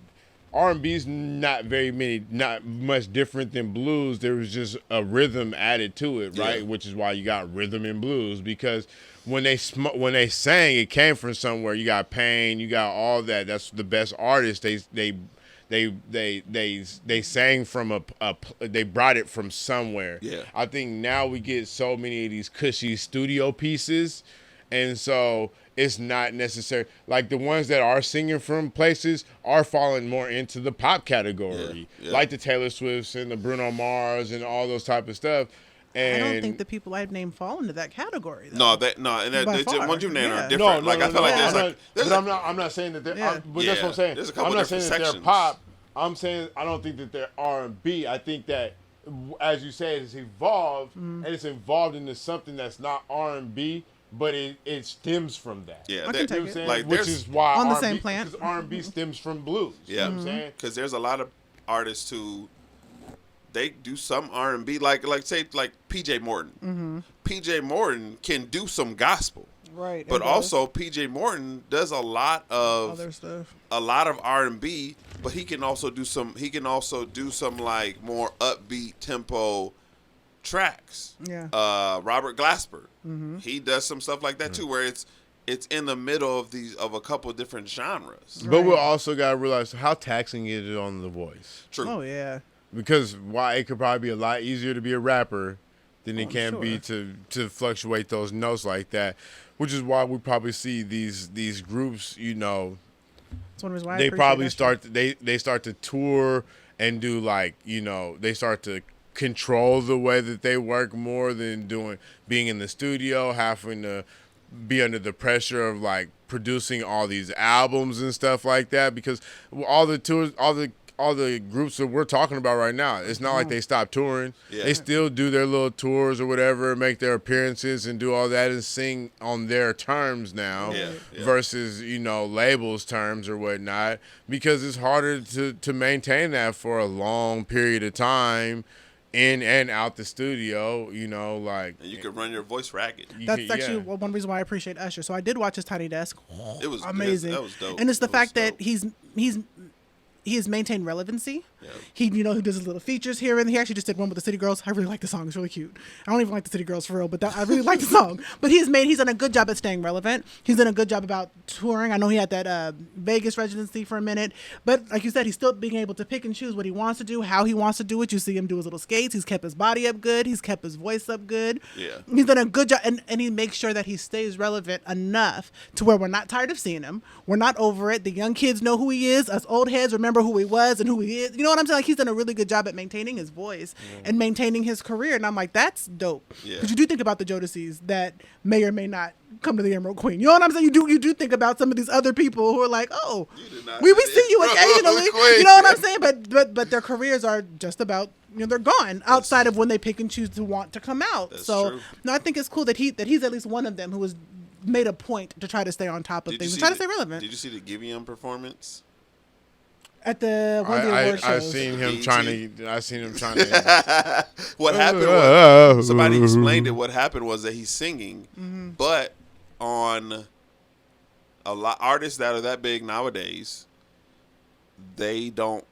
Speaker 2: R&B's not much different than blues. There was just a rhythm added to it, right?
Speaker 4: Yeah.
Speaker 2: Which is why you got rhythm in blues because when they sang, it came from somewhere. You got Payne, you got all that. That's the best artists. They sang from they brought it from somewhere.
Speaker 4: Yeah.
Speaker 2: I think now we get so many of these cushy studio pieces, and so it's not necessary. Like the ones that are singing from places are falling more into the pop category,
Speaker 4: Yeah, yeah.
Speaker 2: like the Taylor Swifts and the Bruno Mars and all those type of stuff. And
Speaker 3: I don't think the people I've named fall into that category. Though.
Speaker 4: And
Speaker 3: By
Speaker 4: the
Speaker 3: far,
Speaker 4: ones you named
Speaker 3: yeah.
Speaker 4: are different.
Speaker 2: No,
Speaker 4: I feel like there's
Speaker 2: I'm
Speaker 4: like
Speaker 2: not, I'm not saying that they're.
Speaker 3: Yeah.
Speaker 2: But that's what I'm saying.
Speaker 4: There's a couple
Speaker 2: I'm not saying
Speaker 4: different
Speaker 2: that
Speaker 4: sections.
Speaker 2: they're pop. I'm saying I don't think that they're R&B. I think that, as you said, it's evolved and it's evolved into something that's not R&B, but it stems from that.
Speaker 4: Yeah,
Speaker 3: I
Speaker 4: there-
Speaker 3: can take
Speaker 2: You know what I'm
Speaker 3: it.
Speaker 2: saying?
Speaker 4: Like,
Speaker 2: Which
Speaker 4: there's-
Speaker 2: is why
Speaker 3: On the
Speaker 2: R&B,
Speaker 3: same plant.
Speaker 2: because R&B stems from blues.
Speaker 4: Yeah,
Speaker 2: You know what I'm saying?
Speaker 4: because there's a lot of artists who they do some R&B, like say like PJ Morton. PJ Morton can do some gospel,
Speaker 3: Right.
Speaker 4: but
Speaker 3: it does.
Speaker 4: also PJ Morton does a lot of
Speaker 3: other stuff.
Speaker 4: R&B, but he can also do some like more upbeat tempo tracks.
Speaker 3: Yeah.
Speaker 4: Robert Glasper, he does some stuff like that too, where it's in the middle of a couple of different genres.
Speaker 2: But we
Speaker 3: Right.
Speaker 2: also got to realize how taxing is it on the voice.
Speaker 4: True.
Speaker 3: Oh yeah.
Speaker 2: Because why it could probably be a lot easier to be a rapper than it
Speaker 3: I'm
Speaker 2: can be
Speaker 3: sure.
Speaker 2: to fluctuate those notes like that, which is why we probably see these groups, you know,
Speaker 3: That's one reason why I
Speaker 2: they
Speaker 3: appreciate
Speaker 2: probably
Speaker 3: that
Speaker 2: start they start to tour and do like, you know, they start to control the way that they work more than being in the studio, having to be under the pressure of like producing all these albums and stuff like that, because all the tours, all the groups that we're talking about right now, it's not like they stop touring.
Speaker 4: Yeah.
Speaker 2: They still do their little tours or whatever, make their appearances and do all that and sing on their terms now
Speaker 4: Yeah, yeah.
Speaker 2: versus, you know, labels terms or whatnot, because it's harder to maintain that for a long period of time in and out the studio, you know, like
Speaker 4: And you can run your voice ragged.
Speaker 3: That's actually one reason why I appreciate Usher. So I did watch his Tiny Desk.
Speaker 4: It was
Speaker 3: Amazing.
Speaker 4: That was dope.
Speaker 3: And it's the
Speaker 4: It was
Speaker 3: fact that
Speaker 4: dope.
Speaker 3: he has maintained relevancy.
Speaker 4: Yeah.
Speaker 3: He he does his little features here, and he actually just did one with the City Girls. I really like the song; it's really cute. I don't even like the City Girls for real, but I really like the song. But he's done a good job at staying relevant. He's done a good job about touring. I know he had that Vegas residency for a minute, but like you said, he's still being able to pick and choose what he wants to do, how he wants to do it. You see him do his little skates. He's kept his body up good. He's kept his voice up good.
Speaker 4: Yeah.
Speaker 3: He's done a good job, and he makes sure that he stays relevant enough to where we're not tired of seeing him. We're not over it. The young kids know who he is. Us old heads remember who he was and who he is. You know know what I'm saying? Like, he's done a really good job at maintaining his voice and maintaining his career. And I'm like, that's dope.
Speaker 4: Yeah.
Speaker 3: Because you do think about the Jodeci's that may or may not come to the Emerald Queen. You know what I'm saying? You do think about some of these other people who are like, oh,
Speaker 4: You did not
Speaker 3: we
Speaker 4: say
Speaker 3: see you
Speaker 4: Emerald
Speaker 3: occasionally.
Speaker 4: Queen.
Speaker 3: You know what I'm saying? But their careers are just about, they're gone outside of when they pick and choose to want to come out.
Speaker 4: That's
Speaker 3: So
Speaker 4: true.
Speaker 3: no, I think it's cool that he's at least one of them who has made a point to try to stay on top of things and try to stay relevant.
Speaker 4: Did you see the Giveon performance?
Speaker 3: At the one of the award
Speaker 2: I
Speaker 3: shows.
Speaker 2: seen him
Speaker 4: BET.
Speaker 2: trying to.
Speaker 4: What happened was somebody explained it. What happened was that he's singing, but on a lot artists that are that big nowadays, they don't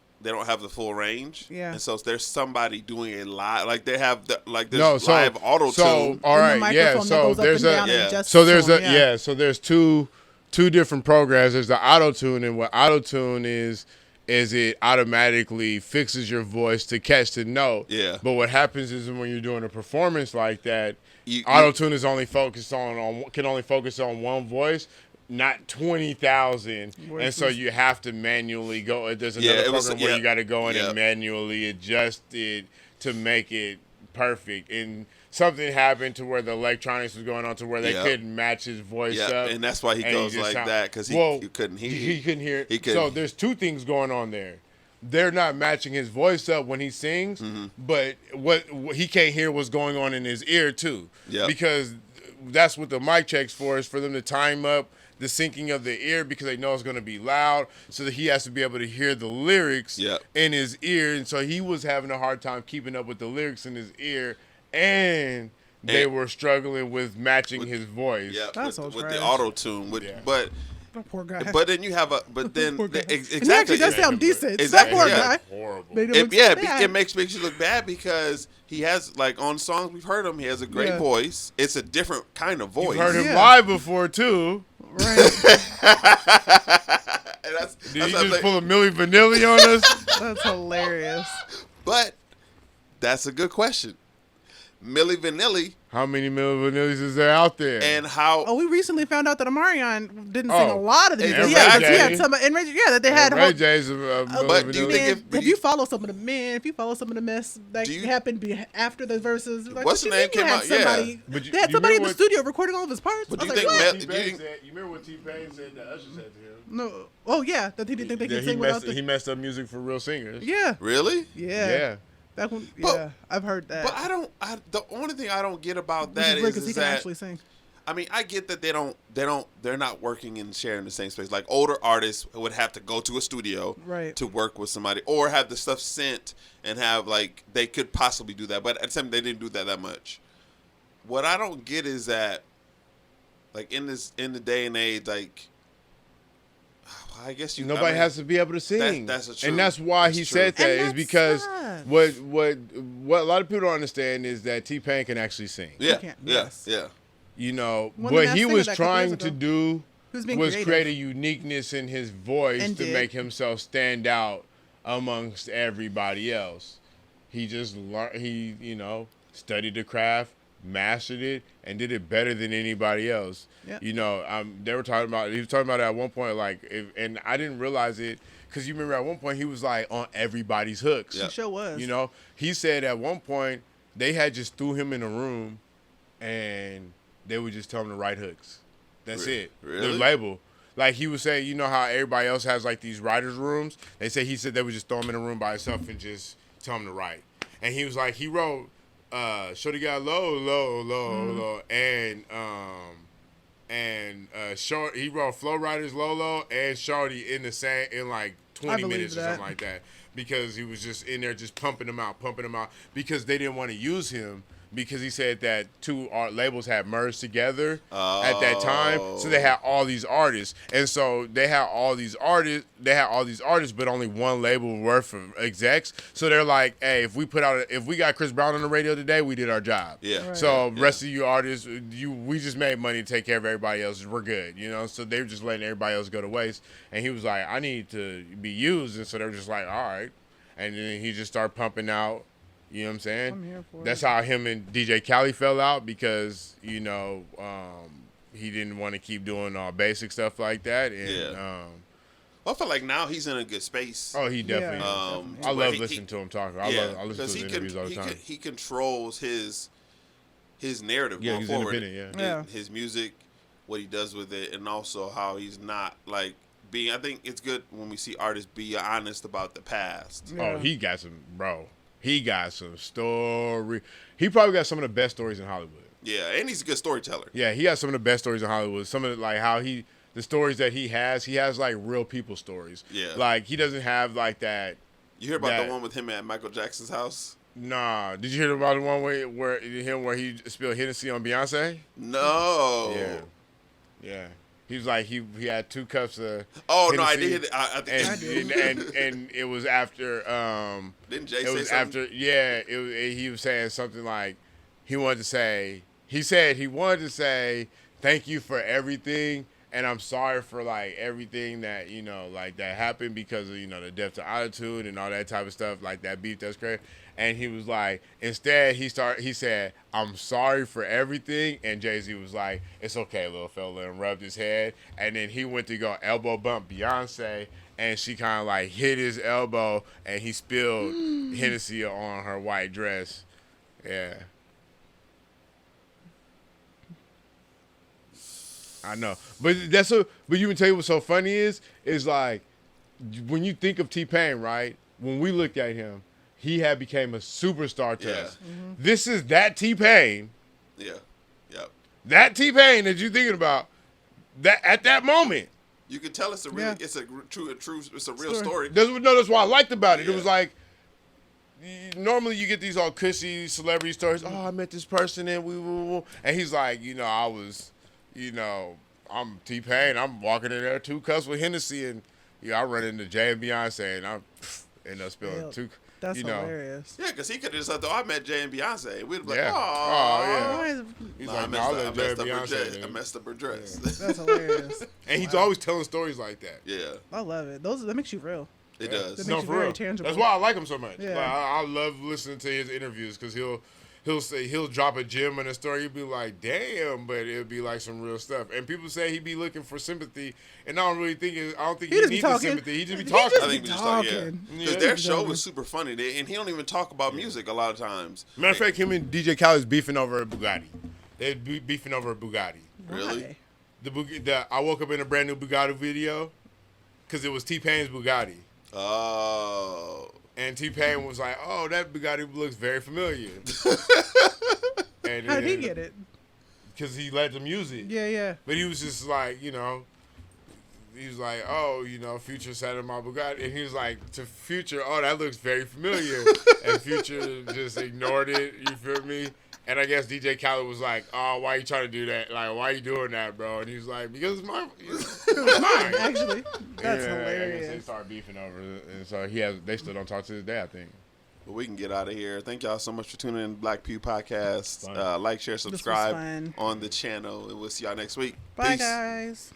Speaker 4: have the full range.
Speaker 3: Yeah.
Speaker 4: And so there's somebody doing a live, like they have there's
Speaker 2: No, so-
Speaker 4: live auto
Speaker 2: So
Speaker 4: tune.
Speaker 2: all
Speaker 3: And the
Speaker 2: right, yeah.
Speaker 3: microphone that
Speaker 2: So
Speaker 3: goes up
Speaker 2: there's
Speaker 3: and
Speaker 2: a
Speaker 3: down and
Speaker 4: Yeah.
Speaker 3: adjusts
Speaker 2: so there's
Speaker 3: tone,
Speaker 2: a so there's two different programs. There's the auto tune, and what auto tune is it automatically fixes your voice to catch the note.
Speaker 4: Yeah.
Speaker 2: But what happens is when you're doing a performance like that,
Speaker 4: You-
Speaker 2: auto tune is only focused can only focus on one voice, not 20,000, and so you have to manually go. There's another program where you got to go in and manually adjust it to make it perfect. And something happened to where the electronics was going on to where they couldn't match his voice up,
Speaker 4: and that's why he goes
Speaker 2: just
Speaker 4: like
Speaker 2: sound-
Speaker 4: that because he couldn't hear.
Speaker 2: He couldn't hear.
Speaker 4: He couldn't.
Speaker 2: So there's two things going on there. They're not matching his voice up when he sings, but what he can't hear what's going on in his ear too.
Speaker 4: Yep.
Speaker 2: Because that's what the mic checks for, is for them to time up the syncing of the ear, because they know it's going to be loud, so that he has to be able to hear the lyrics in his ear. And so he was having a hard time keeping up with the lyrics in his ear, and they were struggling with matching his voice.
Speaker 4: Yeah,
Speaker 3: That's
Speaker 4: with
Speaker 3: so
Speaker 4: the
Speaker 3: trash.
Speaker 4: auto tune, but
Speaker 3: That poor guy.
Speaker 4: then you have
Speaker 3: Poor guy.
Speaker 4: exactly.
Speaker 3: And he actually does sound decent.
Speaker 4: Exactly,
Speaker 3: That poor
Speaker 4: yeah.
Speaker 3: guy.
Speaker 2: Horrible.
Speaker 3: Made him
Speaker 4: It,
Speaker 3: look
Speaker 4: yeah,
Speaker 3: bad.
Speaker 4: it makes you look bad because he has, like, on songs we've heard him, he has a great voice. It's a different kind of voice.
Speaker 2: You've heard him
Speaker 3: Yeah.
Speaker 2: live before too.
Speaker 3: Right.
Speaker 4: And that's
Speaker 2: Did he
Speaker 4: what I'm
Speaker 2: just
Speaker 4: saying.
Speaker 2: pull a Milli Vanilli on us?
Speaker 3: That's hilarious.
Speaker 4: But that's a good question. Milli Vanilli
Speaker 2: How many Milli Vanillis is there out there?
Speaker 4: and how
Speaker 3: Oh, we recently found out that Amarion didn't sing a
Speaker 2: Oh,
Speaker 3: lot of the music.
Speaker 4: and
Speaker 3: Yeah,
Speaker 4: Ray
Speaker 3: because he had
Speaker 2: J.
Speaker 3: some, and Ray, that they had.
Speaker 2: Ray
Speaker 3: whole,
Speaker 2: J's a Milli
Speaker 4: But do you
Speaker 2: Vanilli.
Speaker 4: think
Speaker 3: man, if you follow some of the mess that
Speaker 4: Do you-
Speaker 3: happened after the verses, like,
Speaker 4: What's
Speaker 3: what
Speaker 4: the
Speaker 3: you
Speaker 4: name
Speaker 3: mean you
Speaker 4: came
Speaker 3: had
Speaker 4: out? Yeah.
Speaker 3: somebody,
Speaker 2: But
Speaker 3: they had
Speaker 2: you
Speaker 3: somebody in
Speaker 2: remember
Speaker 3: the studio recording all of his parts.
Speaker 4: But
Speaker 3: I
Speaker 4: do
Speaker 3: was
Speaker 4: you
Speaker 3: like,
Speaker 4: think
Speaker 3: what?
Speaker 2: T-Pain said, you remember what T-Pain said that Usher said to him?
Speaker 3: No. Oh yeah, that he didn't think they
Speaker 2: That
Speaker 3: could sing without
Speaker 2: he
Speaker 3: the.
Speaker 2: messed up music for real singers.
Speaker 3: Yeah.
Speaker 4: really?
Speaker 3: Yeah.
Speaker 2: Yeah.
Speaker 3: That one.
Speaker 4: But-
Speaker 3: Yeah, I've heard that.
Speaker 4: But the only thing I don't get about
Speaker 3: Which
Speaker 4: that
Speaker 3: is weird because
Speaker 4: is
Speaker 3: he can
Speaker 4: that
Speaker 3: actually sing.
Speaker 4: I mean, I get that they're not working and sharing the same space. Like, older artists would have to go to a studio
Speaker 3: Right.
Speaker 4: to work with somebody or have the stuff sent and have, like, they could possibly do that. But at the same time, they didn't do that much. What I don't get is that, like, in the day and age, like, I guess
Speaker 2: Nobody has to be able to sing.
Speaker 4: That's a true.
Speaker 2: And that's why he
Speaker 4: That's
Speaker 2: said
Speaker 4: true.
Speaker 2: that,
Speaker 3: And
Speaker 2: is
Speaker 3: that
Speaker 2: because
Speaker 3: sucks.
Speaker 2: what a lot of people don't understand is that T-Pain can actually sing.
Speaker 4: Yeah,
Speaker 3: can't-
Speaker 4: yeah,
Speaker 3: yes.
Speaker 4: yeah.
Speaker 2: You know,
Speaker 3: One of the
Speaker 2: what
Speaker 3: best
Speaker 2: he
Speaker 3: singers
Speaker 2: was
Speaker 3: that couple years
Speaker 2: trying to
Speaker 3: ago.
Speaker 2: do
Speaker 3: He was being
Speaker 2: was
Speaker 3: creative.
Speaker 2: create a uniqueness in his voice
Speaker 3: And
Speaker 2: to
Speaker 3: did.
Speaker 2: make himself stand out amongst everybody else. He just learned, studied the craft, mastered it, and did it better than anybody else.
Speaker 3: Yep.
Speaker 2: You know, he was talking about it at one point, like, and I didn't realize it, because you remember at one point he was like on everybody's hooks.
Speaker 4: Yeah.
Speaker 3: He sure was.
Speaker 2: You know, he said at one point they had just threw him in a room and they would just tell him to write hooks. That's it.
Speaker 4: Really?
Speaker 2: The label. Like, he was saying, you know how everybody else has like these writers' rooms? He said they would just throw him in a room by himself and just tell him to write. And he was like, he wrote Shorty Got Low, Low, Low, Low, and Short, he wrote Flow Riders, Low, Low, and Shorty in like 20
Speaker 3: believe
Speaker 2: minutes or
Speaker 3: that.
Speaker 2: something like that, because he was just in there just pumping them out, because they didn't want to use him, because he said that two art labels had merged together at that time, so they had all these artists, and so they had all these artists, but only one label worth of execs. So they're like, hey, if we got Chris Brown on the radio today, we did our job.
Speaker 4: Yeah.
Speaker 3: Right.
Speaker 2: So rest of you artists, we just made money to take care of everybody else. We're good, you know. So they were just letting everybody else go to waste. And he was like, I need to be used, and so they were just like, all right. And then he just started pumping out. You know what I'm saying?
Speaker 3: I'm here for
Speaker 2: That's
Speaker 3: it.
Speaker 2: how him and DJ Khaled fell out, because he didn't want to keep doing all basic stuff like that. And
Speaker 4: Yeah. I feel like now he's in a good space.
Speaker 2: Oh, he definitely.
Speaker 3: Yeah.
Speaker 2: I love listening to him talk. I listen to
Speaker 4: because
Speaker 2: his interviews all the time.
Speaker 4: he controls his narrative
Speaker 2: Yeah,
Speaker 4: going
Speaker 2: he's
Speaker 4: forward.
Speaker 2: independent.
Speaker 3: Yeah.
Speaker 4: His music, what he does with it, and also how he's not like being. I think it's good when we see artists be honest about the past.
Speaker 3: Yeah.
Speaker 2: Oh, he got some, bro. He got some story. He probably got some of the best stories in Hollywood.
Speaker 4: Yeah, and he's a good storyteller.
Speaker 2: Yeah, he has some of the best stories in Hollywood. Some of the, like how the stories that he has like real people stories.
Speaker 4: Yeah.
Speaker 2: Like he doesn't have like that.
Speaker 4: You hear about the one with him at Michael Jackson's house?
Speaker 2: Nah. Did you hear about the one where he spilled Hennessy on Beyonce?
Speaker 4: No.
Speaker 2: Yeah. He was like he had 2 cups of.
Speaker 4: Oh
Speaker 2: Hennessy,
Speaker 4: no, I did. I think
Speaker 2: and it was after.
Speaker 4: Didn't Jay
Speaker 2: it
Speaker 4: say
Speaker 2: was
Speaker 4: something?
Speaker 2: after. Yeah. He was saying something like he wanted to say. He said he wanted to say thank you for everything, and I'm sorry for like everything that like that happened because of the death to attitude and all that type of stuff, like that beef that's crazy. And he was like, instead he said, I'm sorry for everything, and Jay-Z was like, it's okay, little fella, and rubbed his head, and then he went to go elbow bump Beyonce, and she kind of like hit his elbow, and he spilled Hennessy on her white dress. Yeah. I know, but but you can tell you what's so funny is like when you think of T-Pain, right? When we look at him, he had became a superstar to us. Mm-hmm. This is that T-Pain.
Speaker 4: Yeah. Yep.
Speaker 2: That T-Pain that you're thinking about that at that moment.
Speaker 4: You can tell it's a real, it's a real story.
Speaker 2: That's what I liked about it.
Speaker 4: Yeah.
Speaker 2: It was like normally you get these all cushy celebrity stories. Oh, I met this person and and he's like, I was. I'm T-Pain. I'm walking in there 2 cups with Hennessy, and I run into Jay and Beyonce, and I end up spilling 2.
Speaker 3: That's hilarious.
Speaker 4: Yeah, because he could have just said, "Oh, I met Jay and Beyonce." We'd be like,
Speaker 2: Yeah.
Speaker 4: "Oh,
Speaker 2: yeah." He's like, "No, I love Jay and Beyonce."
Speaker 4: I messed up her dress.
Speaker 3: Yeah. That's hilarious.
Speaker 2: And he's always telling stories like that.
Speaker 4: Yeah,
Speaker 3: I love it. That makes you real.
Speaker 4: It does.
Speaker 3: That makes you
Speaker 2: for
Speaker 3: very
Speaker 2: real.
Speaker 3: tangible.
Speaker 2: That's why I like him so much.
Speaker 3: Yeah.
Speaker 2: Like, I love listening to his interviews because he'll drop a gem in a story. You'll be like, damn, but it'll be like some real stuff. And people say he be looking for sympathy, and I don't think he needs the sympathy. He just be talking.
Speaker 4: I think we just talking. Because their show was super funny, and he don't even talk about music a lot of times.
Speaker 2: Matter of fact, him and DJ Khaled's beefing over a Bugatti. They're beefing over a Bugatti.
Speaker 4: Really?
Speaker 2: I woke up in a brand new Bugatti video because it was T-Pain's Bugatti.
Speaker 4: Oh.
Speaker 2: And T-Pain was like, "Oh, that Bugatti looks very familiar." And
Speaker 3: how did he get it?
Speaker 2: Because he liked the music.
Speaker 3: Yeah.
Speaker 2: But he was just like, he was like, "Oh, Future sat in my Bugatti," and he was like, to Future, "Oh, that looks very familiar," and Future just ignored it. You feel me? And I guess DJ Khaled was like, "Oh, why you trying to do that? Like, why you doing that, bro?" And he was like, "Because it's mine." It's mine.
Speaker 3: Actually, that's
Speaker 2: I guess they
Speaker 3: hilarious.
Speaker 2: started beefing over it, and so they still don't talk to this day, I think.
Speaker 4: But we can get out of here. Thank y'all so much for tuning in to Black Pew Podcast.
Speaker 2: Fun.
Speaker 4: Like, share,
Speaker 3: was
Speaker 4: subscribe
Speaker 3: fun.
Speaker 4: on the channel, and we'll see y'all next week.
Speaker 3: Bye,
Speaker 4: Peace.
Speaker 3: guys.